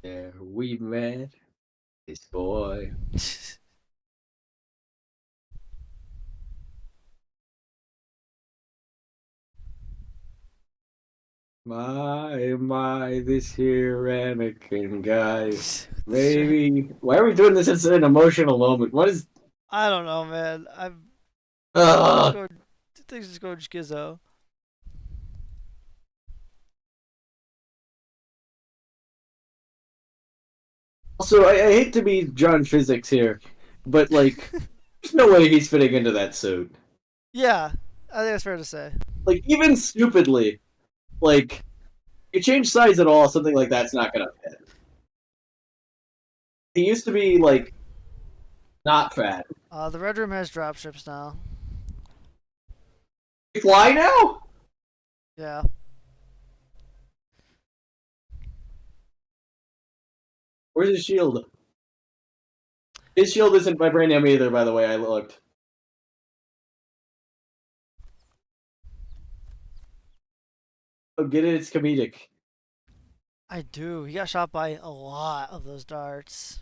Yeah, we met this boy. My, this here Anakin guy. The shit. Maybe. Why are we doing this at an emotional moment? What is. I don't know, man. I'm just Ugh. going. Things just going schizo. Also, I hate to be John Physics here, but, like, there's no way he's fitting into that suit. Yeah, I think that's fair to say. Like, even stupidly, like, you change size at all, something like that's not gonna fit. He used to be, like, not fat. The Red Room has dropships now. You fly now? Yeah. Where's his shield? His shield isn't vibranium either, by the way, I looked. Oh, get it? It's comedic. I do. He got shot by a lot of those darts.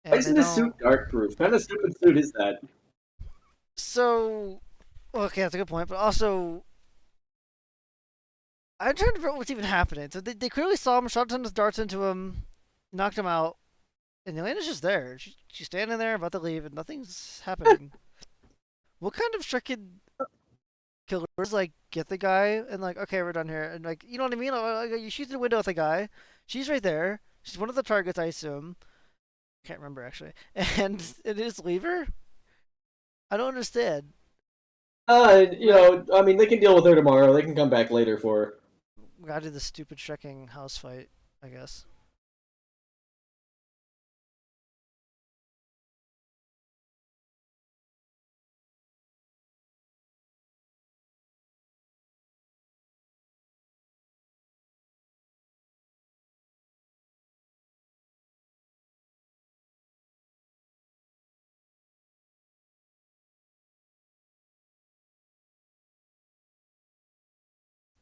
Why And they isn't his don't. suit dart proof? What kind of stupid suit is that? So, okay, that's a good point. But also, I'm trying to figure out what's even happening. So they clearly saw him, shot a ton of darts into him, knocked him out, and Elena's just there. She's standing there, about to leave, and nothing's happening. What kind of freaking killers like get the guy and like, okay, we're done here, and like, you know what I mean? Like, you shoot through the window at the guy. She's right there. She's one of the targets, I assume. Can't remember actually. And just leave her. I don't understand. Like, I mean, they can deal with her tomorrow. They can come back later for her. we gotta do the stupid Shrekking house fight, I guess.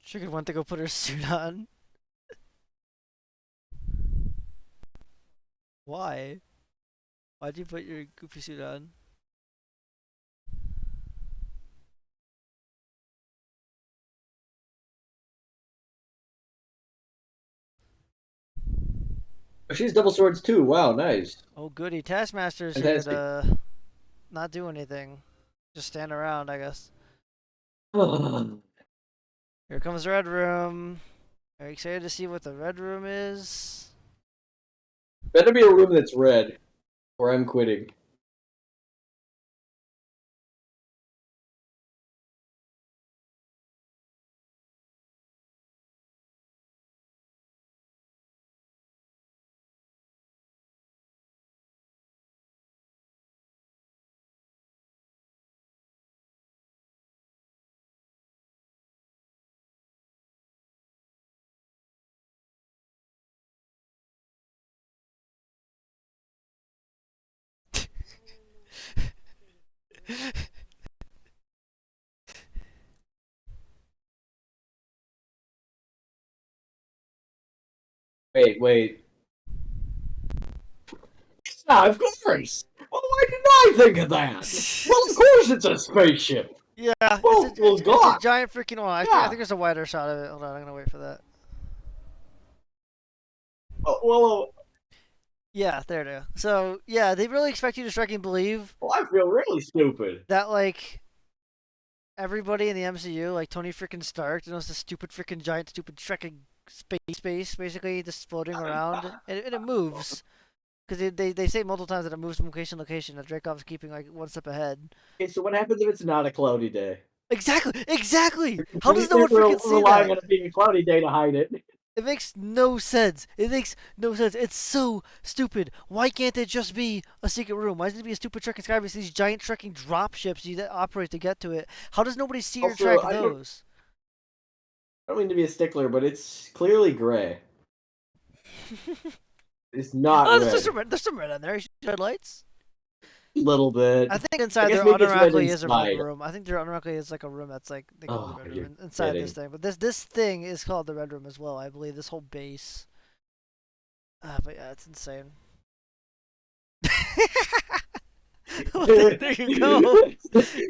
She could want to go put her suit on. Why? Why'd you put your goofy suit on? Oh, she's double swords too. Wow, nice. Oh, goody. Taskmaster's here Fantastic. to not do anything. Just stand around, I guess. Here comes the Red Room. Are you excited to see what the Red Room is? Better be a room that's red, or I'm quitting. Wait. Ah, of course! Well, why didn't I think of that? Well, of course it's a spaceship! Yeah, it's a God! giant freaking one. I Yeah! think there's a wider shot of it. Hold on, I'm gonna wait for that. Well, Yeah, there it is. So yeah, they really expect you to strike and believe I feel really stupid. that like everybody in the MCU, like Tony freaking Stark, knows the stupid freaking giant, stupid freaking space, basically just floating around, and it moves. Because they say multiple times that it moves from location to location. That Dreykov's keeping like one step ahead. Okay, so what happens if it's not a cloudy day? Exactly. You're How does no one freaking see relying that? on it being a cloudy day to hide it. It makes no sense. It makes no sense. It's so stupid. Why can't it just be a secret room? Why does it be a stupid trekking sky base? These giant trekking drop ships you that operate to get to it. How does nobody see or Also, track those? I don't mean to be a stickler, but it's clearly gray. It's not Oh, red. there's some red on there. Red lights. A little bit. I think I inside guess there maybe it's red automatically is a red inside. room. I think there automatically is like a room that's like they call the Oh, red you're room inside kidding. this thing. But this thing is called the red room as well. I believe this whole base. But yeah, it's insane. There you go.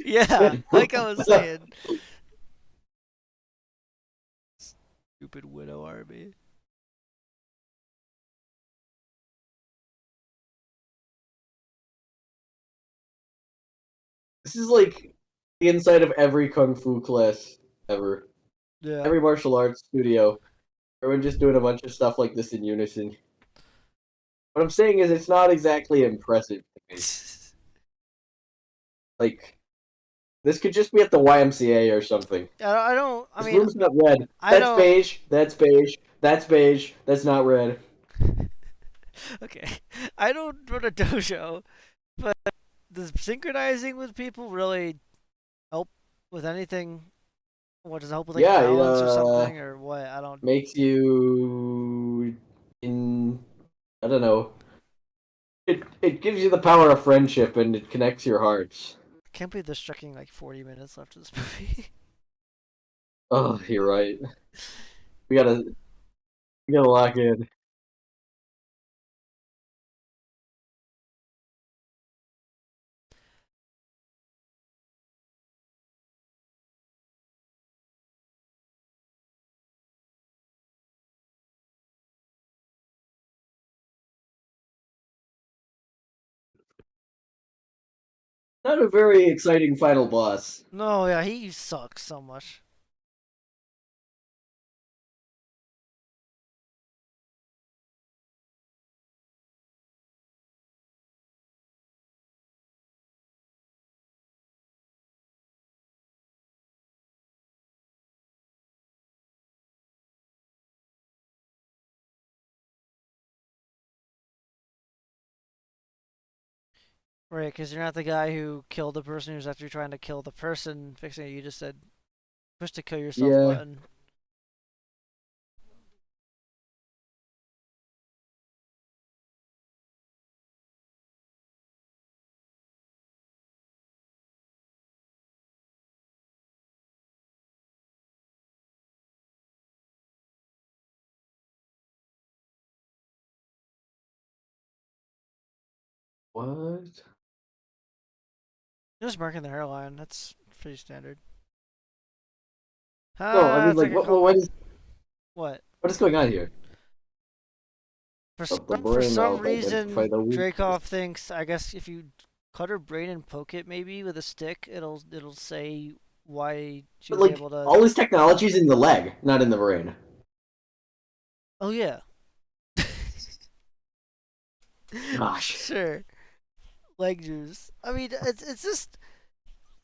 Yeah, like I was saying. Stupid widow army. This is like the inside of every kung fu class ever. Yeah. Every martial arts studio. Everyone just doing a bunch of stuff like this in unison. What I'm saying is it's not exactly impressive to me. Like, this could just be at the YMCA or something. I don't. I This mean, room's not red. I That's don't. beige. That's beige. That's beige. That's not red. Okay, I don't run a dojo, but does synchronizing with people really help with anything? What does it help with like Yeah, it balance or something or what? I don't. makes you in I don't know. It gives you the power of friendship and it connects your hearts. I can't believe there's striking like 40 minutes left of this movie. Oh, you're right. We gotta we gotta lock in. Not a very exciting final boss. No, yeah, he sucks so much. Right, because you're not the guy who killed the person who's actually trying to kill the person fixing it. You just said push the kill yourself Yeah. button. What? Just marking the hairline. That's pretty standard. No, I Ah, mean it's like like a couple. What? what is going on here? For Of the for brain some of identify reason, the Dreykov weakness. thinks I guess if you cut her brain and poke it maybe with a stick, it'll say why she But was like able to. all his technology's in the leg, not in the brain. Oh yeah. Gosh. Sure. Leg juice. I mean, it's just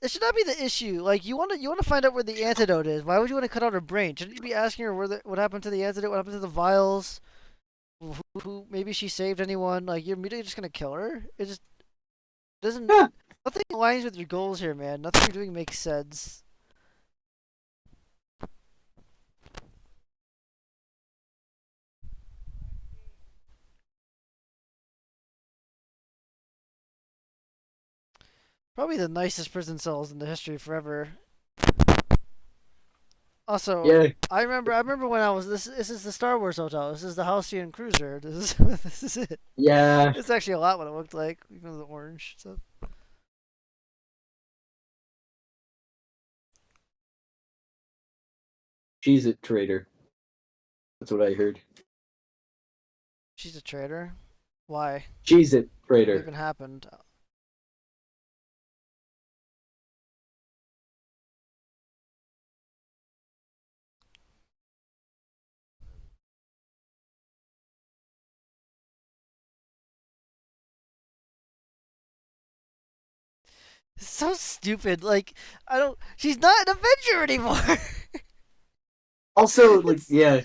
it should not be the issue. Like you want to find out where the antidote is. Why would you want to cut out her brain? Shouldn't you be asking her what happened to the antidote? What happened to the vials? Who maybe she saved anyone? Like you're immediately just gonna kill her? It just doesn't. Yeah. Nothing aligns with your goals here, man. Nothing you're doing makes sense. Probably the nicest prison cells in the history forever. Also, Yeah. I remember when I was this is the Star Wars hotel. This is the Halcyon Cruiser. This is this is it. Yeah. It's actually a lot what it looked like, even the orange stuff. She's a traitor. That's what I heard. She's a traitor. Why? She's a What traitor. even happened? It's so stupid. Like I don't. She's not an Avenger anymore. Also, like, it's yeah,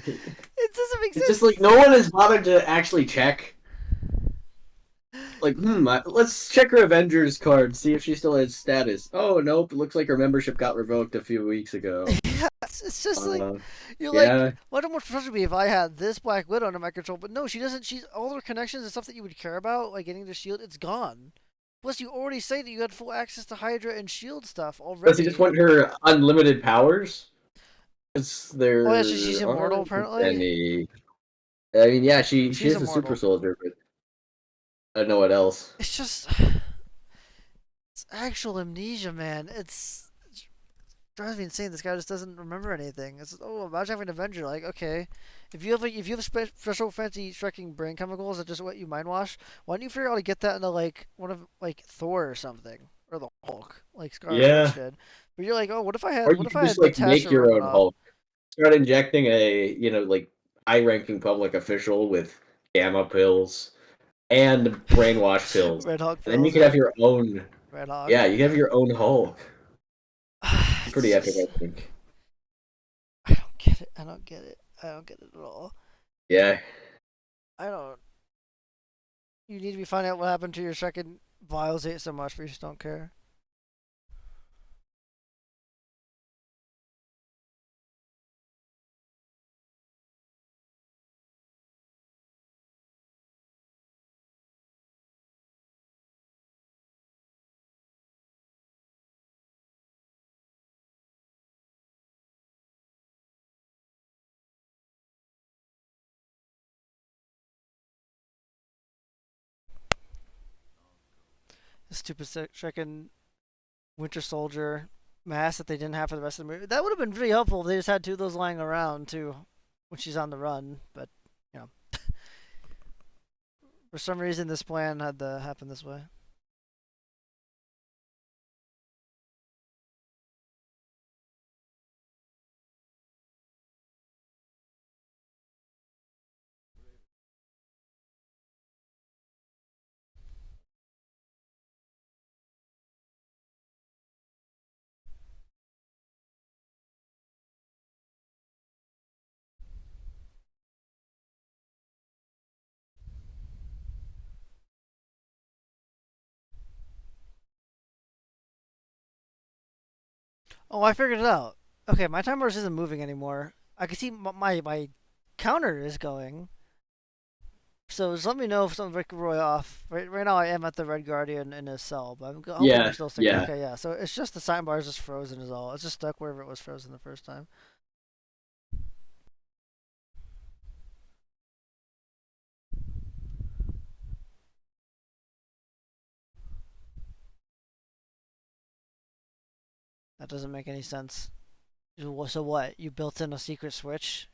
it doesn't make it's just sense. like no one has bothered to actually check. Like, let's check her Avengers card, see if she still has status. Oh, nope, it looks like her membership got revoked a few weeks ago. Yeah, it's just like Uh, you're like, yeah. what more supposed to be if I had this Black Widow under my control? But no, she doesn't. She's all her connections and stuff that you would care about, like getting the shield. It's gone. Plus, you already say that you had full access to Hydra and Shield stuff Does he just already. want her unlimited powers? Because Oh yeah, she's there immortal aren't apparently. any. I mean, yeah, she She's is a super immortal. soldier, but I don't know what else. It's just It's actual amnesia, man. It drives me insane. This guy just doesn't remember anything. It's imagine having an Avenger. Like, okay, if you have special fancy striking brain chemicals that just let you mind wash, why don't you figure out how to get that into like one of like Thor or something or the Hulk, like Scarlet Witch Yeah. did? But you're like, oh, Or what you if can I just had like make Natasha your running own off? Hulk. Start injecting a, like high-ranking public official with gamma pills and brainwash pills. Red Hulk And then you pills, could yeah. have your own, Red Hawk. yeah, you can have your own Hulk. Pretty It's epic, just, I think. I don't get it. I don't get it. I don't get it at all. Yeah. I don't. You need to be finding out what happened to your second vials ate so much, but you just don't care. The stupid second Winter Soldier mask that they didn't have for the rest of the movie. That would have been pretty helpful if they just had two of those lying around too, when she's on the run. But you know, for some reason, this plan had to happen this way. Oh, I figured it out. Okay, my timer isn't moving anymore. I can see my counter is going. So just let me know if something breaks Roy off. Right now, I am at the Red Guardian in his cell, but I'm hoping we're Yeah, still sticking. yeah. Okay, yeah. So it's just the sign bar is just frozen, is all. It's just stuck wherever it was frozen the first time. That doesn't make any sense. So what? You built in a secret switch?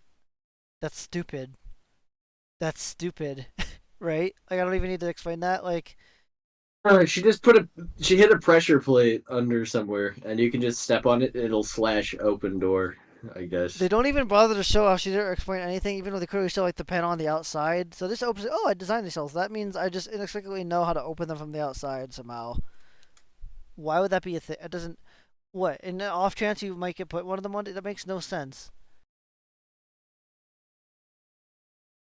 That's stupid. That's stupid, right? Like I don't even need to explain that. Like She just she hit a pressure plate under somewhere, and you can just step on it. It'll slash open door, I they guess. don't even bother to show how she didn't explain anything, even though they clearly show like the panel on the outside. So this opens it. Oh, I designed these cells. That means I just inexplicably know how to open them from the outside somehow. Why would that be a thing? It doesn't. What? In the off chance you might get put one of them on, that makes no sense.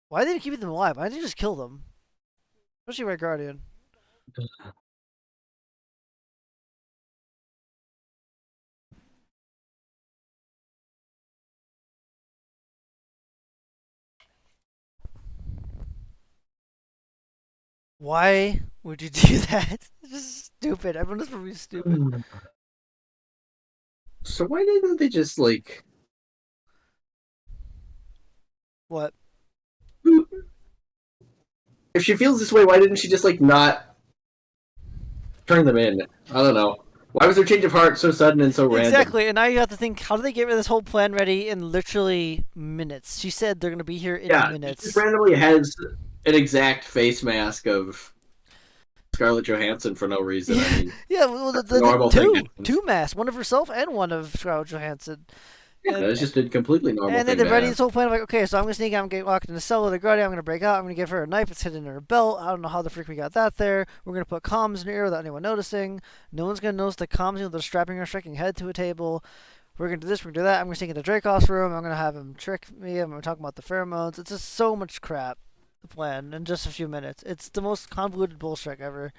Why are they keeping them alive? Why didn't they just kill them? Especially Red Guardian. Why would you do that? It's just stupid. Everyone is probably stupid. So why didn't they just like? What? If she feels this way, why didn't she just like not turn them in? I don't know. Why was her change of heart so sudden and so random? Exactly, and now you have to think, how do they get this whole plan ready in literally minutes? She said they're gonna be here in Yeah, she just minutes. randomly has an exact face mask of Scarlett Johansson for no reason. I Yeah, mean, yeah. Well, that's a normal thing. two masks, one of herself and one of Scarlett Johansson, Yeah, and that's just a completely normal and then thing they're to ready have. this whole plan. I'm like, okay, so I'm gonna sneak out, I'm gonna get locked in the cell with the Guardian. I'm gonna break out. I'm gonna give her a knife. It's hidden in her belt. I don't know how the freak we got that there. We're gonna put comms in her ear without anyone noticing. No one's gonna notice the comms. They're strapping her striking head to a table. We're gonna do this. We're gonna do that. I'm gonna sneak into Dracov's room. I'm gonna have him trick me. I'm gonna talk about the pheromones. It's just so much crap. The plan in just a few minutes. It's the most convoluted bullshit ever.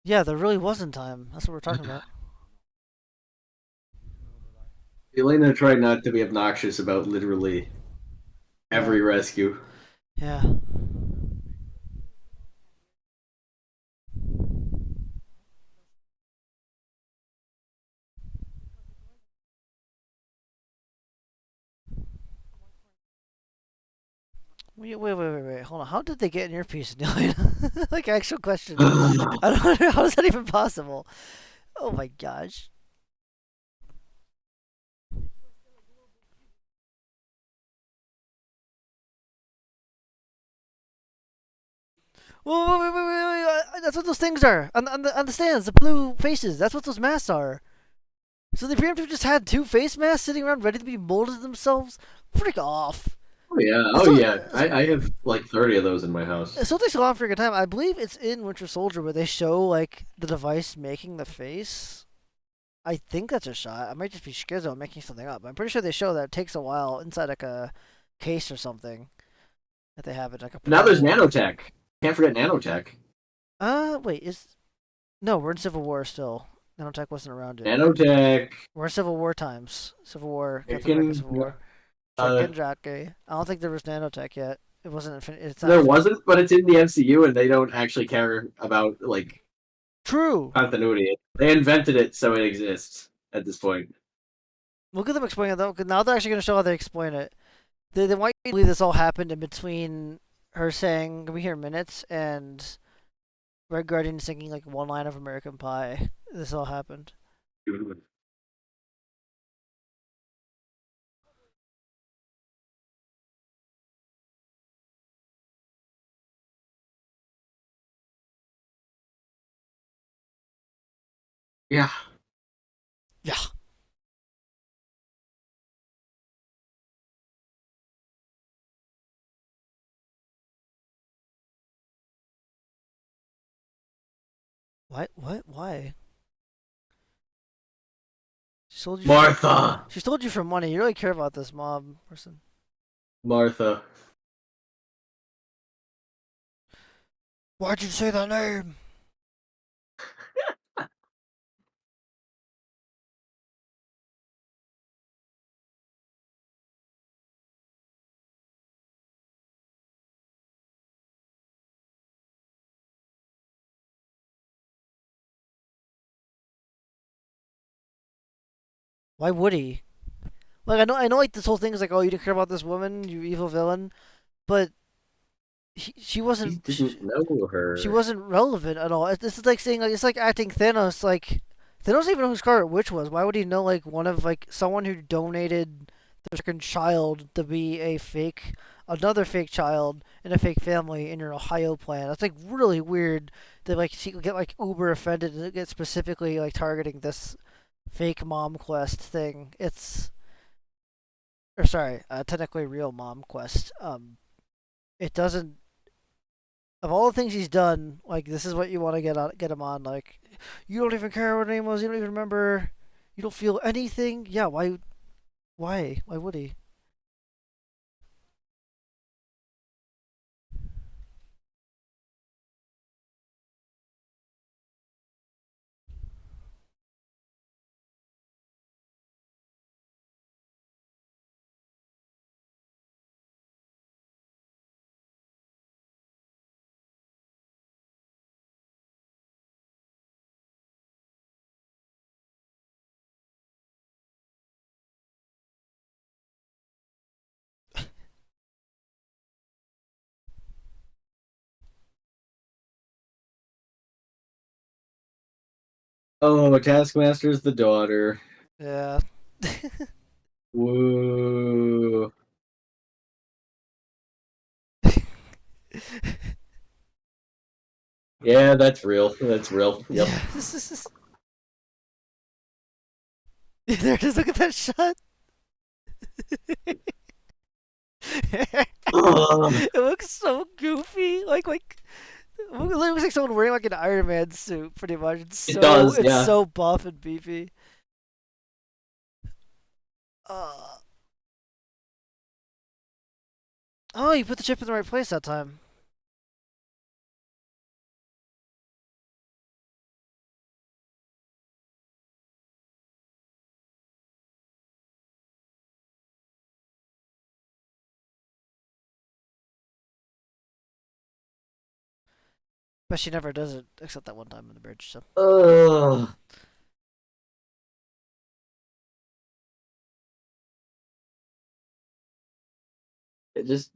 Yeah, there really wasn't time. That's what we're talking about. Elena tried not to be obnoxious about literally Yeah, every rescue. yeah. Wait. Hold on. How did they get in your piece, Neil? Like actual question. I don't know how is that even possible. Oh my gosh. Wait. That's what those things are on the stands. The blue faces. That's what those masks are. So the preemptive just had two face masks sitting around ready to be molded themselves. Freak off. Oh yeah, It's oh so, yeah. I have like 30 of those in my house. it still takes a long freaking time. I believe it's in Winter Soldier where they show like the device making the face. I think that's a shot. I might just be schizo making something up. I'm pretty sure they show that it takes a while inside like a case or something that they have it like a Now there's portable. nanotech. Can't forget nanotech. Wait, is no, we're in Civil War still. Nanotech wasn't around yet. Nanotech. We're in Civil War times. Civil War, It Captain America, can. Civil War. Uh, Chicken jockey. I don't think there was nanotech yet. It wasn't. It's not. there wasn't, but it's in the MCU, and they don't actually care about like True. continuity. They invented it, so it exists at this point. Look at them explain it though. 'Cause now they're actually going to show how they explain it. They want you to believe this all happened in between her saying "Can we hear minutes" and Red Guardian singing like one line of American Pie. This all happened. Yeah, Yeah. What? What? Why? She told you for. Martha. She told you for money. You really care about this mob person. Martha. Why'd you say that name? Why would he? Like I know, like this whole thing is like, oh, you didn't care about this woman, you evil villain, but she He wasn't. didn't know She her. wasn't relevant at all. This is like saying like it's like acting Thanos. Like Thanos didn't even know who Scarlet Witch was. Why would he know like one of like someone who donated their second child to be a fake, another fake child in a fake family in your Ohio plan? That's like really weird. That like she get like uber offended and get specifically like targeting this fake mom quest thing. It's or sorry, technically real mom quest. It doesn't of all the things he's done, like this is what you want to get him on. Like, you don't even care what her name was. You don't even remember. You don't feel anything. Yeah, why? Why? Why would he? Oh, Taskmaster's the daughter. Yeah. Woo. Yeah, that's real. That's real. Yep. Yeah. There it is. Look at that shot. It Ugh. looks so goofy. It looks like someone wearing like an Iron Man suit, pretty much. It does, It's yeah. so buff and beefy. Uh, oh, you put the chip in the right place that time. But she never does it except that one time in the bridge. So Ugh. It just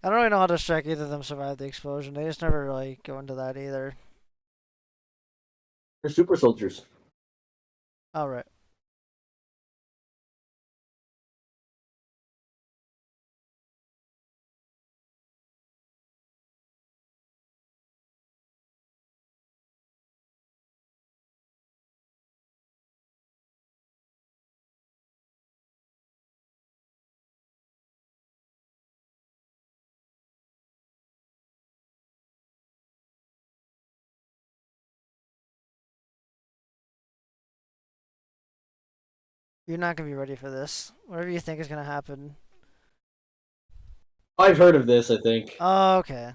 I don't really know how to Shrek either of them survived the explosion. They just never really go into that either. They're super soldiers. All right. You're not gonna be ready for this. Whatever you think is gonna happen. I've heard of this, I think. Oh, okay.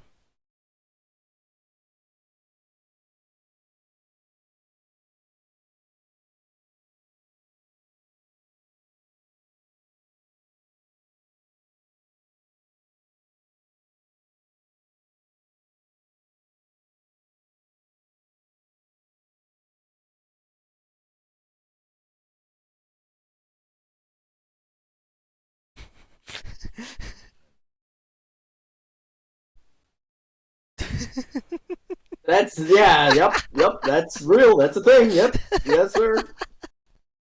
That's yep. That's real. That's a thing. Yep, yes, sir.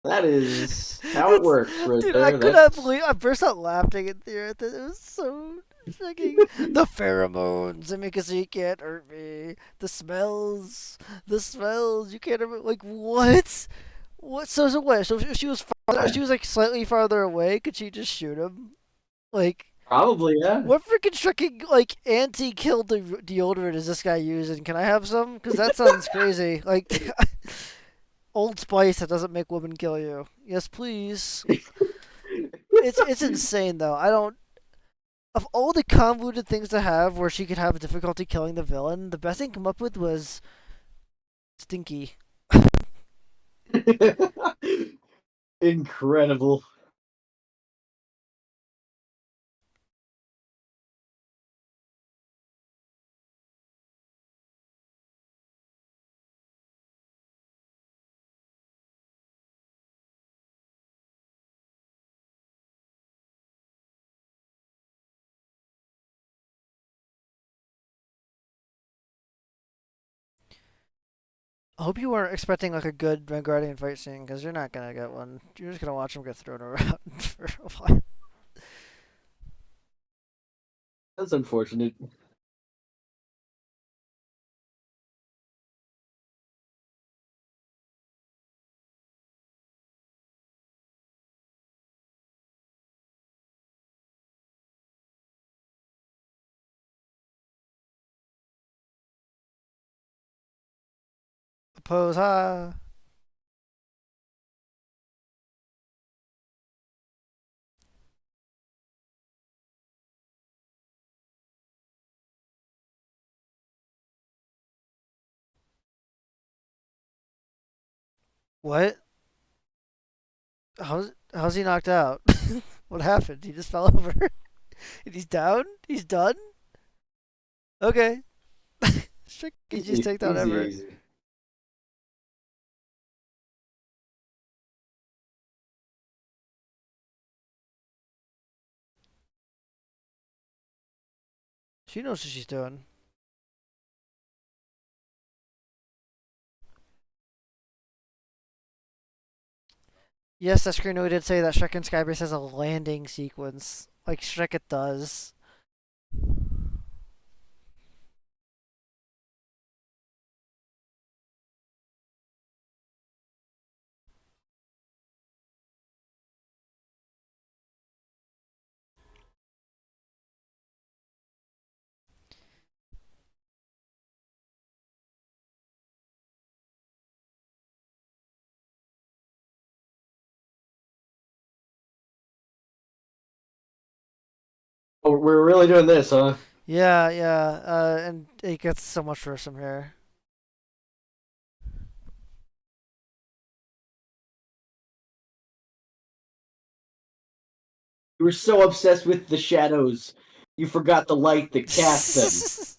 That is how it works, right Dude, I there. could not That's believe I burst out laughing in theater. It was so fucking the pheromones. They make it so you can't hurt me. The smells. You can't hurt me. Like what? What? So what? So if she was farther, she was like slightly farther away. Could she just shoot him? Like probably yeah. what freaking shocking like anti-kill deodorant is this guy using? Can I have some? Because that sounds crazy. Like Old Spice that doesn't make women kill you. Yes, please. It's insane though. I don't. Of all the convoluted things to have where she could have difficulty killing the villain, the best thing to come up with was Stinky. Incredible. I hope you weren't expecting like a good Red Guardian fight scene because you're not gonna get one. You're just gonna watch him get thrown around for a while. That's unfortunate. Pose, ha. What? How's he knocked out? What happened? He just fell over. And he's down. He's done. Okay. Easiest Easy, takedown easy, ever. easy. She knows what she's doing. Yes, that screen did say that Shrek and Skybase has a landing sequence. Like Shrek it does. Oh, we're really doing this, huh? Yeah, yeah. And it gets so much worse from here. You were so obsessed with the shadows, you forgot the light that cast them.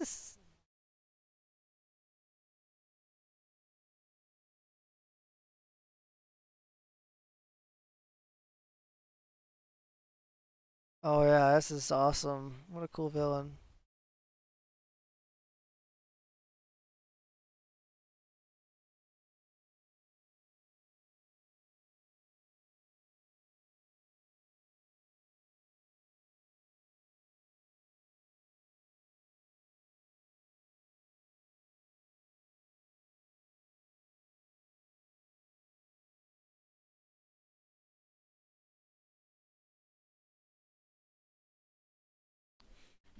Oh yeah, this is awesome. What a cool villain.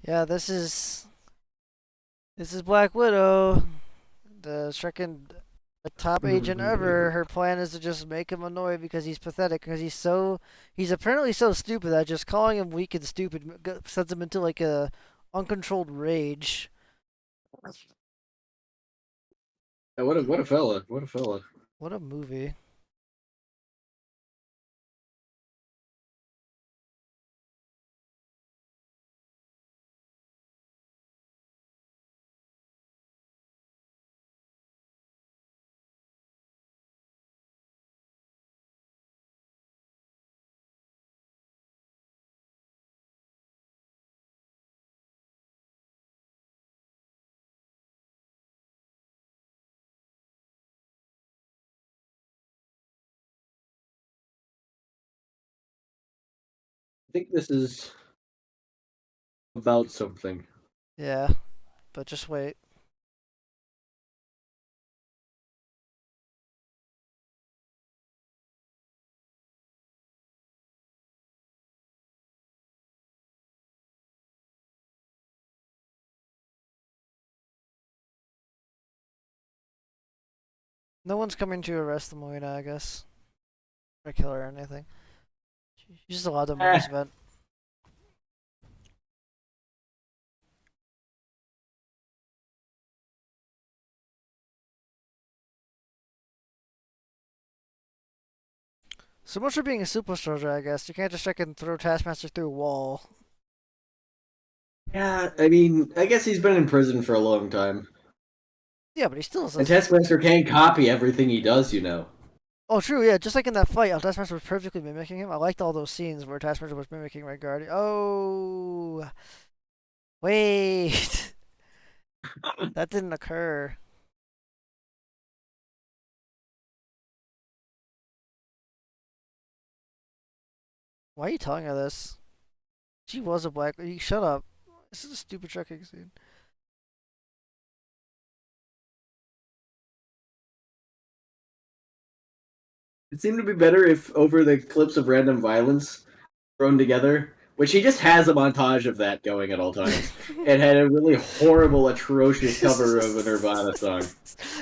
Yeah, this is Black Widow, the second top agent ever. Her plan is to just make him annoyed because he's pathetic. Because he's apparently so stupid that just calling him weak and stupid sends him into like a uncontrolled rage. Yeah, what a fella! What a fella! What a movie. I think this is about something. Yeah, but just wait. No one's coming to arrest the Moina, I guess, or kill her or anything. She's just allowed to Eh, minus vent. So much for being a super soldier, I guess. You can't just fucking throw Taskmaster through a wall. yeah, I mean, I guess he's been in prison for a long time, Yeah, but he still is and a. Taskmaster can't copy everything he does. You know. Oh, true, yeah. Just like in that fight, how Taskmaster was perfectly mimicking him. I liked all those scenes where Taskmaster was mimicking Red Guardian. Oh, wait. That didn't occur. Why are you telling her this? She was a black. You shut up. This is a stupid trucking scene. It seemed to be better if over the clips of random violence thrown together, which he just has a montage of that going at all times. It had a really horrible, atrocious cover of a Nirvana song.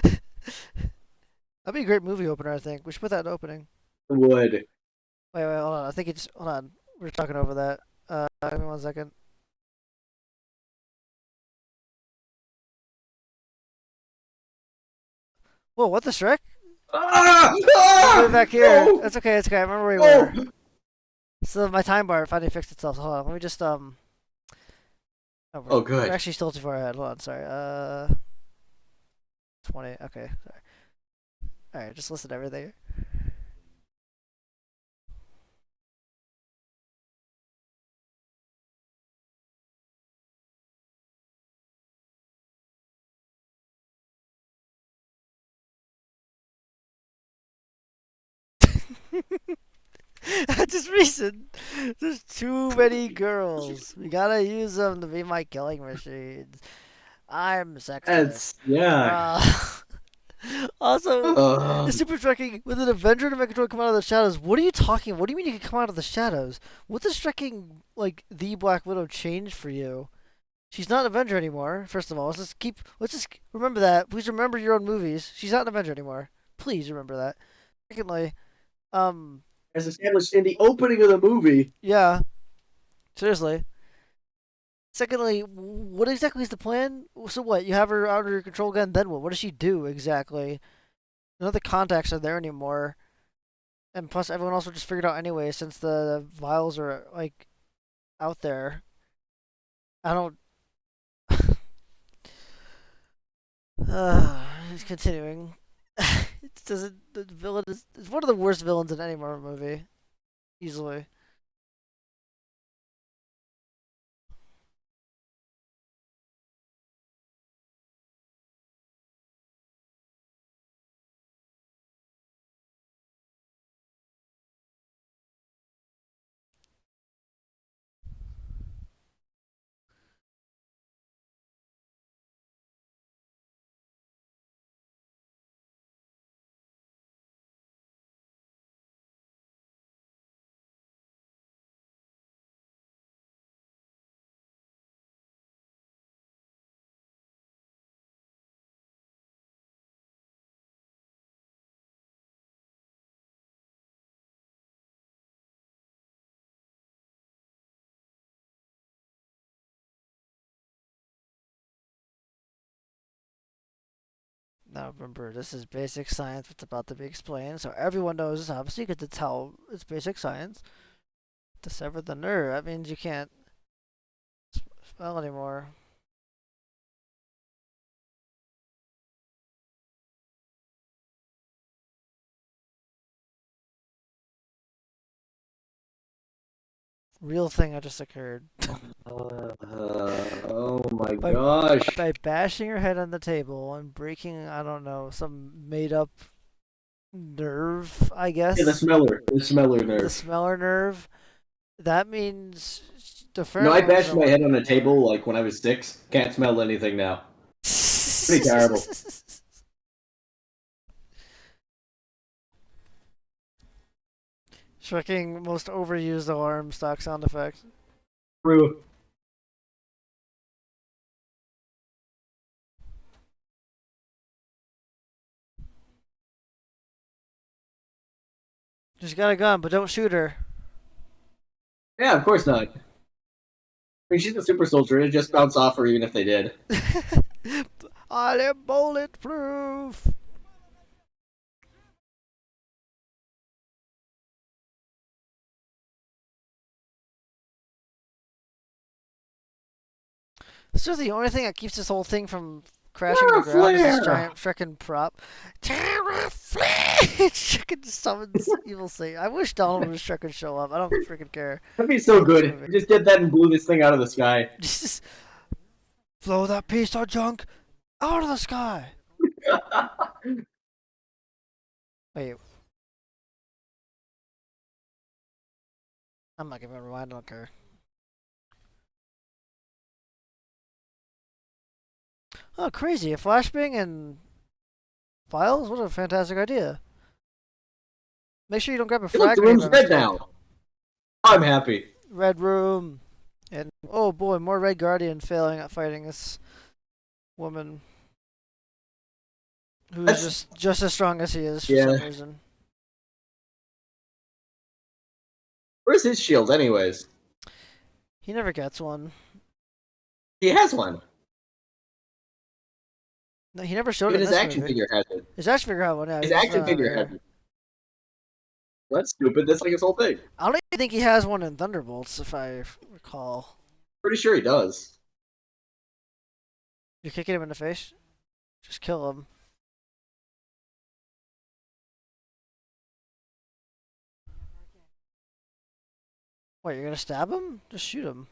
That'd be a great movie opener, I think. We should put that in opening. Would. Wait, hold on. I think it's. Hold on. We're talking over that. Give me 1 second. Whoa, what the Shrek? Ah! We're way Ah! back here. No! That's okay. It's okay. I remember where we were. No! So my time bar finally fixed itself. Hold on. Let me just Oh, we're, Oh, we're good. actually still too far ahead. Hold on. Sorry. 20. Okay. Sorry. All right. Just listen to everything. Just recent. There's too many girls. We gotta use them to be my killing machines. I'm sexy. That's yeah. Also, the Um, super trekking with an Avenger to make control come out of the shadows. What are you talking? What do you mean you can come out of the shadows? What does trekking like the Black Widow change for you? She's not an Avenger anymore. First of all, let's just remember that. Please remember your own movies. She's not an Avenger anymore. Please remember that. Secondly, um, as established in the opening of the movie. yeah, seriously. Secondly, what exactly is the plan? So what? You have her under your control again. Then what? What does she do exactly? None of the contacts are there anymore. And plus, everyone else will just figure it out anyway, since the vials are like out there. I don't. It's continuing. It doesn't. The villain is one of the worst villains in any Marvel movie, easily. Now remember, this is basic science that's about to be explained, so everyone knows this. Obviously, you get to tell it's basic science. To sever the nerve, that means you can't spell anymore. Real thing that just occurred. Oh my by, gosh. by bashing your head on the table and breaking, I don't know, some made up nerve, I Yeah, guess. the smeller The nerve. smeller nerve. That means the No, I pheromones bashed don't my work head on a anymore. table like when I was 6. Can't smell anything now. Pretty terrible. Shocking, most overused alarm stock sound effect. True. Just got a gun, but don't shoot her. Yeah, of course not. I mean, she's a super soldier. It'd just bounce off her even if they did. I am bulletproof. This is the only thing that keeps this whole thing from crashing to the Terra ground is this flare! giant freaking prop. Terra flare! Freaking summons evil Satan. I wish Donald would just freaking show up. I don't freaking care. That'd be I so hate this good. movie. Just did that and blew this thing out of the sky. Just blow that piece of junk out of the sky. Wait, I'm not gonna rewind. I don't care. Oh, crazy! A flashbang and files? What a fantastic idea. Make sure you don't grab a Hey, look, frag the grenade room's by red mistake. now. I'm happy. Red room. And oh boy, more Red Guardian failing at fighting this woman who's That's just as strong as he is for yeah. some reason. Where's his shield, anyways? He never gets one. He has one. No, he never showed it Even in his this action movie. figure has it. His action figure had one. Yeah, His he's just action not over figure has here. it. That's stupid. That's like his whole thing. I don't even think he has one in Thunderbolts, if I recall. Pretty sure he does. You're kicking him in the face. Just kill him. Wait, you're gonna stab him? Just shoot him.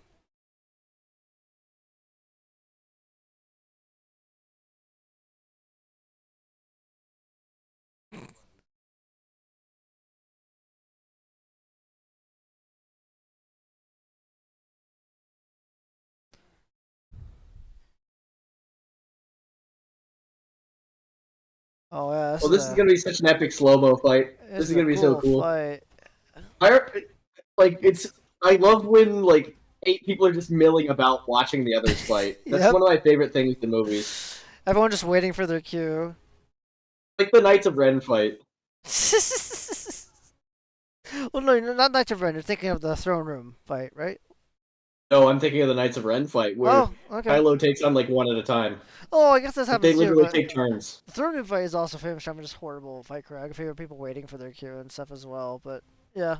Oh yeah, Well, this is gonna be such an epic slow-mo fight. this This is is a gonna be so cool cool. fight. I like it's. I love when like 8 people are just milling about watching the others fight. That's Yep. one of my favorite things in movies. Everyone just waiting for their cue. Like the Knights of Ren fight. Well, no, not Knights of Ren. You're thinking of the throne room fight, right? No, I'm thinking of the Knights of Ren fight where Oh, okay. Kylo takes on like one at a time. Oh, I guess this Like, they happens too. literally But take turns. the throne room fight is also famous for having just horrible fight choreography with people waiting for their cue and stuff as well. But yeah,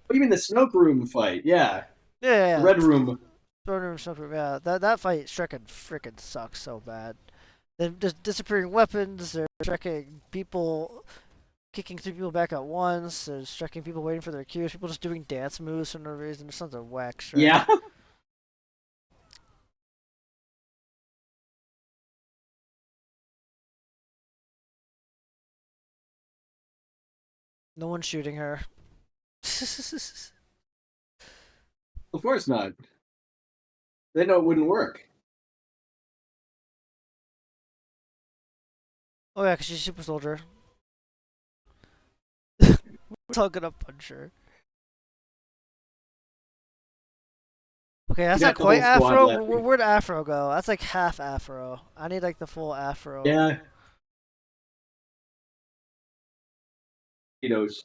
What do you mean the Snoke Room fight? Yeah, yeah, the yeah. Red Room. Throne room, smoke room. Yeah, that fight freaking sucks so bad. Then just disappearing weapons. They're striking people, kicking 3 people back at once. They're striking people waiting for their cues. People just doing dance moves for no reason. There's something whack, Shrek. Yeah. No one's shooting her. Of course not. They know it wouldn't work. Oh yeah, because she's a super soldier. We're all gonna punch her. Okay, that's You not got the quite whole squad afro. laughing. Where'd afro go? That's like half afro. I need like the full afro. Yeah. He knows.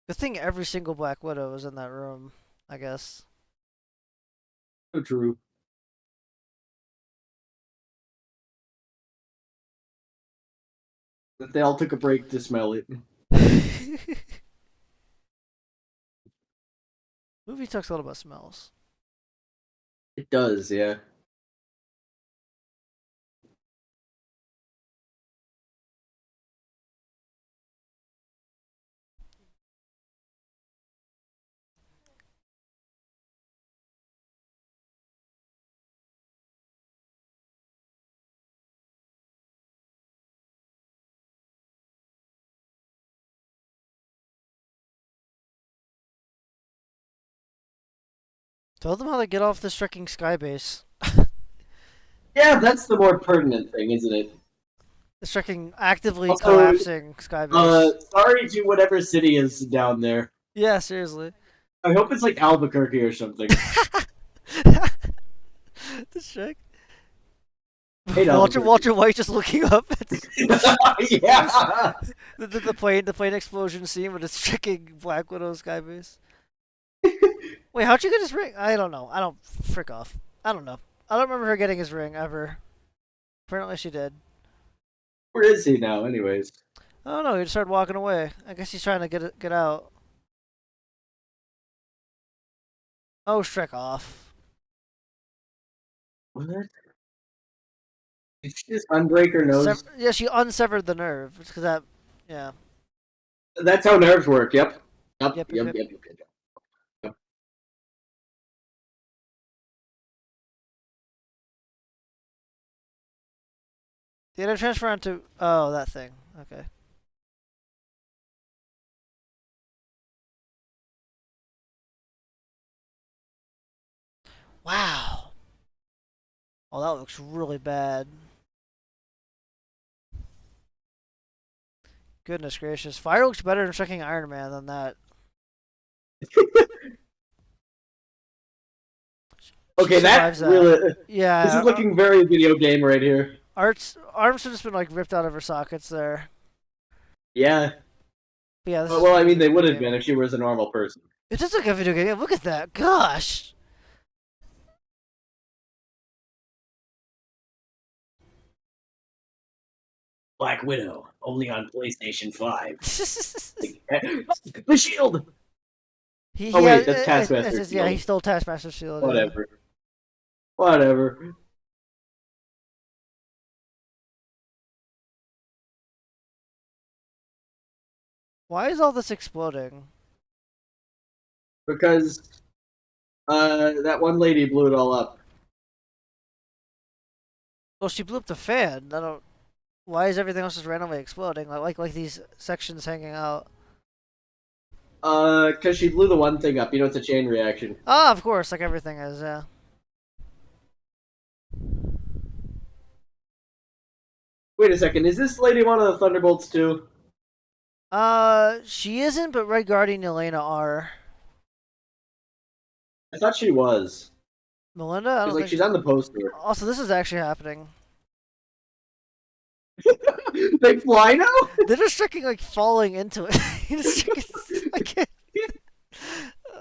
Good thing every single Black Widow was in that room. I guess. So true. That they all took a break to smell it. Movie talks a lot about smells. It does, yeah. Tell them how to get off this freaking sky base. Yeah, that's the more pertinent thing, isn't it? This freaking actively Also, collapsing sky base. sorry to whatever city is down there. Yeah, seriously. I hope it's like Albuquerque or something. This trick. Hey, Walter White just looking up at yeah. the plane explosion scene with its freaking Black Widow sky base. Wait, how'd you get his ring? I don't know. I don't frick off. I don't know. I don't remember her getting his ring ever. Apparently she did. Where is he now, anyways? I don't know. He just started walking away. I guess he's trying to get out. Oh, Shrek off. What? Did she just unbreak her nose? Yeah, she unsevered the nerve. Because that, yeah. That's how nerves work. Yep. Yep, yep, yep. Yep. Did I transfer onto? Oh, that thing. Okay. Wow. Oh, that looks really bad. Goodness gracious. Fire looks better in checking Iron Man than that. Okay, that really. Yeah. This is looking very video game right here. Arms have just been like ripped out of her sockets there. Yeah. But yeah. Well, I mean, they would have been if she was a normal person. It does look like a video game. Look at that. Gosh. Black Widow, only on PlayStation 5. The shield! Oh, wait, that's Taskmaster's yeah, shield. he stole Taskmaster's shield. Whatever. Yeah. Whatever. Why is all this exploding? Because that one lady blew it all up. Well, she blew up the fan. I don't. Why is everything else just randomly exploding? Like these sections hanging out. Because she blew the one thing up. You know, it's a chain reaction. Ah, of course, like everything is. Yeah. Wait a second. Is this lady one of the Thunderbolts too? She isn't, but Red Guardian and Elena are. I thought she was. Melinda? I don't think she's on the poster. Also, this is actually happening. They fly now? They're just freaking like falling into it. I can't.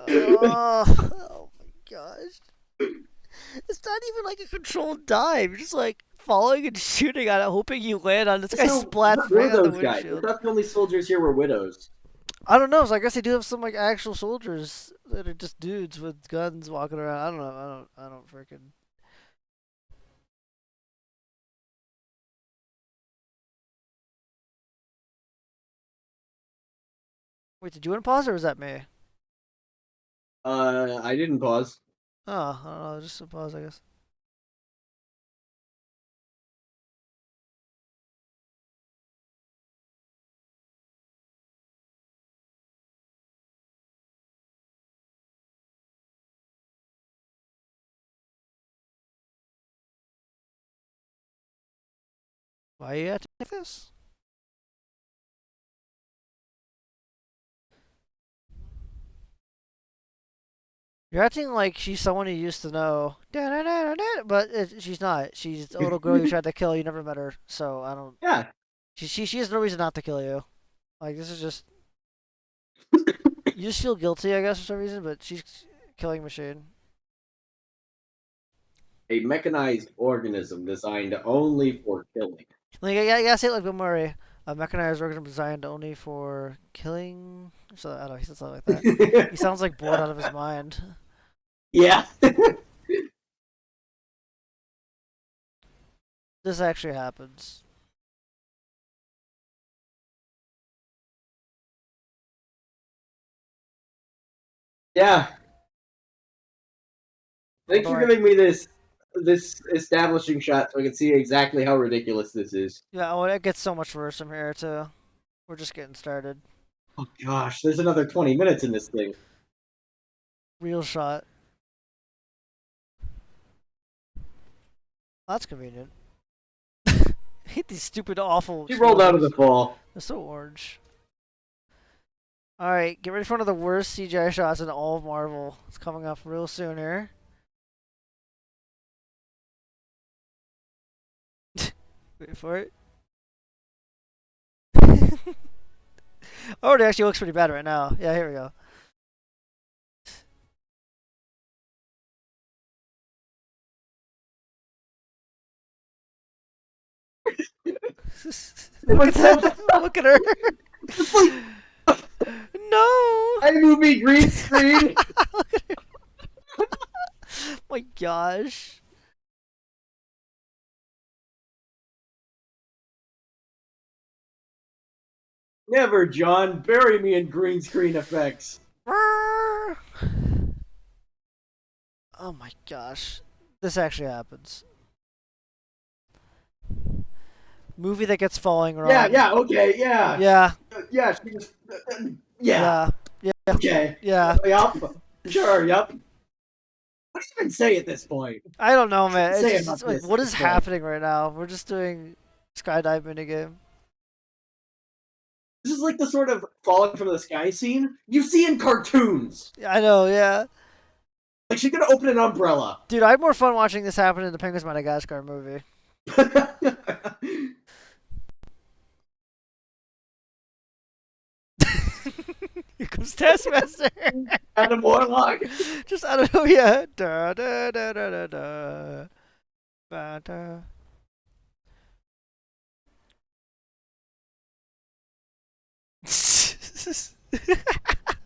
Oh my gosh. It's not even like a controlled dive. You're just like falling and shooting at it, hoping you land on this guy splats right on the windshield. I thought the only soldiers here were widows. I don't know. So I guess they do have some like actual soldiers that are just dudes with guns walking around. I don't know. I don't freaking. Wait, did you want to pause or was that me? I didn't pause. Oh, I don't know. Just a pause, I guess. Why you acting like this? You're acting like she's someone you used to know, but she's not. She's the little girl you tried to kill. You never met her, so I don't. Yeah. She has no reason not to kill you. Like this is just. You just feel guilty, I guess, for some reason, but she's killing machine. A mechanized organism designed only for killing. Like I gotta say it like Bill Murray. A mechanized organism designed only for killing. So I don't know. He said something like that. He sounds like bored out of his mind. Yeah. This actually happens. Yeah. Thanks for Although I, giving me this establishing shot so I can see exactly how ridiculous this is. yeah, oh, it gets so much worse from here too. We're just getting started. Oh gosh, there's another 20 minutes in this thing. Real shot. That's convenient. I hate these stupid, awful She rolled out of the trailers. fall. They're so orange. Alright, get ready for one of the worst CGI shots in all of Marvel. It's coming up real soon here. Wait for it. Oh, it actually looks pretty bad right now. Yeah, here we go. Look at What's that? that. Look at her. It's like No. iMovie green screen. Look at her. My gosh. Never, John. Bury me in green screen effects. Oh my gosh. This actually happens. Movie that gets falling wrong. Yeah, okay, yeah. Yeah. Yeah, she just. Yeah, Yeah. okay. Yeah. Yup. Sure, yup. What do you even say at this point? I don't know, man. Say It's about just like, this what at is this point. happening right now? We're just doing skydive minigame. This is like the sort of falling from the sky scene you see in cartoons. Yeah, I know, yeah. Like she's gonna open an umbrella. Dude, I had more fun watching this happen in the Penguins Madagascar movie. Here comes Taskmaster. Adam Warlock. Just I don't know, yeah. Da da da da da da. Ba, da.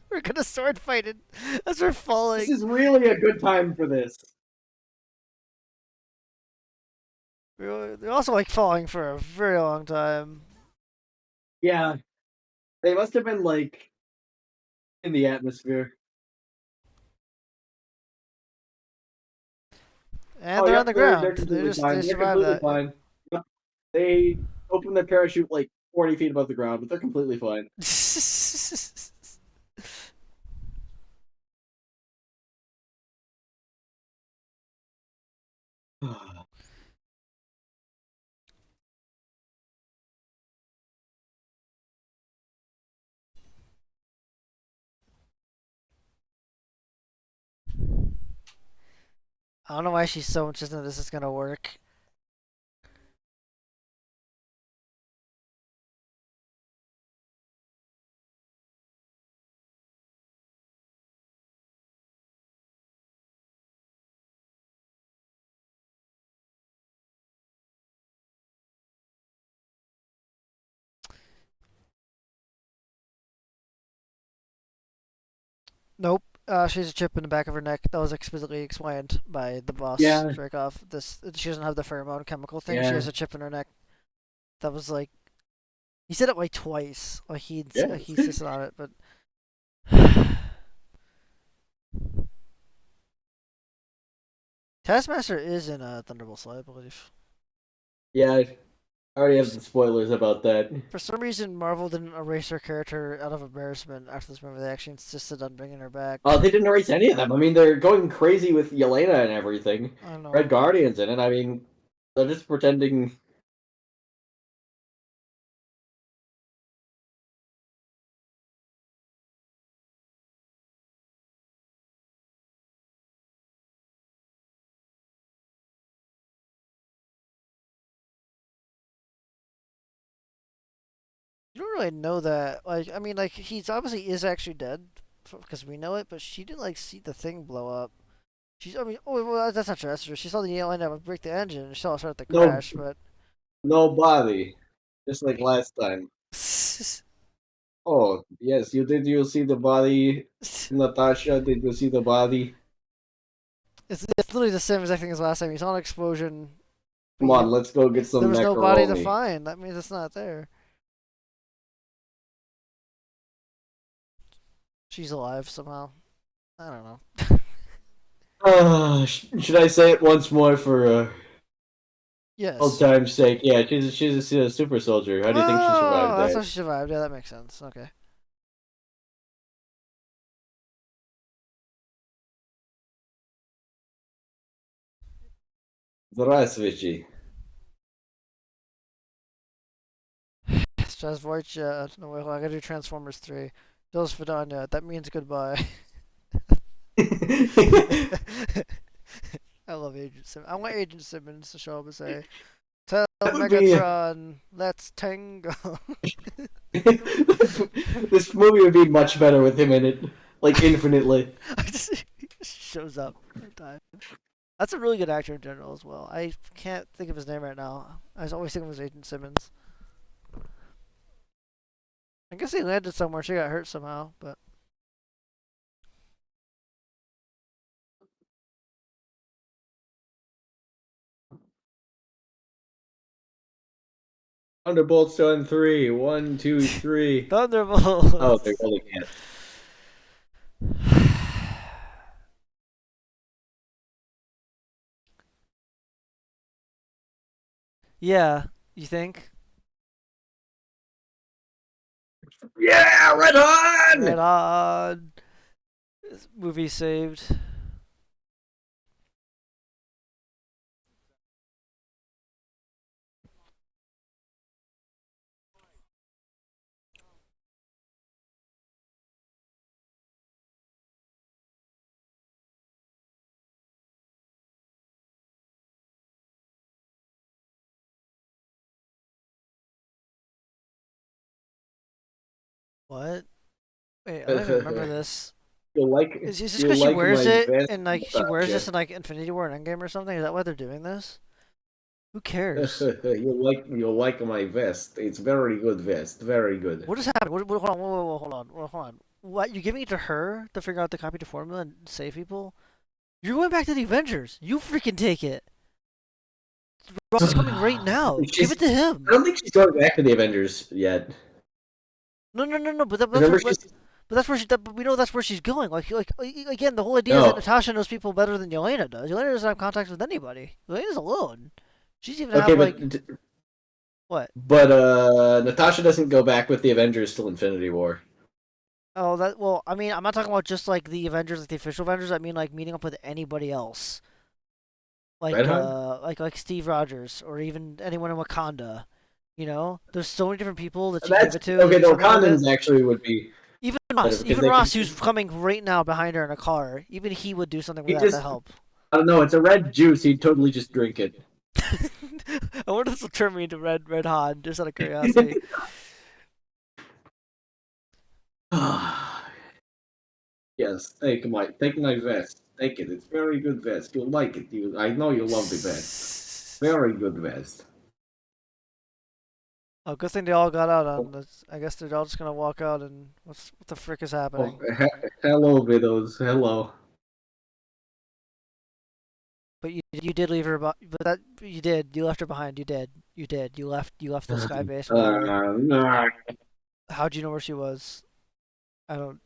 We're gonna sword fight it as we're This falling. is really a good time for this. They're also like falling for a very long time. Yeah, they must have been like in the atmosphere. And Oh, they're on yep, the they're ground. They completely just fine. they They're survived completely that. fine. Yep. They opened their parachute like 40 feet above the ground, but they're completely fine. I don't know why she's so insistent this is gonna work. Nope. She has a chip in the back of her neck. That was explicitly explained by the boss, Yeah, Dreykov. This she doesn't have the pheromone chemical thing. She yeah, has a chip in her neck. That was like he said it like twice. yeah. He insisted on it, but Taskmaster is in Thunderbolt Slide, I believe. Yeah, I already have the spoilers about that. For some reason, Marvel didn't erase her character out of embarrassment after this movie. They actually insisted on bringing her back. Oh, they didn't erase any of them. I mean, they're going crazy with Yelena and everything. I don't Red know. Guardian's in it. I mean, they're just pretending. You don't really know that. Like, I mean, like he's obviously is actually dead because we know it, but she didn't like see the thing blow up. I mean, oh, well, that's not true. That's true. She saw the yellow end up break the engine and she saw it start the No, crash, but nobody. just like last time. Oh, yes, you did. You see the body, Natasha? Did you see the body? It's literally the same exact thing as last time. You saw an explosion. Come on, let's go get There some was no body to macaroni. find. That means it's not there. She's alive somehow. I don't know. Should I say it once more for old Yes. time's sake? Yeah, she's a super soldier. How do you think she survived Oh, that's that? how she survived. Yeah, that makes sense. Okay. Здравствуйте. Strasvoicha. No, wait, hold on, I gotta do Transformers 3. Dos Vidania. That means goodbye. I love Agent Simmons. I want Agent Simmons to show up and say, "Tell That would be Megatron, let's tango." this movie would be much better with him in it, like infinitely. He just shows up every time. That's a really good actor in general as well. I can't think of his name right now. I always think of him as Agent Simmons. I guess he landed somewhere. She got hurt somehow, but Thunderbolts on three. One, two, three. Oh, they Thunderbolts. really can't. Yeah, you think? Yeah, Red Right On! on. This movie saved. What? Wait, I don't even remember this. You'll like Is this you'll because she like wears my it vest, and like she wears Natasha. this in like Infinity War and Endgame or something? Is that why they're doing this? Who cares? You'll like my vest. It's very good vest. Very good. What is happening? Hold on, hold on. What? You're giving it to her to figure out the copy to formula and save people? You're going back to the Avengers. You freaking take it. Ross is coming right now. Give she's it to him. I don't think she's going back to the Avengers yet. No. But that's Remember what. she's But that's where but we know that's where she's going. Like again, the whole idea is that no. Natasha knows people better than Yelena does. Yelena doesn't have contact with anybody. Yelena's alone. She's even Okay, have but like what? Natasha doesn't go back with the Avengers till Infinity War. Oh, that well. I mean, I'm not talking about just like the Avengers, like the official Avengers. I mean, like meeting up with anybody else, Red like Hunt? Steve Rogers or even anyone in Wakanda. You know, there's so many different people that you give That's it to okay. do The something like Wakandans this. actually would be better because Even they Ross, could. who's coming right now behind her in a car, even he would do something He with that to just help. I don't know. It's a red juice. He'd totally just drink it. I wonder if this will turn me into Red Han, just out of curiosity. Yes, take my vest. Take it. It's very good vest. You'll like it. I know you love the vest. Very good vest. Oh, good thing they all got out on this. I guess they're all just gonna walk out and what the frick is Oh, happening? hello, widows. Hello. But you did leave her, but that you did. You left her behind. You did. You left the sky base without her. Nah. How'd you know where she was? I don't.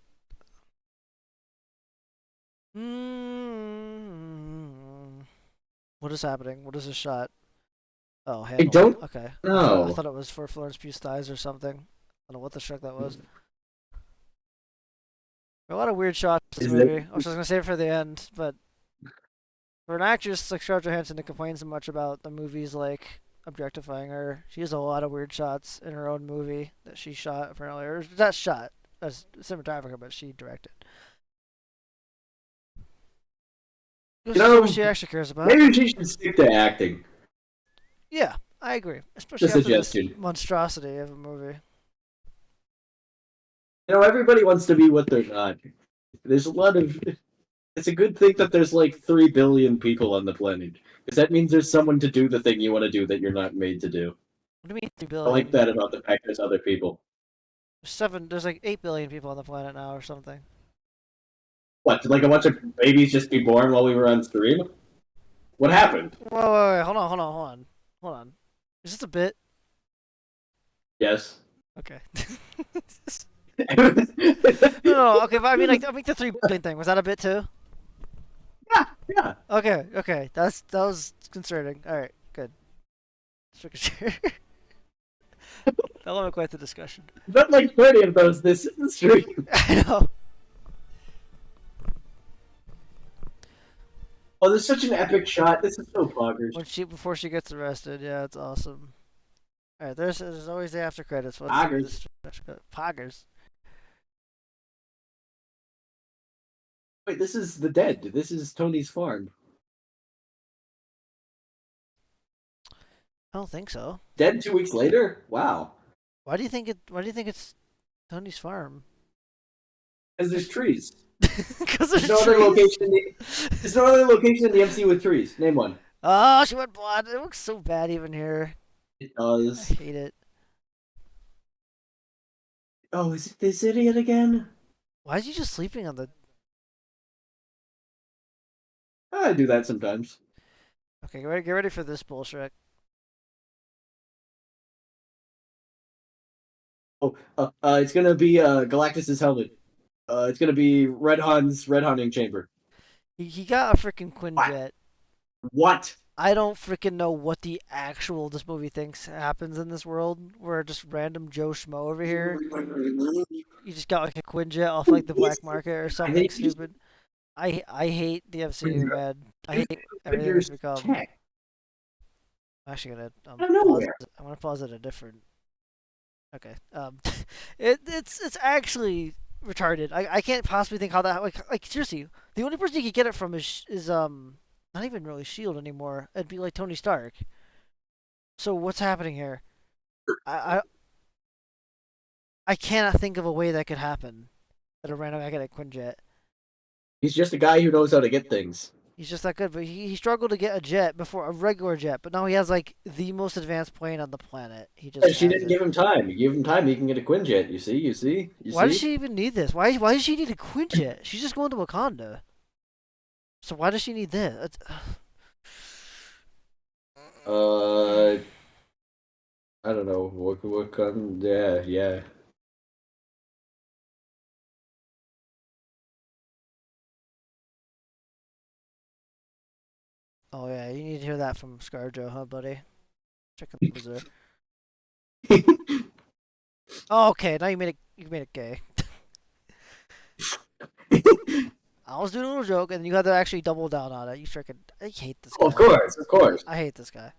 Mm, what is happening? What is this shot? Oh, I handle. don't Okay. I know. thought it was for Florence Pugh's thighs or something. I don't know what the shrek that was. A lot of weird shots in Is this it? movie. I was just gonna save it for the end, but for an actress like Scarlett Johansson that complains so much about the movies like objectifying her, she has a lot of weird shots in her own movie that she shot apparently, or not shot as cinematographer, but she directed. You This is what know, she actually cares about. maybe she should stick to acting. Yeah, I agree, The especially after this suggestion. monstrosity of a movie. Everybody wants to be what they're not. There's a lot of. It's a good thing that there's like 3 billion people on the planet, because that means there's someone to do the thing you want to do that you're not made to do. What do you mean 3 I like billion? that about the fact there's other people. There's like 8 billion people on the planet now or something. What? Did like a bunch of babies just be born while we were on stream? What happened? Whoa, hold on. Is this a bit? Yes. Okay. Yeah, No, okay, but I mean the 3 billion thing, was that a bit too? yeah. Okay, that was concerning. Alright, good. Just making sure. That went quite the discussion. Not like 30 of those this stream. I know. Oh, this is such an epic shot. This is so poggers. Before she gets arrested, yeah, it's awesome. Alright, there's always the after credits. Let's see Poggers. this Poggers. Wait, this is the dead. This is Tony's farm. I don't think so. Dead 2 weeks later? Wow. Why do you think it's Tony's farm? Because there's trees. Because there's There's no other trees? location. There's no other location in the MCU with trees. Name one. Oh, she went blonde. It looks so bad even here. It I does. hate it. Oh, is it this idiot again? Why is he just sleeping on the... I do that sometimes. Okay, get ready for this bullshit. Oh, it's gonna be Galactus's helmet. It's gonna be Red Hun's red hunting chamber. He got a freaking Quinjet. What? I don't freaking know what the actual this movie thinks happens in this world, where just random Joe Schmo over here, you just got like a Quinjet off like the black market or something stupid. I hate the MCU, man. I hate everything it's become. I'm actually gonna Out of nowhere. I'm gonna pause it a different. Okay. It's actually retarded. I can't possibly think how that like seriously. The only person you could get it from is not even really Shield anymore. It'd be like Tony Stark. So what's happening here? I I cannot think of a way that could happen. That a random guy get a Quinjet. He's just a guy who knows how to get things. He's just that good, but he struggled to get a jet before a regular jet. But now he has like the most advanced plane on the planet. He just She has didn't it. give him time. You give him time, he can get a Quinjet. You see? Why does she even need this? Why does she need a Quinjet? She's just going to Wakanda. So why does she need this? I don't know. What come? Yeah. Oh yeah, you need to hear that from ScarJo, huh, buddy? Check the buzzer. Oh, okay, now you made it gay. I was doing a little joke, and you had to actually double down on it. You freaking, I hate this guy. Of course. I hate this guy.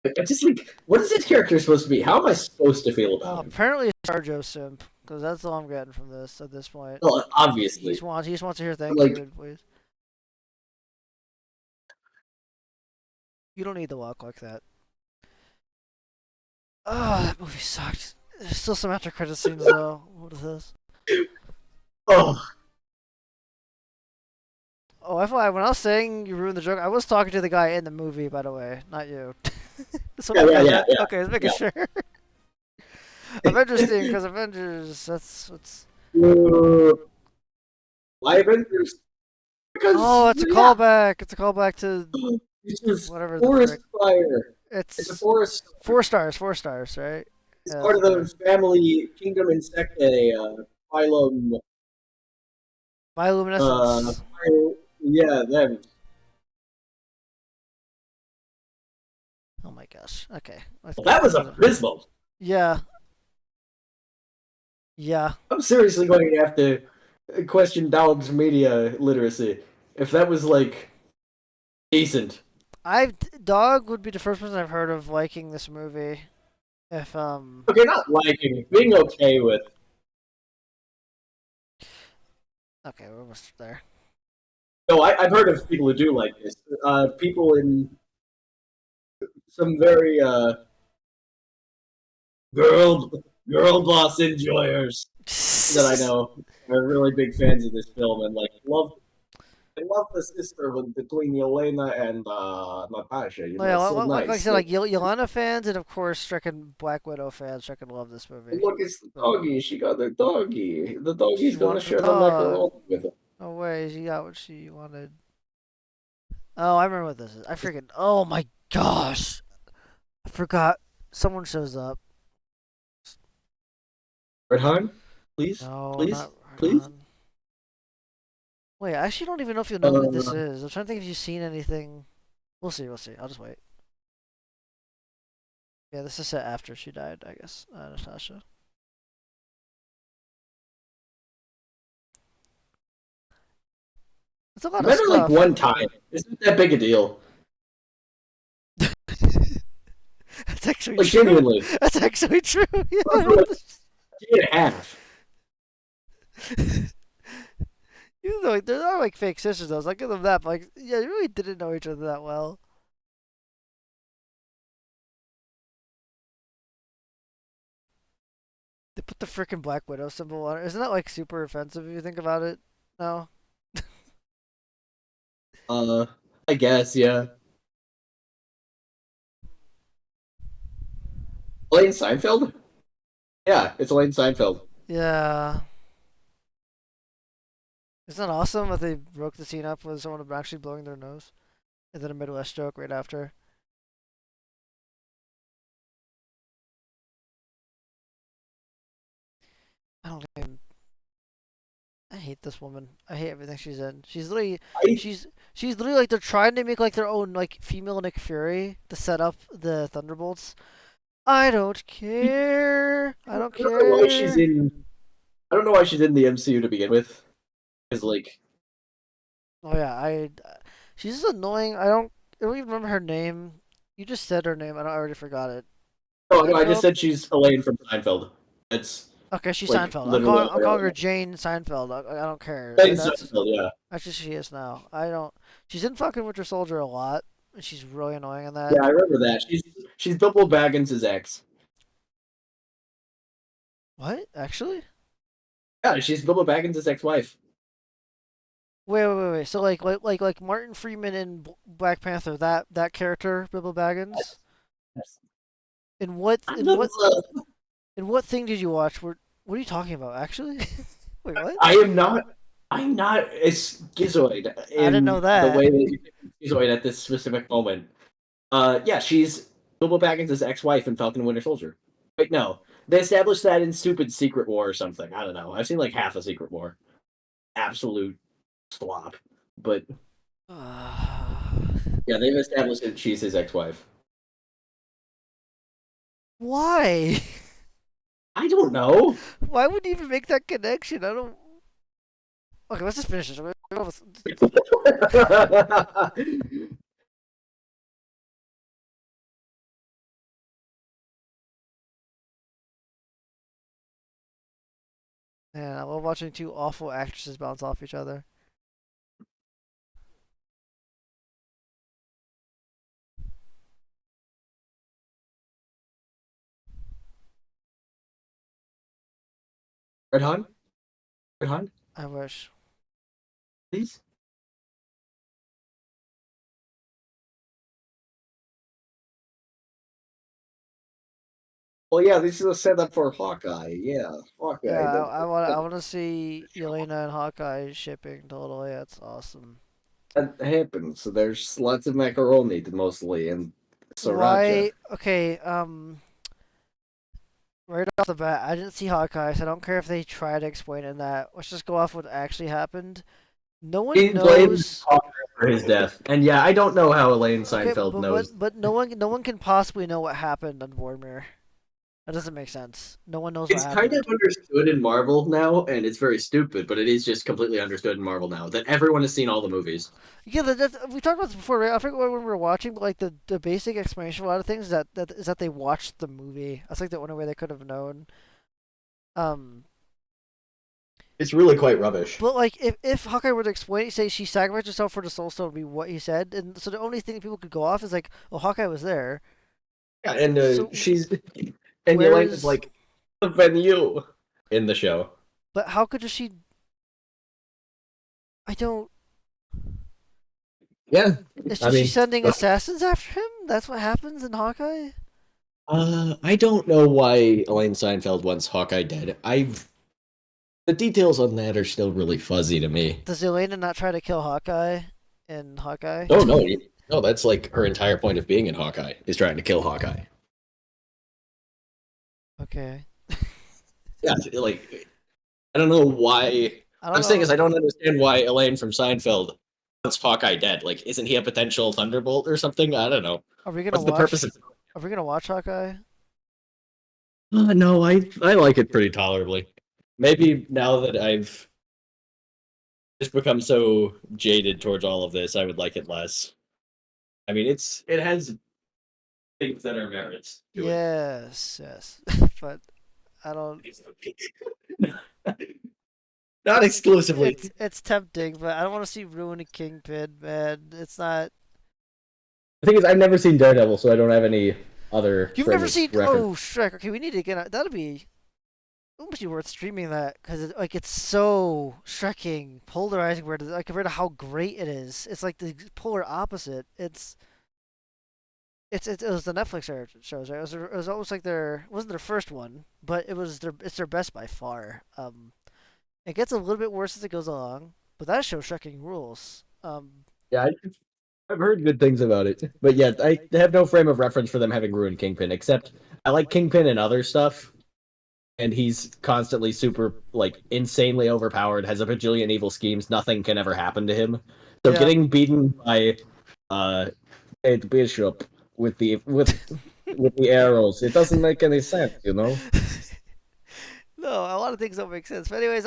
I just like, what is this character supposed to be? How am I supposed to feel about him? Apparently, it's ScarJo simp, because that's all I'm getting from this at this point. Well, obviously. He just wants to hear thank Like- you, please. You don't need to walk like that. Oh, that movie sucked. There's still some after credit scenes though. What is this? Oh, Oh, FYI, when I was saying you ruined the joke, I was talking to the guy in the movie, by the way, not you. Yeah. Okay, let's make sure. Avengers theme, because Avengers, that's what's. why Avengers? Because Oh, it's a callback. It's a callback to This is whatever the forest frick. fire. It's It's a forest. 4 stars, right? It's Yeah, part of that's the family Kingdom Insectae, phylum. Bioluminescence. Yeah, them. Oh my gosh. Okay. Well, that was abysmal. Yeah. Yeah. I'm seriously going to have to question Dog's media literacy. If that was like decent. Dog would be the first person I've heard of liking this movie. If Okay, not liking, being okay with. Okay, we're almost there. No, I've heard of people who do like this. People in some very girl boss enjoyers that I know are really big fans of this film and like love. I love the sister between Yelena and Natasha. You Oh know, yeah, it's so like I nice. said, like Yelena fans and of course freaking Black Widow fans freaking love this movie. Look, it's the But doggy. She got the doggy. The she doggy's gonna wanted the share the dog. macaroni with her. No way, she got what she wanted. Oh, I remember what this is. I freaking. Oh my gosh, I forgot. Someone shows up. Red Han, please, No, please, not right please. on. Wait, I actually don't even know if you'll know who this Uh, is. I'm trying to think if you've seen anything. We'll see. We'll see. I'll just wait. Yeah, this is set after she died, I guess. Natasha. It's a lot of met her like stuff. one time. Isn't that big a deal? That's actually Like true. genuinely, That's actually true. Yeah, for I wrote like this. a year and a half. Even though like, they're not like fake sisters, though. So I give them that. But like, yeah, they really didn't know each other that well. They put the freaking Black Widow symbol on it. Isn't that like super offensive if you think about it? No. Uh, I guess, yeah. Elaine Seinfeld? Yeah, it's Elaine Seinfeld. Yeah. Isn't that awesome that they broke the scene up with someone actually blowing their nose? And then a Midwest joke right after. I don't even. I hate this woman. I hate everything she's in. I She's literally like they're trying to make like their own like female Nick Fury to set up the Thunderbolts. I don't care. I don't don't know why she's care. in. I don't know why she's in the MCU to begin with. Because like, Oh yeah, I. She's just annoying. I don't even remember her name. You just said her name. I already forgot it. oh no, I just Seinfeld. said she's Elaine from Seinfeld. That's Okay, she's like Seinfeld. literally I'm calling her all Jane Seinfeld. I don't care. Elaine That's Seinfeld. Yeah, just she is now. I don't. She's in fucking Winter Soldier a lot. She's really annoying in that. yeah, I remember that. She's Bilbo Baggins' ex. What? Actually? Yeah, she's Bilbo Baggins' ex-wife. Wait. So like Martin Freeman in Black Panther, that character, Bilbo Baggins. Yes. In what I in what love in what thing did you watch? What are you talking about? Actually? Wait, what? I am not. I'm not a schizoid I didn't know in the that. way that you think of schizoid at this specific moment. Yeah, she's Bilbo Baggins' ex-wife in Falcon and Winter Soldier. Wait, no, they established that in stupid Secret War or something. I don't know. I've seen like half a Secret War. Absolute slop. But yeah, they've established that she's his ex-wife. Why? I don't know. Why would you even make that connection? I don't. Okay, let's just finish this. Man, I love watching two awful actresses bounce off each other. Red Han? Red Han? I wish. Please? Well, yeah, this is a setup for Hawkeye. Yeah, Yeah, Hawkeye. I want to see Yelena and Hawkeye shipping totally. That's awesome. That happens. So there's lots of macaroni mostly and sriracha. Why? Okay, right off the bat, I didn't see Hawkeye, so I don't care if they try to explain it in that. Let's just go off what actually happened. No one He blames knows. Hawkeye for his death, and yeah, I don't know how Elaine Okay, Seinfeld knows. but no one can possibly know what happened on Vormir. That doesn't make sense. No one knows what It's kind of happened. understood in Marvel now, and it's very stupid, but it is just completely understood in Marvel now that everyone has seen all the movies. Yeah, we talked about this before, right? I forget when we were watching, but like the basic explanation for a lot of things that is that they watched the movie. That's like the only way they could have known. Um, It's really quite rubbish. but like if Hawkeye were to explain, say she sacrificed herself for the Soul Stone, would be what he said, and so the only thing people could go off is like, well, Hawkeye was there. Yeah, and So she's and where Elaine is is? like, "Than you" in the show. But how could she? I don't. Yeah, Is I she mean, sending assassins after him? That's what happens in Hawkeye? I don't know why Elaine Seinfeld wants Hawkeye dead. The details on that are still really fuzzy to me. Does Elena not try to kill Hawkeye in Hawkeye? Oh no, no, that's like her entire point of being in Hawkeye is trying to kill Hawkeye. Okay. Yeah, like I don't know why. I What don't I'm saying know. is I don't understand why Elaine from Seinfeld wants Hawkeye dead. Like, isn't he a potential Thunderbolt or something? I don't know. Are we gonna What's the purpose watch? of? Are we gonna watch Hawkeye? No, I like it pretty tolerably. Maybe now that I've just become so jaded towards all of this, I would like it less. I mean, it has things that are merits to it. Yes, yes. But I don't. Not exclusively. It's tempting, but I don't want to see Ruin a Kingpin, man. It's not. The thing is, I've never seen Daredevil, so I don't have any other You've frame never of seen? reference. Oh, Shrek. Okay, we need to get. That'll be. It must be worth streaming that because it's so Shreking, polarizing compared to how great it is. It's like the polar opposite. It was the Netflix shows, right? It was almost like it wasn't their first one, but it's their best by far. It gets a little bit worse as it goes along, but that show Shreking rules. Yeah, I've heard good things about it, but yeah, I have no frame of reference for them having ruined Kingpin. Except I like Kingpin and other stuff, and he's constantly super like insanely overpowered, has a bajillion evil schemes. Nothing can ever happen to him. So Yeah. getting beaten by Kate Bishop with the arrows, it doesn't make any sense, you know. No, a lot of things don't make sense. But anyways,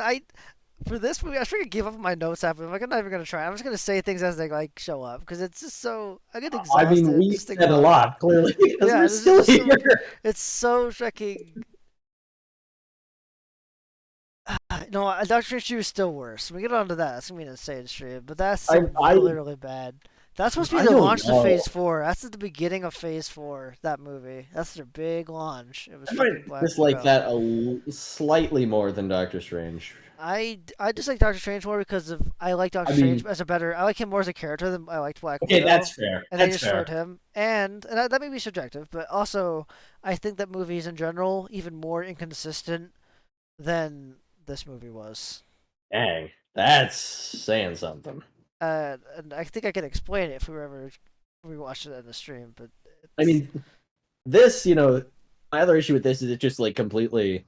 for this movie, I was trying to give up on my notes app. I'm like, I'm not even gonna try. I'm just gonna say things as they like show up because it's just so I get I mean, exhausted we just thinking said a about. lot clearly because Yeah, we're this is still just so. here. It's so Shreking. No, Doctor Strange 2 is still worse. When we get onto that, that's gonna be an insane stream. But that's I still I really, really bad. That's supposed to be I the don't launch to know. Phase 4. That's at the beginning of Phase 4. That movie. That's their big launch. It was I might freaking Black dislike Widow. that slightly more than Doctor Strange. I just like Doctor Strange more because of I like Doctor I Strange mean, as a better. I like him more as a character than I liked Black okay, Widow. that's fair. And they That's destroyed fair. him. That may be subjective, but also I think that movies in general even more inconsistent than this movie was. Dang, that's saying something. And I think I could explain it if we were ever rewatched it in the stream, but I it's mean, this, my other issue with this is it just like completely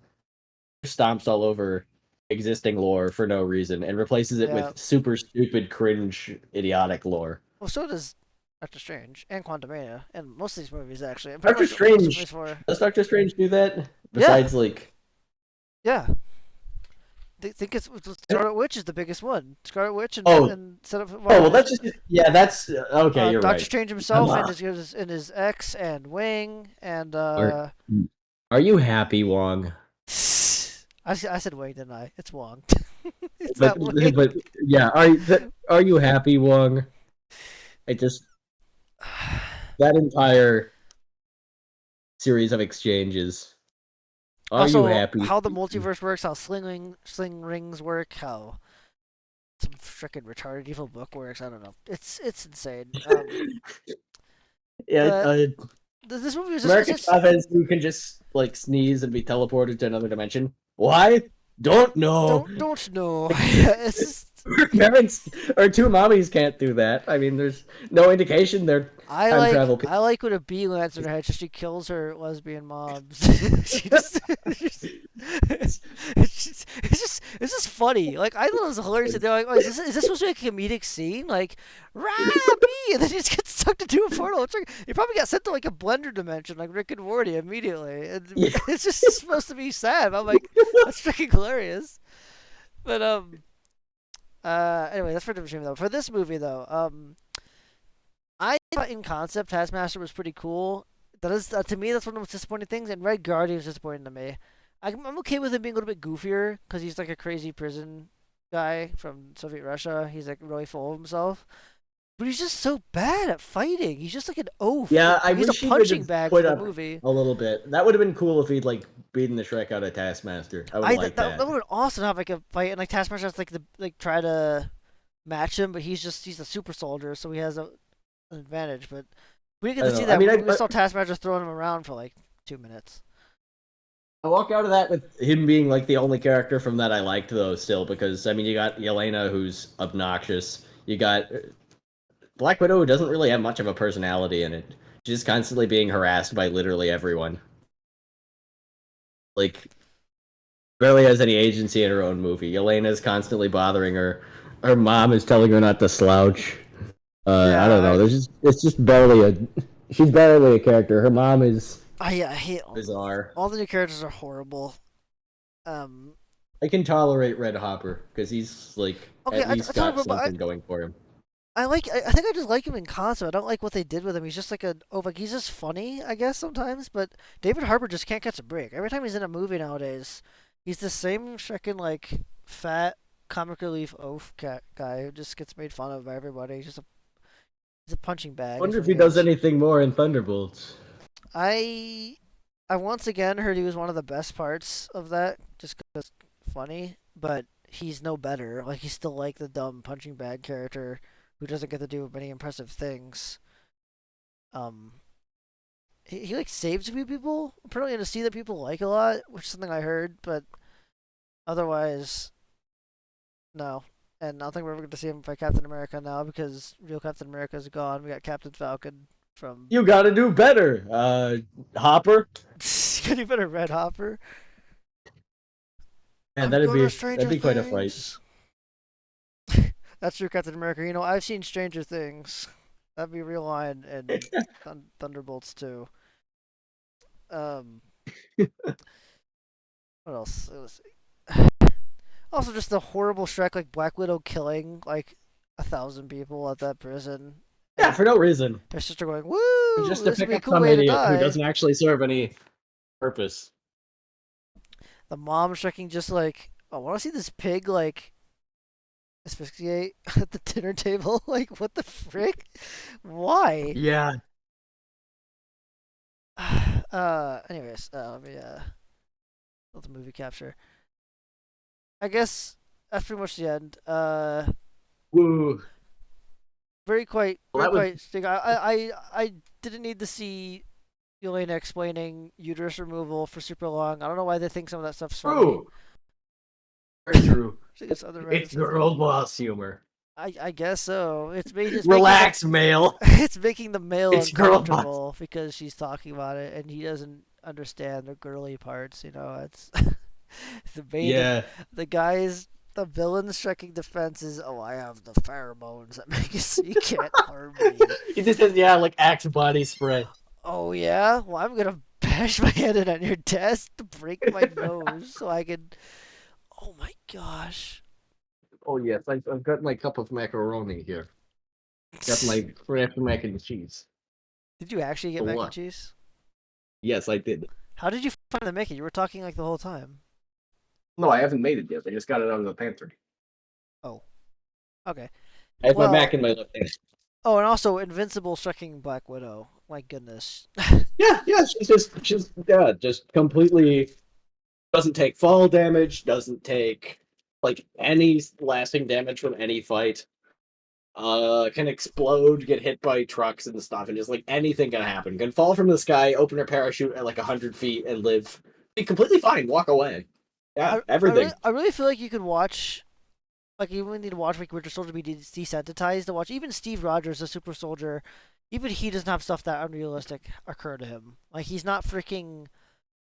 stomps all over existing lore for no reason and replaces it yeah. with super stupid, cringe, idiotic lore. Well, so does Doctor Strange and Quantumania and most of these movies actually, and pretty Doctor much most of Strange Phase 4. does Doctor Strange do that? Yeah, Besides, like, yeah. They think it's Scarlet Witch is the biggest one. Scarlet Witch oh, and set up well, that's just that's okay. You're Doctor right. Strange himself and his ex and Wing and Are, are you happy, Wong? I said Wing, didn't I? It's Wong. It's But not Wing. but yeah, are you happy, Wong? It just that entire series of exchanges. Are you Also, happy? how the multiverse works, how sling rings work, how some freaking retarded evil book works. I don't know. It's insane. Yeah, But this movie is American just Chavez who can just like sneeze and be teleported to another dimension. Why? Don't know. don't know. It's just Parents or two mommies can't do that. I mean, there's no indication they're time travel people. I like when a bee lands in her head, so she kills her lesbian moms. She just, it's just funny. Like I thought it was hilarious. That they're like, oh, is this supposed to be a comedic scene? Like, Robbie, and then he just gets sucked into a portal. It's like he probably got sent to like a blender dimension, like Rick and Morty, immediately. And Yeah. it's just supposed to be sad. I'm like, that's freaking hilarious. But anyway, that's for a different stream though. For this movie though, I thought in concept Taskmaster was pretty cool. That is to me that's one of the most disappointing things, and Red Guardian was disappointing to me. I'm okay with him being a little bit goofier because he's like a crazy prison guy from Soviet Russia. He's like really full of himself, but he's just so bad at fighting. He's just like an oaf. Yeah, I He's wish a he would punching have bag put for the up movie. a little bit. That would have been cool if he'd like beaten the Shrek out of Taskmaster. I would like that. That would have been awesome to have like a fight and like Taskmaster has to like try to match him, but he's a super soldier, so he has an advantage. But we didn't I get to don't see know. I that. mean, We saw Taskmaster throwing him around for like 2 minutes. I walk out of that with him being like the only character from that I liked though still because I mean you got Yelena who's obnoxious. You got Black Widow who doesn't really have much of a personality in it. She's constantly being harassed by literally everyone. Like barely has any agency in her own movie. Yelena's constantly bothering her. Her mom is telling her not to slouch. I don't know. Yeah, It's just barely a she's barely a character. Her mom is I hate bizarre. all the new characters are horrible. I can tolerate Red Hopper because he's like Okay, at I least told got you, but something going for him. I think I just like him in concept. I don't like what they did with him. He's just like he's just funny, I guess sometimes. But David Harbour just can't catch a break. Every time he's in a movie nowadays, he's the same freaking like fat comic relief oaf cat guy who just gets made fun of by everybody. He's a punching bag. Is Wonder if what he he does is. anything more in Thunderbolts. I I once again heard he was one of the best parts of that, just because funny. But he's no better. Like he's still like the dumb punching bag character who doesn't get to do many impressive things. Um, he like saves a few people, apparently in a scene that people like a lot, which is something I heard. But otherwise, no. And I don't think we're ever going to see him fight Captain America now because real Captain America is gone. We got Captain Falcon from. You got to do better, Hopper. Could you better Red Hopper? Man, I'm going to that'd Stranger be quite a fight. Things. That's true, Captain America. You know, I've seen Stranger Things. That'd be a real line in Thunderbolts too. Um, what else? Also, just the horrible Shrek, like Black Widow killing like 1,000 people at that prison, Yeah, and for no reason. her sister going, "Woo! Just to This would pick be a up cool some way to idiot who die." doesn't actually serve any purpose. The mom Shreking just like, "I want to see this pig like asphyxiate at the dinner table." Like, what the frick? Why? Yeah. Anyways, let me let the movie capture. I guess that's pretty much the end. Woo. Well, Very that was quite. I didn't need to see Yelena explaining uterus removal for super long. I don't know why they think some of that stuff's funny. true. Very true. I guess other It's references. girl boss humor. I guess so. It's Relax, male. it's making the male It's girl boss. uncomfortable because she's talking about it and he doesn't understand the girly parts. You know, it's the main Yeah. the guys. The villain's striking defense is, oh, I have the pheromones that make it so you can't harm me. He just says, yeah, like Axe body spray. Oh yeah? Well, I'm gonna bash my head in on your desk to break my nose so I can. Oh my gosh. Oh, yes, I've got my cup of macaroni here. Got my fresh mac and cheese. Did you actually get For mac and what? cheese? Yes, I did. How did you find the make it? You were talking like the whole time. No, I haven't made it yet. I just got it out of the pantry. Oh. Okay. I have my Well. mac in my left hand. Oh, and also Invincible striking Black Widow. My goodness. Yeah, she's just completely doesn't take fall damage, doesn't take like any lasting damage from any fight. Can explode, get hit by trucks and stuff, and just like anything can happen. Can fall from the sky, open her parachute at like 100 feet, and live. Be completely fine. Walk away. Yeah, everything. I really feel like you could watch. Like, you wouldn't need to watch like Winter Soldier be desensitized to watch. Even Steve Rogers, the super soldier, even he doesn't have stuff that unrealistic occur to him. Like, he's not freaking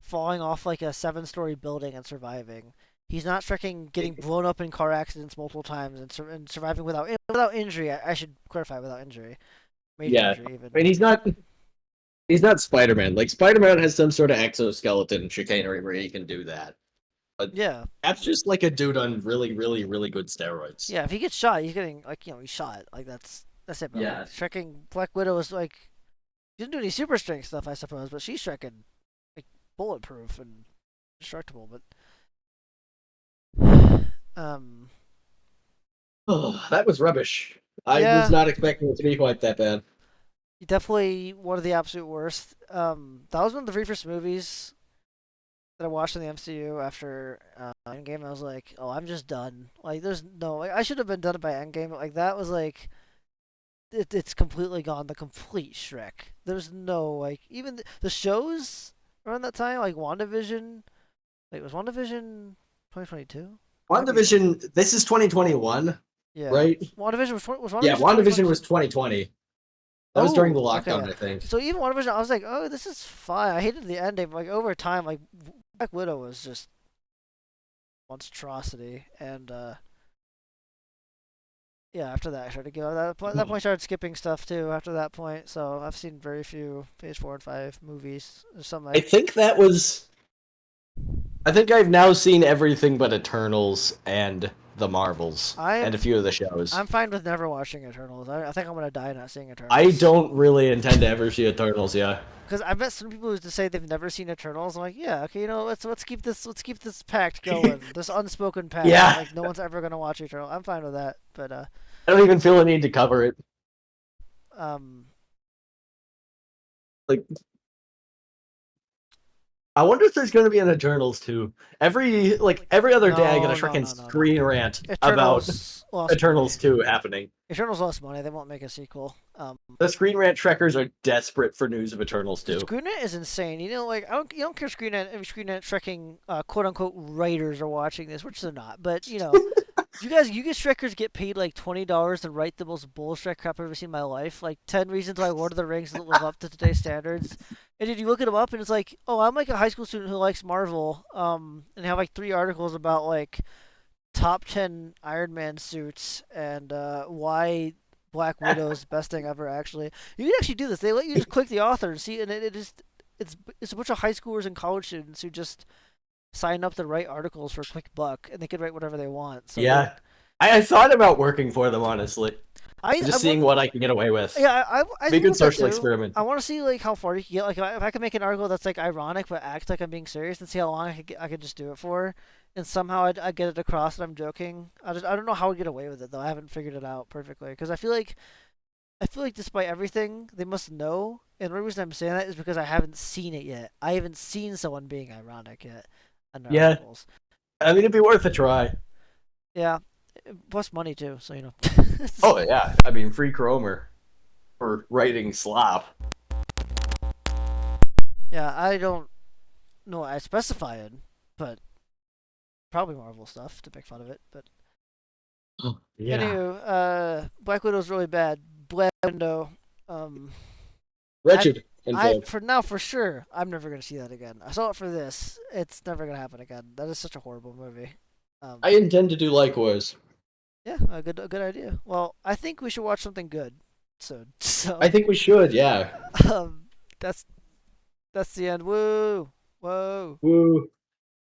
falling off like a 7-story building and surviving. He's not freaking getting blown up in car accidents multiple times and surviving without injury. I should clarify, without injury, major Yeah, injury even. I mean he's not Spider-Man. Like Spider-Man has some sort of exoskeleton chicanery where he can do that. But Yeah, that's just like a dude on really, really, really good steroids. yeah. If he gets shot, he's getting like he's shot. Like that's it. But Yeah. like, Shreking Black Widow is like she doesn't do any super strength stuff, I suppose, but she's Shreking like bulletproof and destructible. But Oh, that was rubbish. I Yeah. was not expecting it to be quite that bad. definitely one of the absolute worst. That was one of the very first movies that I watched in the MCU after Endgame, I was like, oh, I'm just done. Like, there's no, like, I should have been done by Endgame, but like that was like, it's completely gone. The complete Shrek. There's no like, even the shows around that time, like WandaVision. Wait, was WandaVision 2022? Might be. WandaVision. This is 2021, Yeah, right? WandaVision was Yeah, WandaVision WandaVision was 2022. 2020. That was during the Oh, okay. lockdown, Yeah. I think. So even WandaVision, I was like, oh, this is fine. I hated the ending, but like over time, like Black Widow was just monstrosity, and yeah, after that I started to go. That point I started skipping stuff too. After that point, so I've seen very few Phase 4 and 5 movies. There's some I like think that was. I think I've now seen everything but Eternals and the Marvels and a I'm few of the shows. I'm fine with never watching Eternals. I think I'm gonna die not seeing I Eternals. don't really intend to ever see Eternals, yeah. Because I met some people who just say they've never seen Eternals. I'm like, yeah, okay, let's keep this pact going. This unspoken pact that Yeah, like no one's ever gonna watch Eternal. I'm fine with that. But I don't even feel a need to cover it. um Like, I wonder if there's going to be an Eternals too. Every other day, I get a no, no, freaking no, no, no. screen rant about Eternals lost money. Eternals 2 happening. Eternals lost money. They won't make a sequel. The Screen Rant Trekkers are desperate for news of Eternals 2. Screennet is insane. You know, like you don't care Screennet trekking quote unquote writers are watching this, which they're not. But you guys Shrekkers get paid like $20 to write the most bullshit crap I've ever seen in my life. Like 10 reasons why Lord of the Rings doesn't live up to today's standards. And then you look it up and it's like, oh, I'm like a high school student who likes Marvel. And have like 3 articles about like top 10 Iron Man suits and why Black Widow's best thing ever. Actually, you can actually do this. They let you just click the author and see, and it is it's a bunch of high schoolers and college students who just sign up to write articles for a quick buck, and they can write whatever they want. So Yeah. I thought about working for them, honestly. I Just seeing want, what I can get away with. yeah, I Be a think good about that social too. experiment. I want to see like how far you can get. Like if I can make an article that's like ironic but act like I'm being serious, and see how long I could just do it for, and somehow I get it across that I'm joking. I don't know how I'd get away with it though. I haven't figured it out perfectly because I feel like despite everything they must know, and the reason I'm saying that is because I haven't seen it yet. I haven't seen someone being ironic yet in their Yeah. articles. I mean, it'd be worth a try. Yeah, plus money too. So Oh, yeah. I mean, free Cromer for writing slop. Yeah, I don't know what I specified, but probably Marvel stuff to make fun of it. But Oh, yeah. anywho, Black Widow's really bad. Black Window. Wretched and I vague. for now for sure I'm never gonna see that again. I saw it for this. It's never gonna happen again. That is such a horrible movie. I intend to do likewise. Yeah, a good idea. Well, I think we should watch something good soon. So I think we should, yeah. um, that's the end. Woo, whoa. Woo.